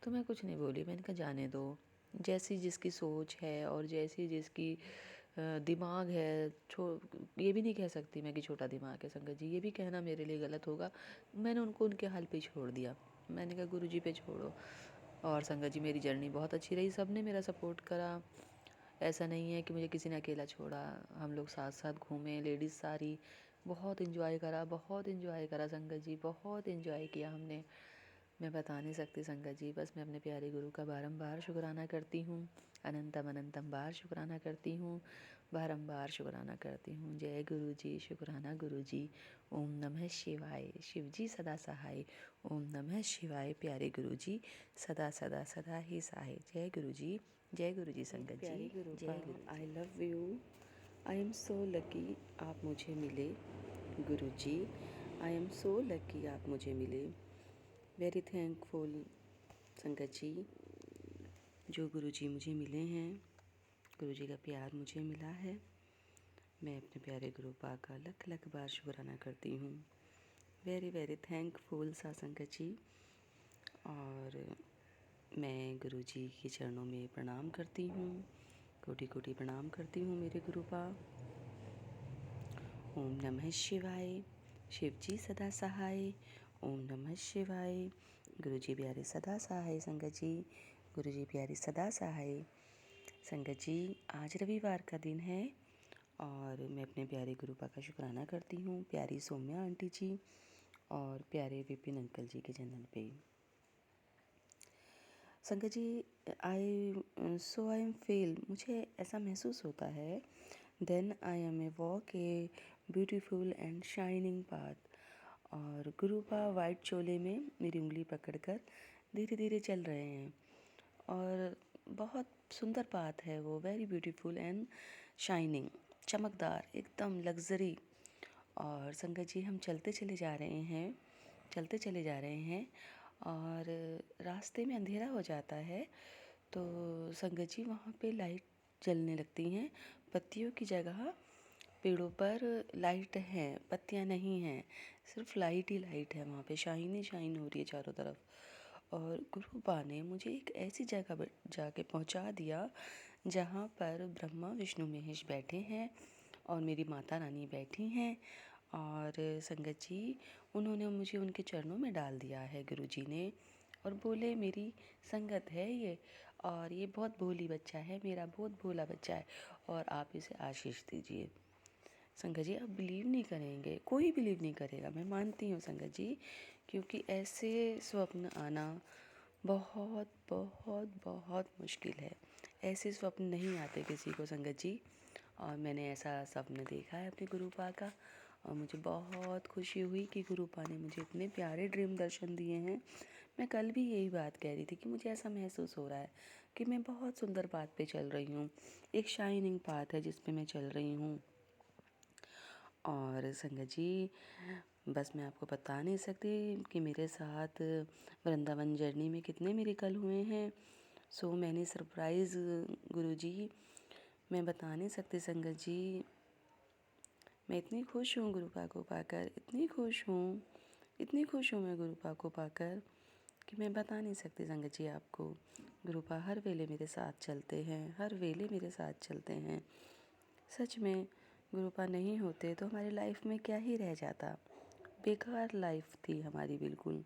तो मैं कुछ नहीं बोली। मैंने कहा जाने दो, जैसी जिसकी सोच है और जैसी जिसकी दिमाग है। ये भी नहीं कह सकती मैं कि छोटा दिमाग है संगत जी, ये भी कहना मेरे लिए गलत होगा। मैंने उनको उनके हाल पे छोड़ दिया। मैंने कहा गुरुजी पे छोड़ो। और संगत जी मेरी जर्नी बहुत अच्छी रही, सब ने मेरा सपोर्ट करा। ऐसा नहीं है कि मुझे किसी ने अकेला छोड़ा, हम लोग साथ साथ घूमे, लेडीज़ सारी। बहुत इन्जॉय करा संगत जी, बहुत इन्जॉय किया हमने। मैं बता नहीं सकती संगत जी, बस मैं अपने प्यारे गुरु का बारंबार शुक्राना करती हूँ, अनंतम अनंतम बार शुक्राना करती हूँ, बारंबार शुक्राना करती हूँ। जय गुरु जी, शुक्राना गुरु जी। ओम नमः शिवाय, शिव जी सदा सहाय। ओम नमः शिवाय, प्यारे गुरु जी सदा सदा सदा ही सहाय। जय गुरु जी, जय गुरु जी संगत जी, जय गुरु। I love you, I am so lucky आप मुझे मिले गुरु जी, आई एम सो लकी आप मुझे मिले। वेरी थैंकफुल संगत जी, जो गुरु जी मुझे मिले हैं, गुरु जी का प्यार मुझे मिला है। मैं अपने प्यारे गुरु पा का लख लख बार शुक्राना करती हूँ। वेरी वेरी थैंकफुल सा संगत जी। और मैं गुरु जी के चरणों में प्रणाम करती हूँ, कोटि कोटि प्रणाम करती हूँ मेरे गुरु पा। ओम नमः शिवाय, शिव जी सदा सहाय। ओम नमः शिवाय, गुरु जी प्यारे सदा सहाय संगत जी, गुरु जी प्यारे सदा सहाय संगत जी। आज रविवार का दिन है और मैं अपने प्यारे गुरुपा का शुक्राना करती हूँ, प्यारी सौम्या आंटी जी और प्यारे विपिन अंकल जी के जन्म पे। संगत जी आई एम फील, मुझे ऐसा महसूस होता है, then I am a walk a beautiful and shining path. और गुरुपा वाइट चोले में मेरी उंगली पकड़कर धीरे धीरे चल रहे हैं और बहुत सुंदर पाथ है वो, वेरी ब्यूटीफुल एंड शाइनिंग, चमकदार, एकदम लग्जरी। और संगत जी हम चलते चले जा रहे हैं और रास्ते में अंधेरा हो जाता है, तो संगत जी वहाँ पे लाइट जलने लगती हैं। पत्तियों की जगह पेड़ों पर लाइट है, पत्तियाँ नहीं हैं, सिर्फ लाइट ही लाइट है वहाँ पे, शाइन ही शाइन हो रही है चारों तरफ। और गुरुपा ने मुझे एक ऐसी जगह जाके पहुँचा दिया जहाँ पर ब्रह्मा विष्णु महेश बैठे हैं और मेरी माता रानी बैठी हैं। और संगत जी उन्होंने मुझे उनके चरणों में डाल दिया है गुरुजी ने, और बोले मेरी संगत है ये, और ये बहुत भोली बच्चा है, मेरा बहुत भोला बच्चा है, और आप इसे आशीष दीजिए। संगत जी आप बिलीव नहीं करेंगे, कोई बिलीव नहीं करेगा, मैं मानती हूँ संगत जी, क्योंकि ऐसे स्वप्न आना बहुत बहुत बहुत मुश्किल है। ऐसे स्वप्न नहीं आते किसी को संगत जी, और मैंने ऐसा स्वप्न देखा है अपने गुरुपा का, और मुझे बहुत खुशी हुई कि गुरुपा ने मुझे इतने प्यारे ड्रीम दर्शन दिए हैं। मैं कल भी यही बात कह रही थी कि मुझे ऐसा महसूस हो रहा है कि मैं बहुत सुंदर पाथ पे चल रही हूँ, एक शाइनिंग पाथ है जिस पे मैं चल रही हूँ। और संगत जी बस मैं आपको बता नहीं सकती कि मेरे साथ वृंदावन जर्नी में कितने मिरेकल हुए हैं। सो मैनी सरप्राइज़ गुरुजी, मैं बता नहीं सकती संगत जी। मैं इतनी खुश हूँ गुरुपा को पाकर, इतनी खुश हूँ मैं गुरुपा को पाकर कि मैं बता नहीं सकती संगत जी आपको। गुरुपा हर वेले मेरे साथ चलते हैं, हर वेले मेरे साथ चलते हैं। सच में गुरुपा नहीं होते तो हमारी लाइफ में क्या ही रह जाता। बेकार लाइफ थी हमारी, बिल्कुल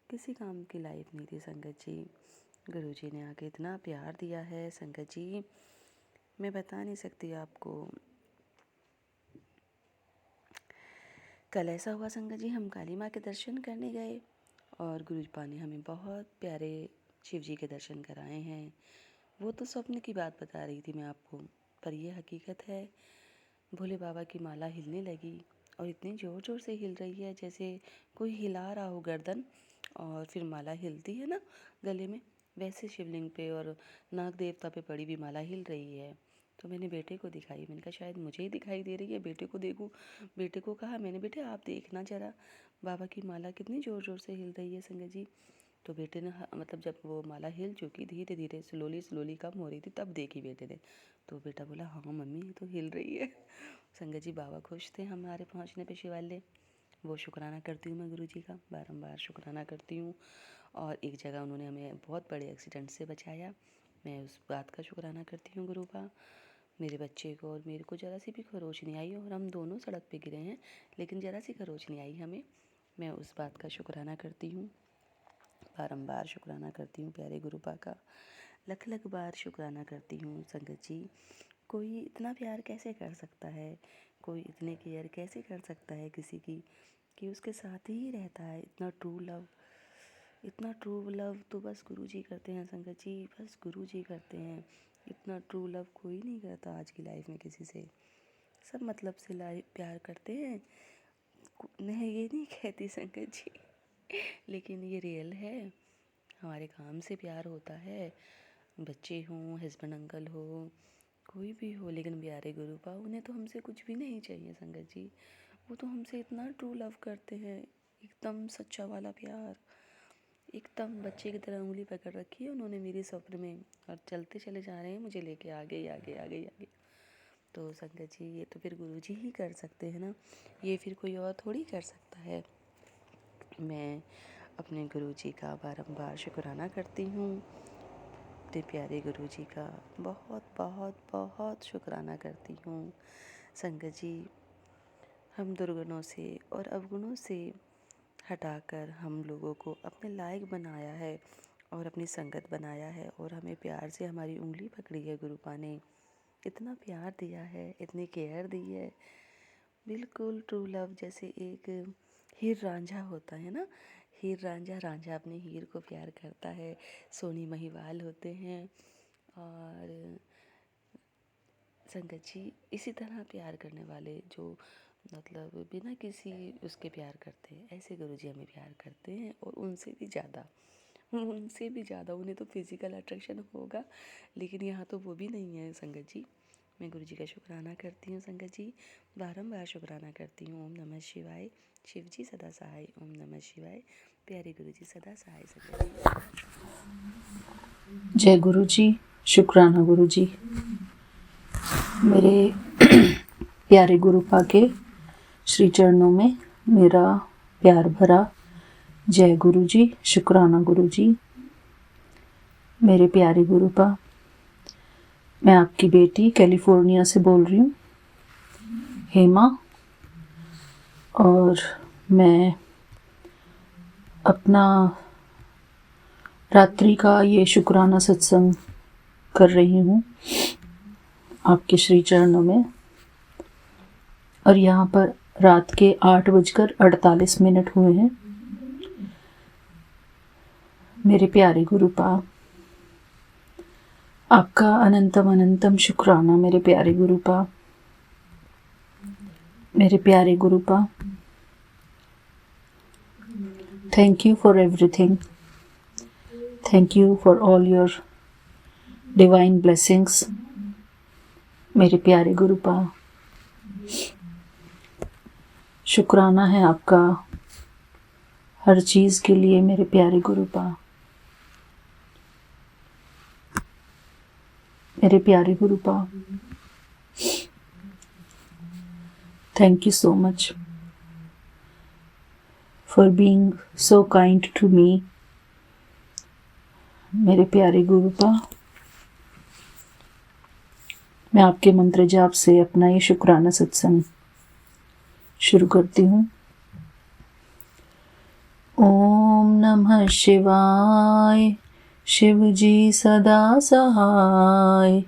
किसी काम की लाइफ नहीं थी संगत जी। गुरुजी ने आके इतना प्यार दिया है संगत जी, मैं बता नहीं सकती आपको। कल ऐसा हुआ संगत जी, हम काली माँ के दर्शन करने गए और गुरुपा ने हमें बहुत प्यारे शिव जी के दर्शन कराए हैं। वो तो स्वप्न की बात बता रही थी मैं आपको, पर ये हकीकत है। भोले बाबा की माला हिलने लगी और इतनी ज़ोर ज़ोर से हिल रही है जैसे कोई हिला रहा हो गर्दन, और फिर माला हिलती है ना गले में, वैसे शिवलिंग पे और नाग देवता पे पड़ी हुई माला हिल रही है। तो मैंने बेटे को दिखाई, मैंने कहा शायद मुझे ही दिखाई दे रही है, बेटे को देखूं। बेटे को कहा मैंने, बेटे आप देखना ज़रा बाबा की माला कितनी ज़ोर ज़ोर से हिल रही है संगत जी। तो बेटे ने मतलब जब वो माला हिल चुकी, धीरे धीरे स्लोली कम हो रही थी, तब देखी बेटे ने। तो बेटा बोला हाँ मम्मी ये तो हिल रही है। संगत जी बाबा खुश थे हमारे पहुंचने पे शिवालय। वो शुक्राना करती हूँ मैं गुरुजी का, बारंबार शुक्राना करती हूँ। और एक जगह उन्होंने हमें बहुत बड़े एक्सीडेंट से बचाया, मैं उस बात का शुक्राना करती हूँ गुरुपा। मेरे बच्चे को और मेरे को ज़रा सी भी खरोच नहीं आई, और हम दोनों सड़क पे गिरे हैं लेकिन ज़रा सी खरोच नहीं आई हमें। मैं उस बात का शुक्राना करती हूँ, बारंबार शुक्राना करती हूँ प्यारे गुरुपा का, लख लख बार शुक्राना करती हूँ संगत जी। कोई इतना प्यार कैसे कर सकता है, कोई इतने केयर कैसे कर सकता है किसी की, कि उसके साथ ही रहता है। इतना ट्रू लव तो बस गुरुजी करते हैं संगत जी, बस गुरुजी करते हैं। इतना ट्रू लव कोई नहीं करता आज की लाइफ में किसी से, सब मतलब से प्यार करते हैं। नहीं ये नहीं कहती संगत जी, लेकिन ये रियल है। हमारे काम से प्यार होता है, बच्चे हों, हस्बैंड अंकल हो, कोई भी हो, लेकिन प्यारे गुरुपा उन्हें तो हमसे कुछ भी नहीं चाहिए संगत जी। वो तो हमसे इतना ट्रू लव करते हैं, एकदम सच्चा वाला प्यार, एकदम बच्चे की तरह उंगली पकड़ रखी है उन्होंने मेरी स्वप्न में, और चलते चले जा रहे हैं मुझे लेके आगे आगे आगे आगे। तो संगत जी ये तो फिर गुरुजी ही कर सकते हैं ना, ये फिर कोई और थोड़ी कर सकता है। मैं अपने गुरुजी का बारंबार शुक्राना करती हूँ, अपने प्यारे गुरुजी का बहुत बहुत बहुत शुक्राना करती हूँ संगत जी। हम दुर्गुणों से और अवगुणों से हटाकर हम लोगों को अपने लायक बनाया है और अपनी संगत बनाया है, और हमें प्यार से हमारी उंगली पकड़ी है गुरुपा ने, इतना प्यार दिया है, इतनी केयर दी है, बिल्कुल ट्रू लव। जैसे एक हीर रांझा होता है ना, हीर रांझा, रांझा अपने हीर को प्यार करता है, सोनी महिवाल होते हैं, और संगत जी इसी तरह प्यार करने वाले जो मतलब बिना किसी उसके प्यार करते हैं, ऐसे गुरुजी हमें प्यार करते हैं, और उनसे भी ज़्यादा उन्हें तो फिज़िकल अट्रैक्शन होगा, लेकिन यहाँ तो वो भी नहीं है संगत जी। मैं गुरुजी का शुक्राना करती हूँ संगत जी, बारंबार शुक्राना करती हूँ। ओम नमः शिवाय, शिव जी सदा सहाय। ओम नमः शिवाय, प्यारे गुरुजी सदा सहाय संगत जी। जय गुरु जी, शुक्राना गुरु जी। मेरे प्यारे गुरुपा के श्री चरणों में मेरा प्यार भरा जय गुरु जी, शुक्राना गुरु जी। मेरे प्यारे गुरुपा, मैं आपकी बेटी कैलिफोर्निया से बोल रही हूँ, हेमा, और मैं अपना रात्रि का ये शुक्राना सत्संग कर रही हूँ आपके श्री चरणों में, और यहाँ पर रात के 8:48 हुए हैं। मेरे प्यारे गुरुपा, आपका अनंतम अनंतम शुक्राना मेरे प्यारे गुरुपा। मेरे प्यारे गुरुपा, thank you for everything, thank you for all your divine blessings मेरे प्यारे गुरुपा। शुक्राना है आपका हर चीज़ के लिए मेरे प्यारे गुरुपा। मेरे प्यारे गुरुपा, thank you so much for being so kind to me मेरे प्यारे गुरुपा। मैं आपके मंत्र जाप से अपना ये शुक्राना सत्संग शुरू करती हूँ। ओम नमः शिवाय, शिव जी सदा सहाय।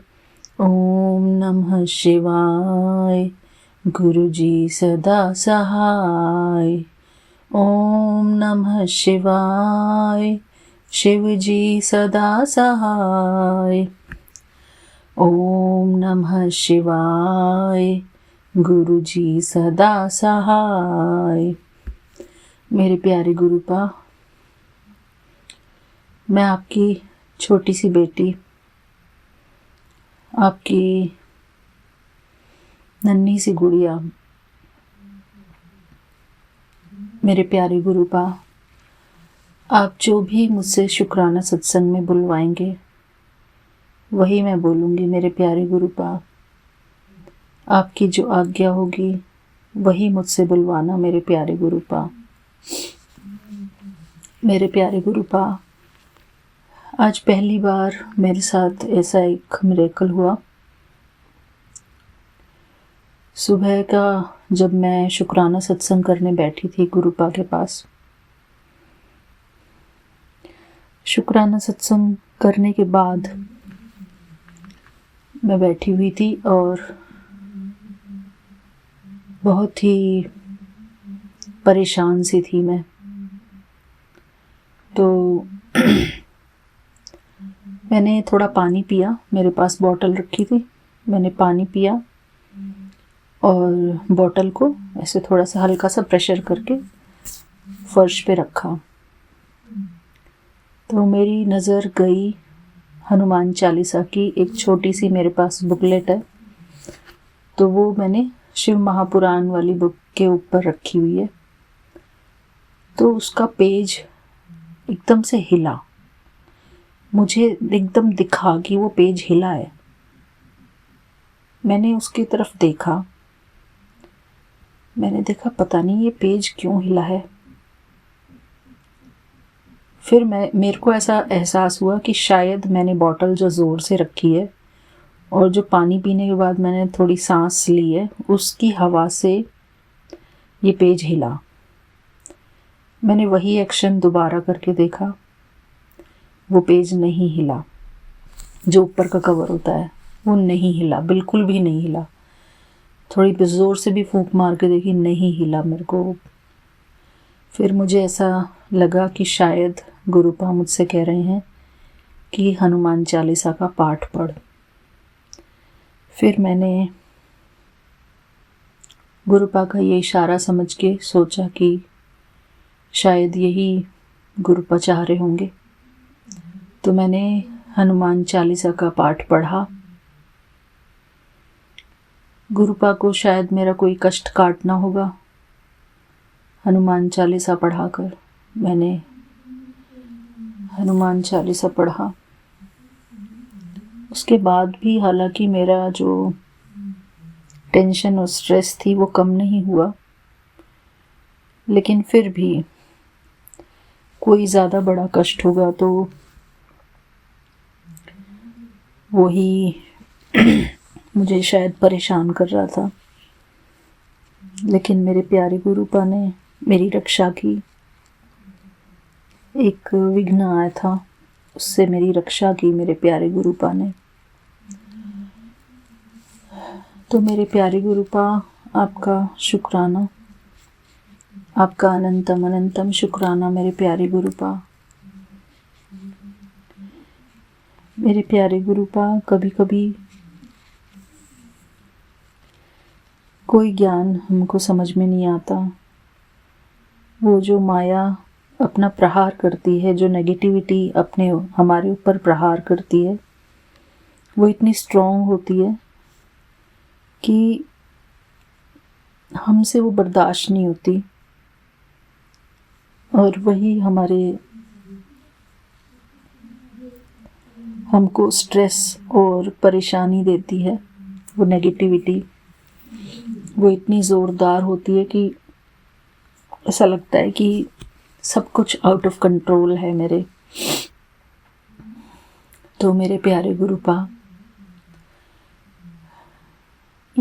ओम नमः शिवाय, गुरु जी सदा सहाय। ओम नमः शिवाय, शिव जी सदा सहाय। ओम नमः शिवाय, गुरु जी सदा सहाय। मेरे प्यारे गुरुपा, मैं आपकी छोटी सी बेटी, आपकी नन्ही सी गुड़िया, मेरे प्यारे गुरुपा, आप जो भी मुझसे शुक्राना सत्संग में बुलवाएंगे वही मैं बोलूँगी। मेरे प्यारे गुरुपा, आपकी जो आज्ञा होगी वही मुझसे बुलवाना। मेरे प्यारे गुरुपा, मेरे प्यारे गुरुपा, आज पहली बार मेरे साथ ऐसा एक मिरेकल हुआ। सुबह का जब मैं शुक्राना सत्संग करने बैठी थी गुरुपा के पास, शुक्राना सत्संग करने के बाद मैं बैठी हुई थी और बहुत ही परेशान सी थी मैं। तो मैंने थोड़ा पानी पिया, मेरे पास बॉटल रखी थी, मैंने पानी पिया और बॉटल को ऐसे थोड़ा सा हल्का सा प्रेशर करके फर्श पे रखा। तो मेरी नज़र गई हनुमान चालीसा की एक छोटी सी, मेरे पास बुकलेट है, तो वो मैंने शिव महापुराण वाली बुक के ऊपर रखी हुई है। तो उसका पेज एकदम से हिला, मुझे एकदम दिखा कि वो पेज हिला है। मैंने उसकी तरफ देखा, मैंने देखा पता नहीं ये पेज क्यों हिला है। फिर मेरे को ऐसा एहसास हुआ कि शायद मैंने बॉटल जो ज़ोर से रखी है और जो पानी पीने के बाद मैंने थोड़ी सांस ली है, उसकी हवा से ये पेज हिला। मैंने वही एक्शन दोबारा करके देखा, वो पेज नहीं हिला। जो ऊपर का कवर होता है वो नहीं हिला, बिल्कुल भी नहीं हिला। थोड़ी ज़ोर से भी फूंक मार के देखी, नहीं हिला मेरे को। फिर मुझे ऐसा लगा कि शायद गुरुपा मुझसे कह रहे हैं कि हनुमान चालीसा का पाठ पढ़। फिर मैंने गुरुपा का ये इशारा समझ के सोचा कि शायद यही गुरुपा चाह रहे होंगे। तो मैंने हनुमान चालीसा का पाठ पढ़ा। गुरुपा को शायद मेरा कोई कष्ट काटना होगा। हनुमान चालीसा पढ़ाकर मैंने हनुमान चालीसा पढ़ा। उसके बाद भी हालांकि मेरा जो टेंशन और स्ट्रेस थी वो कम नहीं हुआ, लेकिन फिर भी कोई ज़्यादा बड़ा कष्ट होगा तो वही मुझे शायद परेशान कर रहा था। लेकिन मेरे प्यारे गुरुपा ने मेरी रक्षा की। एक विघ्न आया था, उससे मेरी रक्षा की मेरे प्यारे गुरुपा ने। तो मेरे प्यारे गुरुपा, आपका शुक्राना, आपका अनंतम अनंतम शुक्राना मेरे प्यारे गुरुपा। मेरे प्यारे गुरुपा, कभी कभी कोई ज्ञान हमको समझ में नहीं आता। वो जो माया अपना प्रहार करती है, जो नेगेटिविटी अपने हमारे ऊपर प्रहार करती है, वो इतनी स्ट्रॉन्ग होती है कि हमसे वो बर्दाश्त नहीं होती और वही हमको स्ट्रेस और परेशानी देती है। वो नेगेटिविटी वो इतनी ज़ोरदार होती है कि ऐसा लगता है कि सब कुछ आउट ऑफ कंट्रोल है मेरे। तो मेरे प्यारे गुरुपा,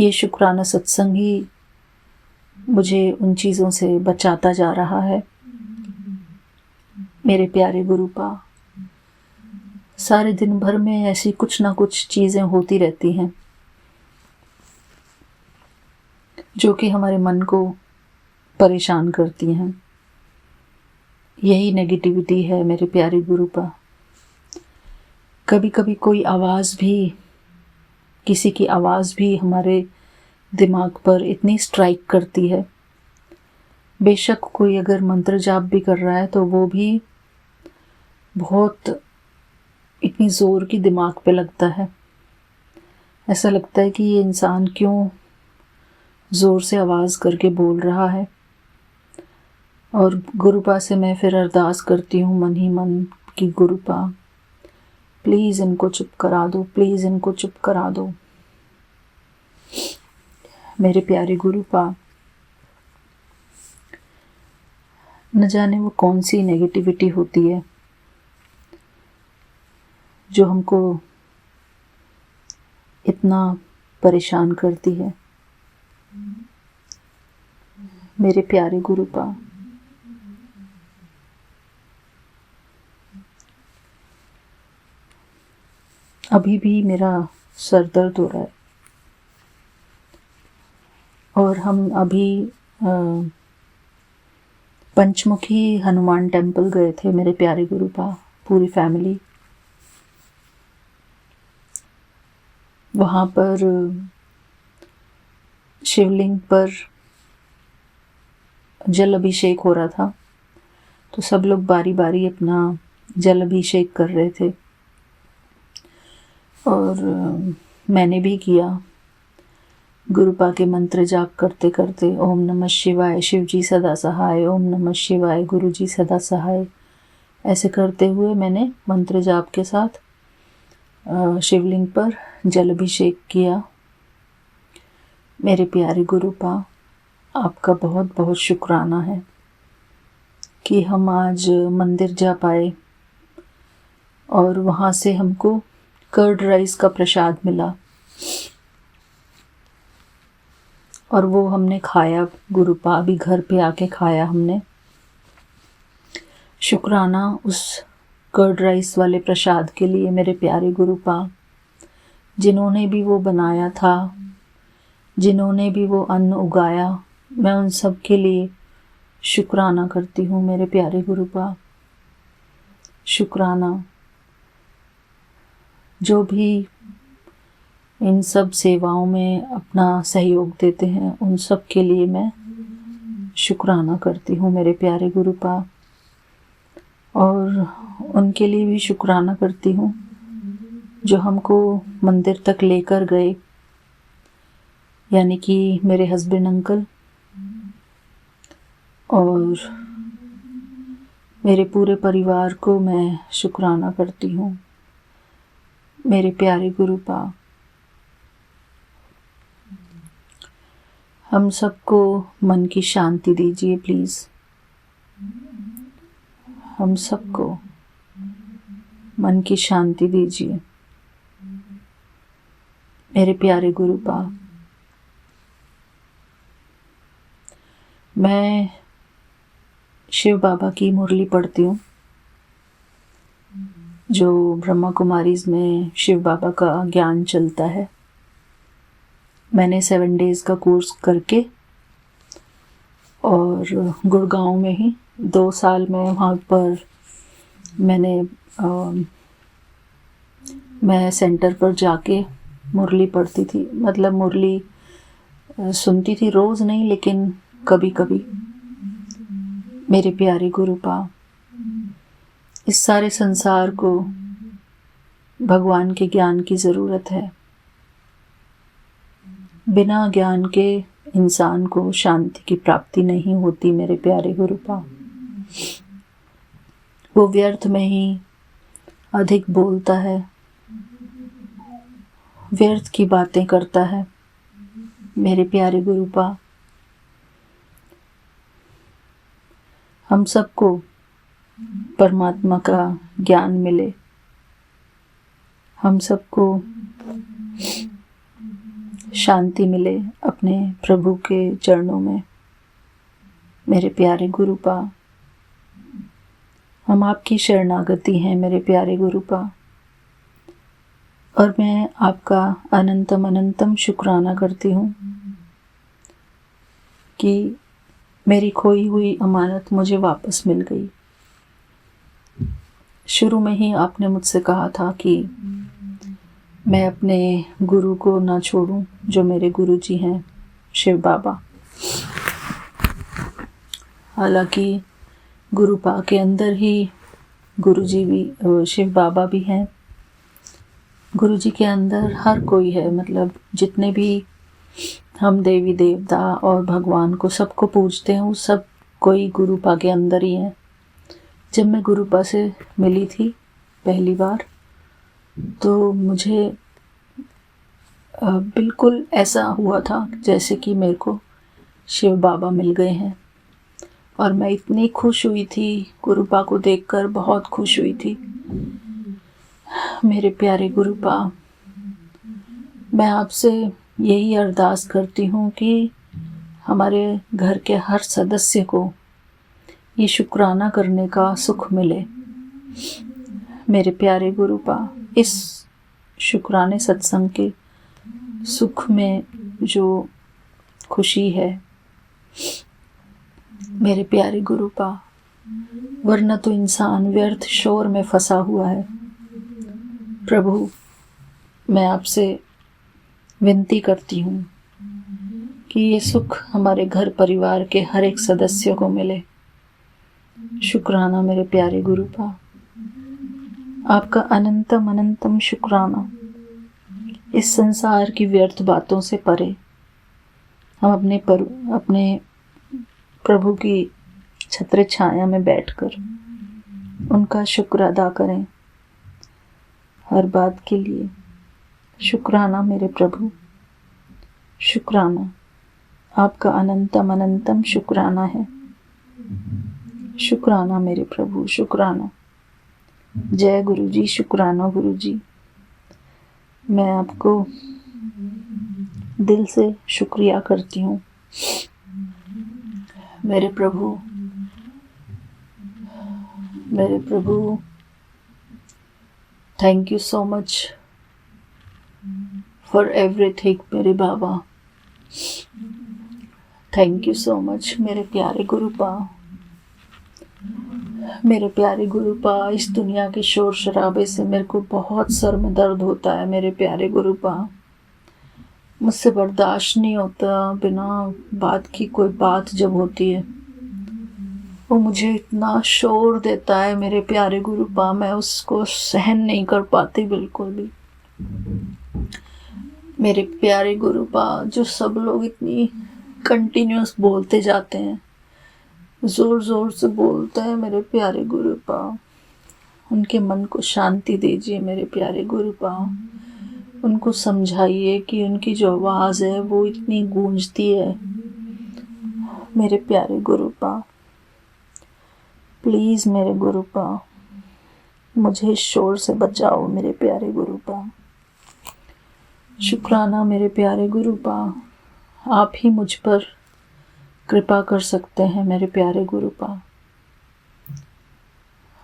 ये शुक्राना सत्संग ही मुझे उन चीज़ों से बचाता जा रहा है। मेरे प्यारे गुरुपा, सारे दिन भर में ऐसी कुछ ना कुछ चीज़ें होती रहती हैं जो कि हमारे मन को परेशान करती हैं। यही नेगेटिविटी है मेरे प्यारे गुरुपा। कभी कभी कोई आवाज़ भी, किसी की आवाज़ भी हमारे दिमाग पर इतनी स्ट्राइक करती है। बेशक कोई अगर मंत्र जाप भी कर रहा है तो वो भी बहुत इतनी ज़ोर की दिमाग पे लगता है। ऐसा लगता है कि ये इंसान क्यों ज़ोर से आवाज़ करके बोल रहा है। और गुरुपा से मैं फिर अरदास करती हूँ मन ही मन कि गुरुपा प्लीज़ इनको चुप करा दो, प्लीज़ इनको चुप करा दो। मेरे प्यारे गुरुपा, न जाने वो कौन सी नेगेटिविटी होती है जो हमको इतना परेशान करती है। मेरे प्यारे गुरुपा, अभी भी मेरा सर दर्द हो रहा है और हम अभी पंचमुखी हनुमान टेम्पल गए थे मेरे प्यारे गुरुपा, पूरी फैमिली। वहाँ पर शिवलिंग पर जल अभिषेक हो रहा था, तो सब लोग बारी बारी अपना जल अभिषेक कर रहे थे और मैंने भी किया। गुरुपा के मंत्र जाप करते करते ओम नमः शिवाय, शिवजी सदा सहाय, ओम नमः शिवाय, गुरुजी सदा सहाय, ऐसे करते हुए मैंने मंत्र जाप के साथ शिवलिंग पर जल अभिषेक किया। मेरे प्यारे गुरुपा, आपका बहुत बहुत शुक्राना है कि हम आज मंदिर जा पाए और वहाँ से हमको कर्ड राइस का प्रसाद मिला और वो हमने खाया गुरुपा, अभी घर पे आके खाया हमने। शुक्राना उस कर्ड राइस वाले प्रसाद के लिए मेरे प्यारे गुरुपा, जिन्होंने भी वो बनाया था, जिन्होंने भी वो अन्न उगाया, मैं उन सब के लिए शुक्राना करती हूँ मेरे प्यारे गुरुपा। शुक्राना। जो भी इन सब सेवाओं में अपना सहयोग देते हैं उन सब के लिए मैं शुक्राना करती हूँ मेरे प्यारे गुरुपा। और उनके लिए भी शुक्राना करती हूँ जो हमको मंदिर तक लेकर गए, यानी कि मेरे हस्बैंड अंकल और मेरे पूरे परिवार को मैं शुक्राना करती हूँ मेरे प्यारे गुरुपा। हम सबको मन की शांति दीजिए प्लीज़। हम सबको मन की शांति दीजिए मेरे प्यारे गुरुपा। मैं शिव बाबा की मुरली पढ़ती हूँ, जो ब्रह्मा कुमारीज में शिव बाबा का ज्ञान चलता है। मैंने 7 डेज़ का कोर्स करके और गुड़गांव में ही 2 साल में वहाँ पर मैं सेंटर पर जाके मुरली पढ़ती थी, मतलब मुरली सुनती थी, रोज़ नहीं लेकिन कभी कभी। मेरे प्यारे गुरुपा, इस सारे संसार को भगवान के ज्ञान की ज़रूरत है। बिना ज्ञान के इंसान को शांति की प्राप्ति नहीं होती मेरे प्यारे गुरुपा। वो व्यर्थ में ही अधिक बोलता है, व्यर्थ की बातें करता है मेरे प्यारे गुरुपा। हम सबको परमात्मा का ज्ञान मिले, हम सबको शांति मिले अपने प्रभु के चरणों में। मेरे प्यारे गुरुपा, हम आपकी शरणागति हैं मेरे प्यारे गुरुपा, और मैं आपका अनंतम अनंतम शुक्राना करती हूँ कि मेरी खोई हुई अमानत मुझे वापस मिल गई। शुरू में ही आपने मुझसे कहा था कि मैं अपने गुरु को ना छोड़ूं, जो मेरे गुरु जी हैं शिव बाबा। हालांकि गुरुपा के अंदर ही गुरु जी भी, शिव बाबा भी हैं। गुरु जी के अंदर हर कोई है, मतलब जितने भी हम देवी देवता और भगवान को सबको पूजते हैं, वो सब कोई गुरुपा के अंदर ही है। जब मैं गुरुपा से मिली थी पहली बार, तो मुझे बिल्कुल ऐसा हुआ था जैसे कि मेरे को शिव बाबा मिल गए हैं। और मैं इतनी खुश हुई थी गुरुपा को देखकर, बहुत खुश हुई थी। मेरे प्यारे गुरुपा, मैं आपसे यही अरदास करती हूँ कि हमारे घर के हर सदस्य को ये शुक्राना करने का सुख मिले। मेरे प्यारे गुरुपा, इस शुक्राने सत्संग के सुख में जो खुशी है मेरे प्यारे गुरुपा, वरना तो इंसान व्यर्थ शोर में फंसा हुआ है। प्रभु, मैं आपसे विनती करती हूँ कि ये सुख हमारे घर परिवार के हर एक सदस्य को मिले। शुक्राना मेरे प्यारे गुरुपा, आपका अनंतम अनंतम शुक्राना। इस संसार की व्यर्थ बातों से परे हम अपने प्रभु की छत्र छाया में बैठकर उनका शुक्र अदा करें हर बात के लिए। शुक्राना मेरे प्रभु, शुक्राना, आपका अनंतम अनंतम शुक्राना है। शुक्राना मेरे प्रभु, शुक्राना। जय गुरु जी, शुक्राना गुरु जी। मैं आपको दिल से शुक्रिया करती हूँ मेरे प्रभु, मेरे प्रभु। Thank you so much for everything मेरे बाबा। थैंक यू सो मच मेरे प्यारे गुरुपा। मेरे प्यारे गुरुपा, इस दुनिया के शोर शराबे से मेरे को बहुत सर में दर्द होता है मेरे प्यारे गुरुपा। मुझसे बर्दाश्त नहीं होता, बिना बात की कोई बात जब होती है वो मुझे इतना शोर देता है मेरे प्यारे गुरुपा, मैं उसको सहन नहीं कर पाती बिल्कुल भी। मेरे प्यारे गुरुपा, जो सब लोग इतनी कंटिन्यूस बोलते जाते हैं, ज़ोर ज़ोर से बोलते हैं मेरे प्यारे गुरुपा, उनके मन को शांति दीजिए मेरे प्यारे गुरुपा। उनको समझाइए कि उनकी जो आवाज़ है वो इतनी गूंजती है मेरे प्यारे गुरुपा। प्लीज़ मेरे गुरुपा, मुझे इस शोर से बचाओ मेरे प्यारे गुरुपा। शुक्राना मेरे प्यारे गुरुपा, आप ही मुझ पर कृपा कर सकते हैं मेरे प्यारे गुरुपा।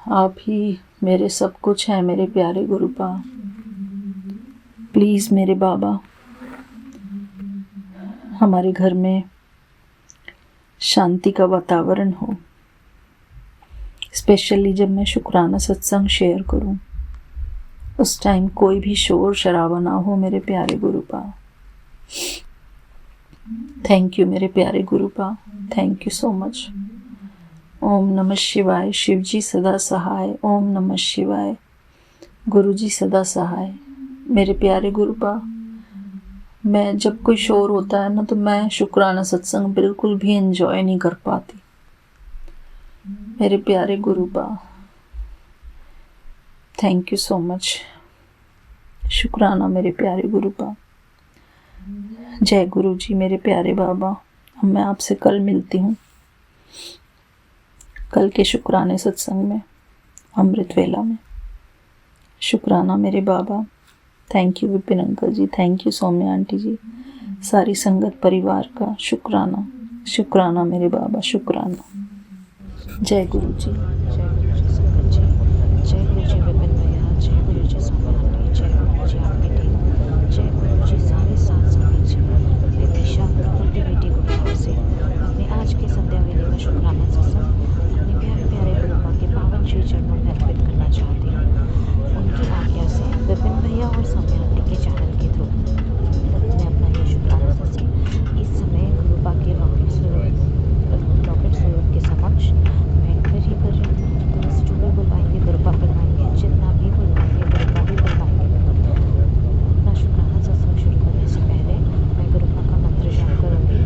आप ही मेरे सब कुछ हैं मेरे प्यारे गुरुपा। प्लीज़ मेरे बाबा, हमारे घर में शांति का वातावरण हो, स्पेशली जब मैं शुक्राना सत्संग शेयर करूं, उस टाइम कोई भी शोर शराबा ना हो मेरे प्यारे गुरुपा। थैंक यू मेरे प्यारे गुरुपा, थैंक यू सो मच। ओम नमः शिवाय, शिव जी सदा सहाय। ओम नमः शिवाय, गुरु जी सदा सहाय। मेरे प्यारे गुरुपा, मैं जब कोई शोर होता है ना, तो मैं शुक्राना सत्संग बिल्कुल भी एंजॉय नहीं कर पाती मेरे प्यारे गुरुपा। Thank you so much. शुक्राना मेरे प्यारे गुरुपा। जय गुरु जी मेरे प्यारे बाबा। मैं आपसे कल मिलती हूँ, कल के शुक्राने सत्संग में, अमृत वेला में। शुक्राना मेरे बाबा। Thank you Vipin uncle ji, thank you Saumya aunty ji, सारी संगत परिवार का शुक्राना। शुक्राना मेरे बाबा, शुक्राना। जय गुरु जी। जय गुरु जी संगत जी, जय गुरु जी विपिन भैया, जय गुरु जी सोम्या आंटी, जय गुरु जी आपकी टीम, जय गुरु जी सारे साथ संगत जी। मैं दिशा अपनी बेटी गुरुपा से अपने आज के संध्या वेले का शुक्राना सत्संग अपने प्यारे प्यारे गुरुपा के पावन श्री चरणों में अर्पित करना चाहती हूँ। उनकी आज्ञा से विपिन भैया और सोम्या आंटी के चैनल के थ्रू मैं अपना ये शुक्राना सत्संग इस समय गुरुपा के रॉकेट स्वरूप के समक्ष बैठकर ही कर रही हूँ। तो बस जो भी बुलवाएंगे गुरुपा बुलवाएंगे, जितना भी बुलवाएंगे गुरुपा भी बुलवाएंगे। अपना शुक्राना सत्संग शुरू करने से पहले मैं गुरुपा का मंत्र जाप करूँगी।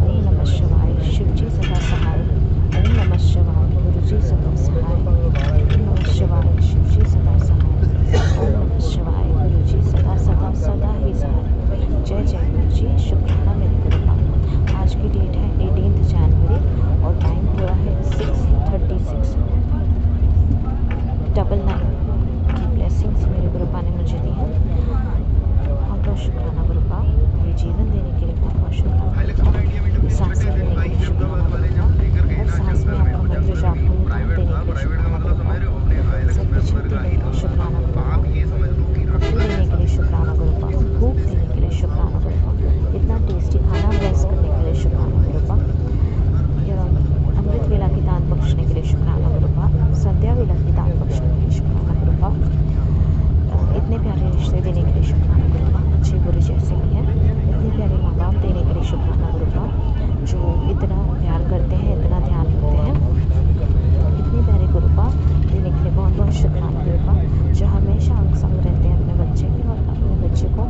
ओम नमः शिवाय, शिव जी सदा सहाय। ओम नमः शिवाय, गुरु जी सदा सहाय। ओम नमः शिवाय, शिव जी सदा सहाय। ओम नमः शिवाय, गुरु जी सदा सदा सदा ही सहाय। जय जय गुरु जी। शुक्राना मेरे गुरुपा। आज की डेट है 18 जनवरी और टाइम हो रहा है 6:36। 99 की ब्लेसिंग्स मेरे गुरुपा ने मुझे दी हैं। बहुत बहुत शुक्राना गुरुपा। ये जीवन देने के लिए बहुत बहुत शुक्राना गुरुपा। ये सांसें देने के लिए शुक्राना गुरुपा। हर सांस में आपका मंत्र जाप को ध्यान देने के लिए शुक्राना गुरुपा। सबकी छत देने के लिए शुक्राना गुरुपा। कपड़े देने के लिए शुक्राना गुरुपा। भूख देने के लिए शुक्राना गुरुपा। इतना टेस्टी खाना ब्लेस करने के लिए शुक्राना गुरुपा। अमृत वेला की दान बख्शने के लिए शुक्राना गुरुपा। संध्या वेला की दान बख्शने के लिए शुक्राना गुरुपा। इतने प्यारे रिश्ते देने के लिए शुक्राना गुरुपा, अच्छे बुरे जैसे भी हैं। इतने प्यारे माँ बाप देने के लिए शुक्राना गुरुपा, जो इतना प्यार करते हैं, इतना ध्यान रखते हैं। इतने प्यारे गुरुपा देने के लिए बहुत बहुत शुक्राना गुरुपा, जो हमेशा अंग संग रहते हैं अपने बच्चे के और अपने बच्चे को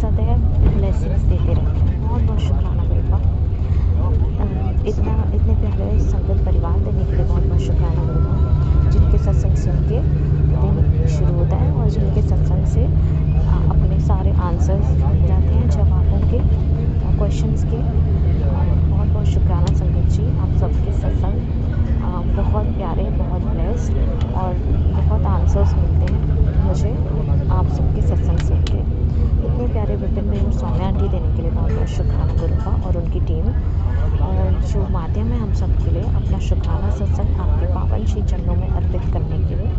सदैव ब्लेसिंग्स देते रहते हैं। बहुत बहुत शुक्राना गुरुपा। इतने प्यारे संगत परिवार देने के लिए बहुत बहुत शुक्राना गुरुपा, जिनके सत्संग सुन के दिन शुरू होता है और जिनके सत्संग से अपने सारे आंसर्स मिल जाते हैं, जवाबों के, क्वेश्चंस के। बहुत बहुत शुक्राना संगत जी। आप सबके सत्संग बहुत प्यारे, बहुत ब्लेस्ड और बहुत आंसर्स मिलते हैं मुझे आप सबके सत्संग सुन के। इतने प्यारे विपिन भाई और सोम्या आंटी देने के लिए बहुत बहुत शुक्राना गुरुपा और उनकी टीम, जो माध्यम है हम सब के लिए अपना शुक्राना सत्संग आपके पावन श्री चरणों में अर्पित करने के लिए।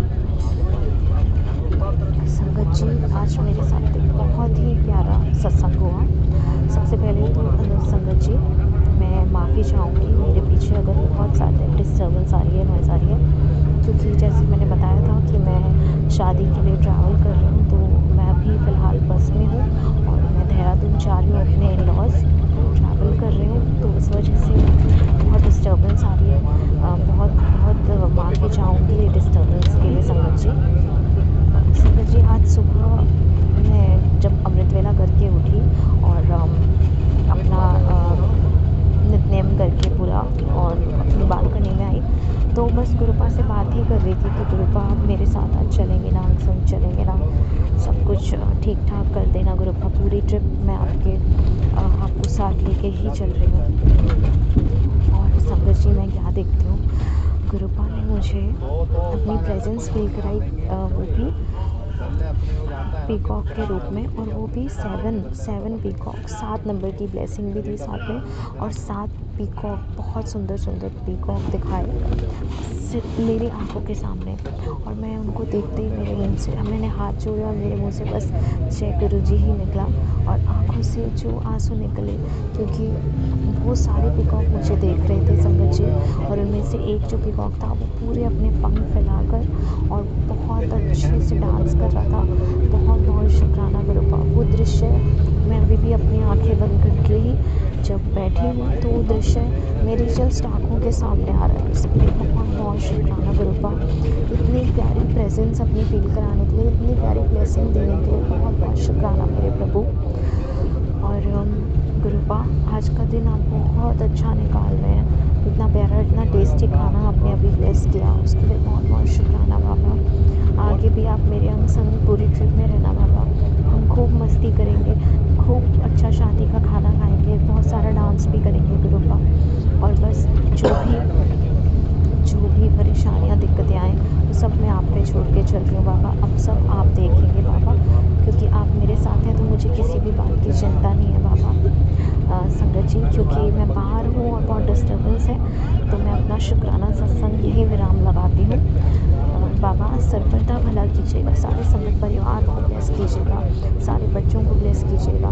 संगत जी, आज मेरे साथ एक बहुत ही प्यारा सत्संग हुआ। सबसे पहले तो संगत जी मैं माफ़ी चाहूँगी, मेरे पीछे अगर बहुत ज़्यादा डिस्टर्बेंस आ रही है, नॉइज़ आ रही है, क्योंकि जैसे मैंने बताया था कि मैं शादी के लिए ट्रैवल कर रही हूँ। तो मैं अभी फ़िलहाल बस में हूँ और मैं देहरादून जा रही हूँ अपने इन-लॉज़, ट्रैवल कर रही हूँ। तो इस वजह से बहुत डिस्टर्बेंस आ रही है। बहुत बहुत माफ़ी चाहूँगी डिस्टर्बेंस के लिए संगत जी। संगत जी, आज सुबह मैं जब अमृत वेला करके उठी और अपना नित्य करके पूरा और अपनी बालकनी में आई, तो बस गुरुपा से बात ही कर रही थी कि गुरुपा आप मेरे साथ आज चलेंगे ना, संग चलेंगे ना, सब कुछ ठीक ठाक कर देना गुरुपा। पूरी ट्रिप मैं आपको साथ लेके ही चल रही हूँ। और संगत जी, मैं क्या देखती हूँ, गुरुपा ने मुझे अपनी प्रेजेंस फील कराई, वो भी पीकॉक के रूप में, और वो भी 7 पीकॉक, 7 नंबर की ब्लेसिंग भी थी साथ में, और 7 पीकॉक, बहुत सुंदर सुंदर पीकॉक दिखाए मेरी आंखों के सामने। और मैं उनको देखते ही मेरे मुंह से मैंने हाथ जोड़े और मेरे मुंह से बस जय गुरु जी ही निकला और आंखों से जो आंसू निकले, क्योंकि वो सारे पीकॉक मुझे देख रहे थे संगत जी। और उनमें से एक जो पीकॉक था वो पूरे अपने पंख फैलाकर और बहुत अच्छे से डांस कर रहा था। बहुत बहुत शुक्राना गुरुपा। वो दृश्य मैं अभी भी अपनी आंखें बंद करके ही जब बैठी हूँ तो वो दृश्य मेरी जस्ट आँखों के सामने आ रहा है। उसके लिए बहुत बहुत शुक्राना गुरुपा। इतनी प्यारी प्रेजेंस अपनी फील कराने के लिए, इतनी प्यारी ब्लेसिंग देने के लिए बहुत बहुत शुक्राना मेरे प्रभु। और गुरुपा, आज का दिन आप बहुत अच्छा निकाल रहे हैं। इतना प्यारा, इतना टेस्टी खाना आपने अभी ब्लेस किया, उसके लिए बहुत बहुत शुक्राना बाबा। आगे भी आप मेरे अंग संग पूरी ट्रिप में रहना बाबा। हम खूब मस्ती करेंगे, खूब अच्छा शादी का खाना खाएंगे, बहुत सारा डांस भी करेंगे गुरुपा। और बस जो भी परेशानियाँ, दिक्कतें आएँ, वो सब मैं आप पे छोड़ के चल रही हूँ बाबा। अब सब आप देखेंगे बाबा, क्योंकि आप मेरे साथ हैं तो मुझे किसी भी बात की चिंता नहीं है बाबा। संगत जी, क्योंकि मैं बाहर हूँ और बहुत डिस्टर्बेंस है, तो मैं अपना शुक्राना सत्संग यही विराम लगाती हूँ। बाबा सर्वदा भला कीजिएगा, सारे संगत परिवार को ब्लेस कीजिएगा, सारे बच्चों को ब्लेस कीजिएगा,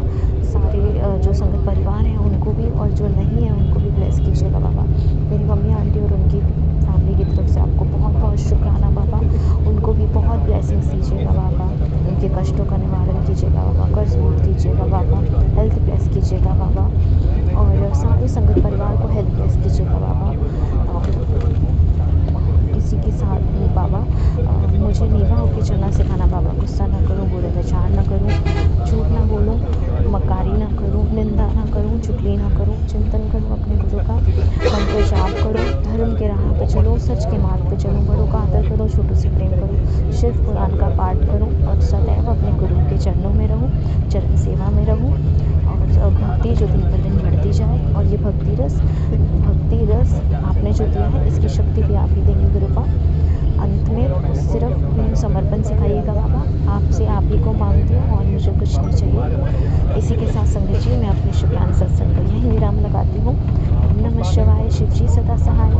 सारे जो संगत परिवार हैं उनको भी, और जो नहीं है उनको भी ब्लेस कीजिएगा बाबा। मेरी मम्मी आंटी और उनकी फैमिली की तरफ से आपको बहुत बहुत शुक्राना बाबा। उनको भी बहुत ब्लेसिंग्स दीजिएगा बाबा, उनके कष्टों का निवारण कीजिएगा बाबा, कर्ज मुक्त कीजिएगा बाबा, हेल्थ ब्लेस कीजिएगा बाबा, और सारे संगत परिवार को हेल्थ ब्लेस कीजिएगा बाबा। और इसी के साथ बाबा मुझे नीवा होकर चलना सिखाना बाबा। गुस्सा ना करूं, बुरे विचार ना करूं, झूठ ना बोलूं, मक्कारी ना करूं, निंदा ना करूं, चुगली ना करूं, चिंतन करूं अपने गुरु का, मंत्र जाप करूं, धर्म के राह पे चलूं, सच के मार्ग पे चलूं, बड़ों का आदर करूं, छोटों से प्रेम करूं, शिव पुराण का पाठ करूं, और सदैव अपने गुरु के चरणों में रहूं, चरण सेवा में रहूं, और भक्ति जो दिन पर दिन बढ़ती जाए। और ये भक्ति रस आपने जो दिया है, इसकी शक्ति भी आप ही देंगे गुरुपा। अंत में सिर्फ प्रेम समर्पण सिखाइएगा बाबा, आपसे आप ही को मांगती हूँ और मुझे कुछ नहीं चाहिए। इसी के साथ संगत जी, मैं अपने शुक्राना सत्संग का यही विराम लगाती हूँ। ओम नमः शिवाय। शिव जी सदा सहाय।